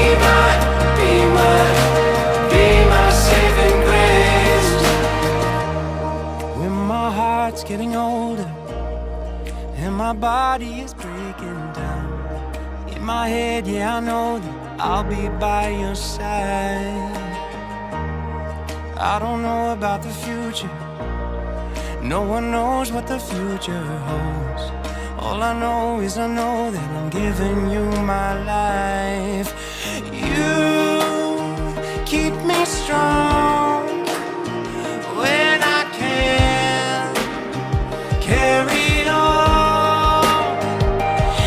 my saving grace? When my heart's getting older and my body is breaking down, in my head, yeah, I know that I'll be by your side. I don't know about the future, no one knows what the future holds. All I know is I know that I'm giving you my life. You keep me strong when I can't carry on.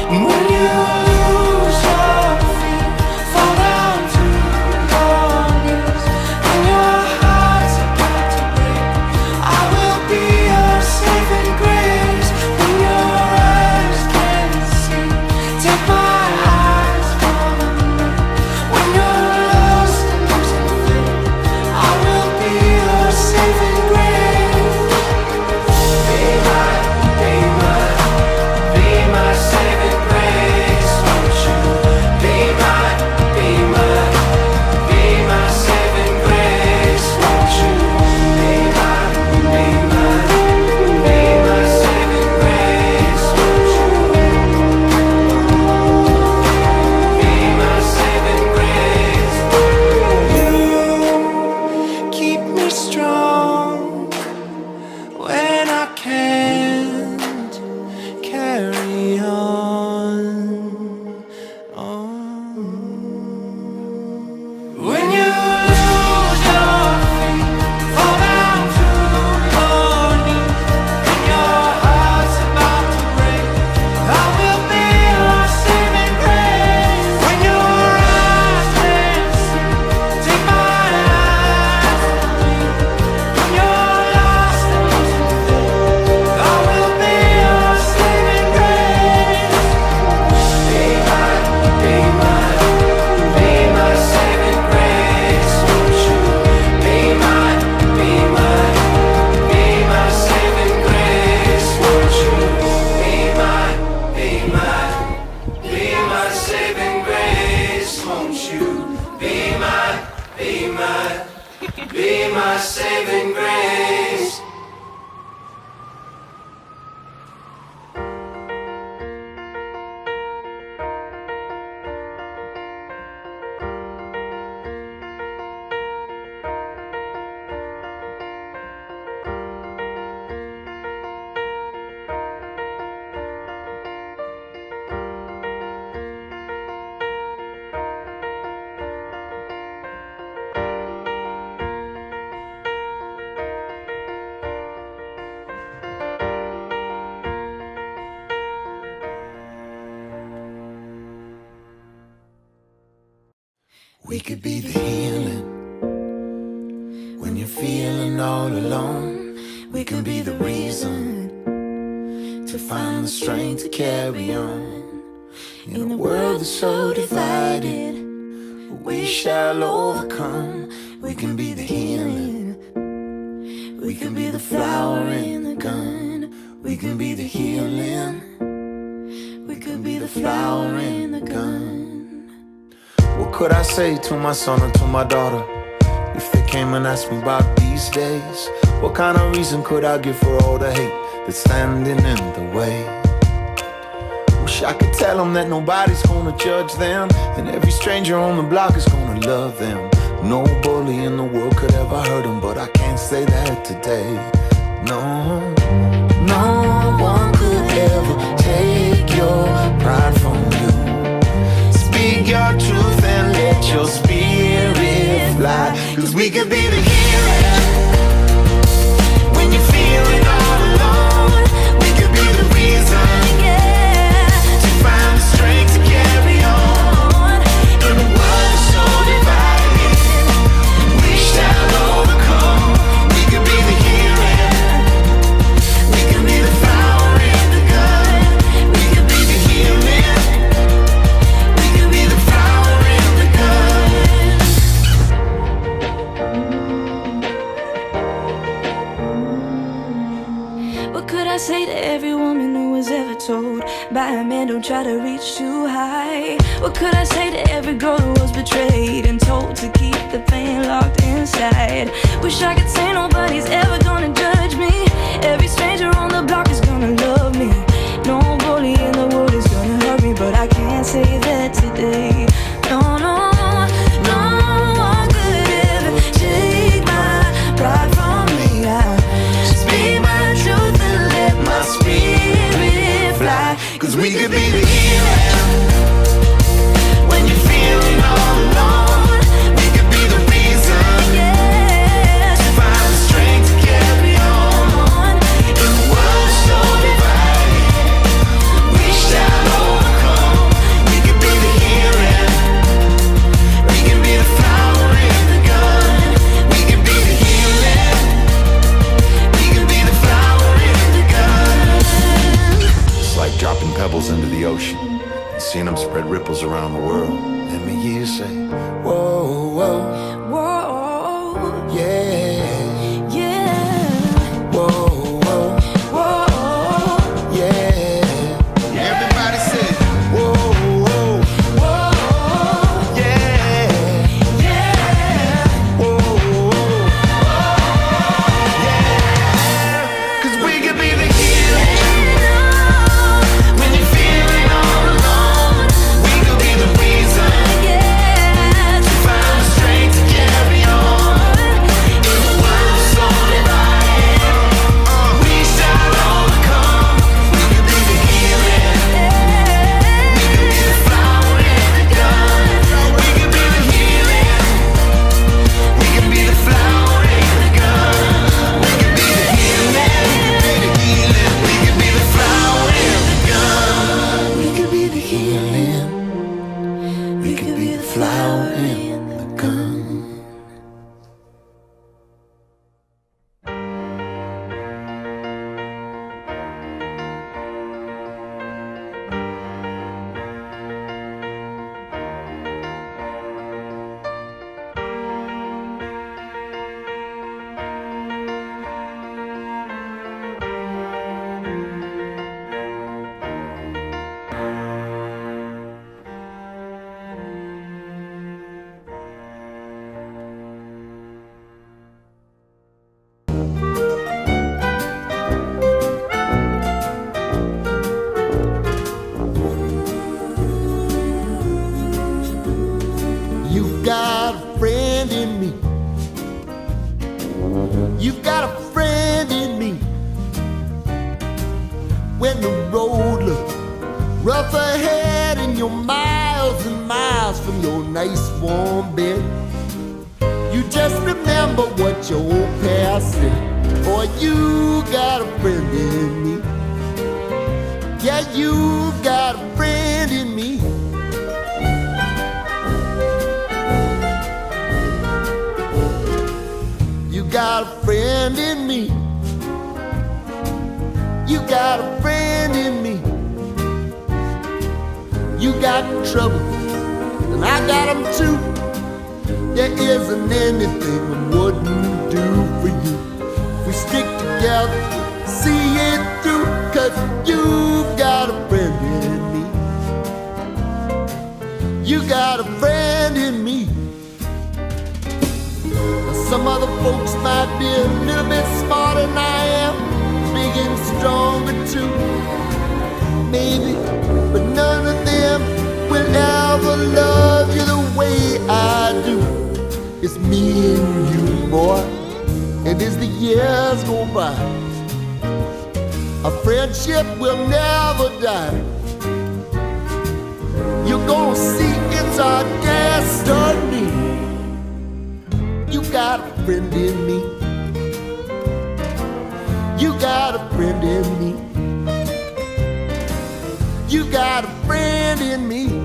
When you lose your feet, fall down to your knees, and your heart's about to break, I will be your saving grace. When your eyes can't see, take my eyes from me. When you're lost and losing faith, I will be your saving grace. Be my saving grace. Won't you be my saving grace? Won't you be my saving grace? Won't you be my saving grace? You keep me strong when I can't carry on. When you lose your feet, fall down to your knees, and your heart's about to break, I will be your saving grace. When your eyes can't see, take my eyes from me. When you're lost and losing faith, I will be your saving grace. Be my saving grace. Won't you be my saving grace? Won't you be my saving grace? Won't you be my saving grace? We could be the healing when you're feeling all alone. We can be the reason to find the strength to carry on. In a world that's so divided, we shall overcome. We can be the healing. We can be the flower in the gun. We can be the healing. We could be the flower in the gun. What could I say to my son or to my daughter if they came and asked me about these days? What kind of reason could I give for all the hate that's standing in the way. Wish I could tell them that nobody's gonna judge them, and every stranger on the block is gonna love them. No bully in the world could ever hurt them, but I can't say that today. No, no one could ever take your pride from you. Speak your truth and let your spirit fly, 'cause we could be the heroes when you're feeling all alone. We could be the reason, to find the strength to carry on. In a world so divided, we shall overcome. We could be the hero, we could be the flower in the gun. We could be the healing, we could be the flower in the gun. What could I say to every woman who was ever told by a man, don't try to reach too high? What could I say to every girl who was betrayed and told to keep the pain locked inside? Wish I could say nobody's ever gonna judge me. Every stranger on the block is gonna love me. No bully in the world is gonna hurt me, but I can't say that today. No, no, no one could ever take my pride from me. I speak my truth and let my spirit fly, 'cause we could be the hero when you're feeling all alone. We could be the reason, to find the strength to carry on. In the world so divided, we shall overcome. We could be the hero, we can be the flower in the gun. We can be the healing, we can be the flower in the gun. It's like dropping pebbles into the ocean and seeing them spread ripples around the world. Let me hear you say, whoa, whoa, Whoa, yeah, yeah, whoa, whoa, whoa, yeah. Everybody say, whoa, whoa, whoa, yeah, yeah. whoa, whoa, yeah. 'Cause we could be the hero when you're feeling all alone. We could be the reason, to find the strength to carry on. In the world so divided, we shall overcome. We could be the healing, we could be the flower in the gun. We could be the healing, we could be the flower in the gun. We could be the healing, we could be the flower in the gun. We could be the healing, we could be the flower in the gun. You've got a friend in me. You've got a friend in me. When the road looks rough ahead and you're miles and miles from your nice warm bed, you just remember what your old past said. Boy, you got a friend in me. Yeah, you got a friend in me. You got a friend in me. You got a friend in me. You got trouble, and I got them too. There isn't anything I wouldn't do for you. If we stick together, see it through, 'cause you've got a friend in me. You got a friend in me. Now, some other folks might be a little bit smarter than I am, big and strong maybe, but none of them will ever love you the way I do. It's me and you, boy, and as the years go by, our friendship will never die. You're gonna see it's our destiny. You got a friend in me. You got a friend in me. You got a friend in me.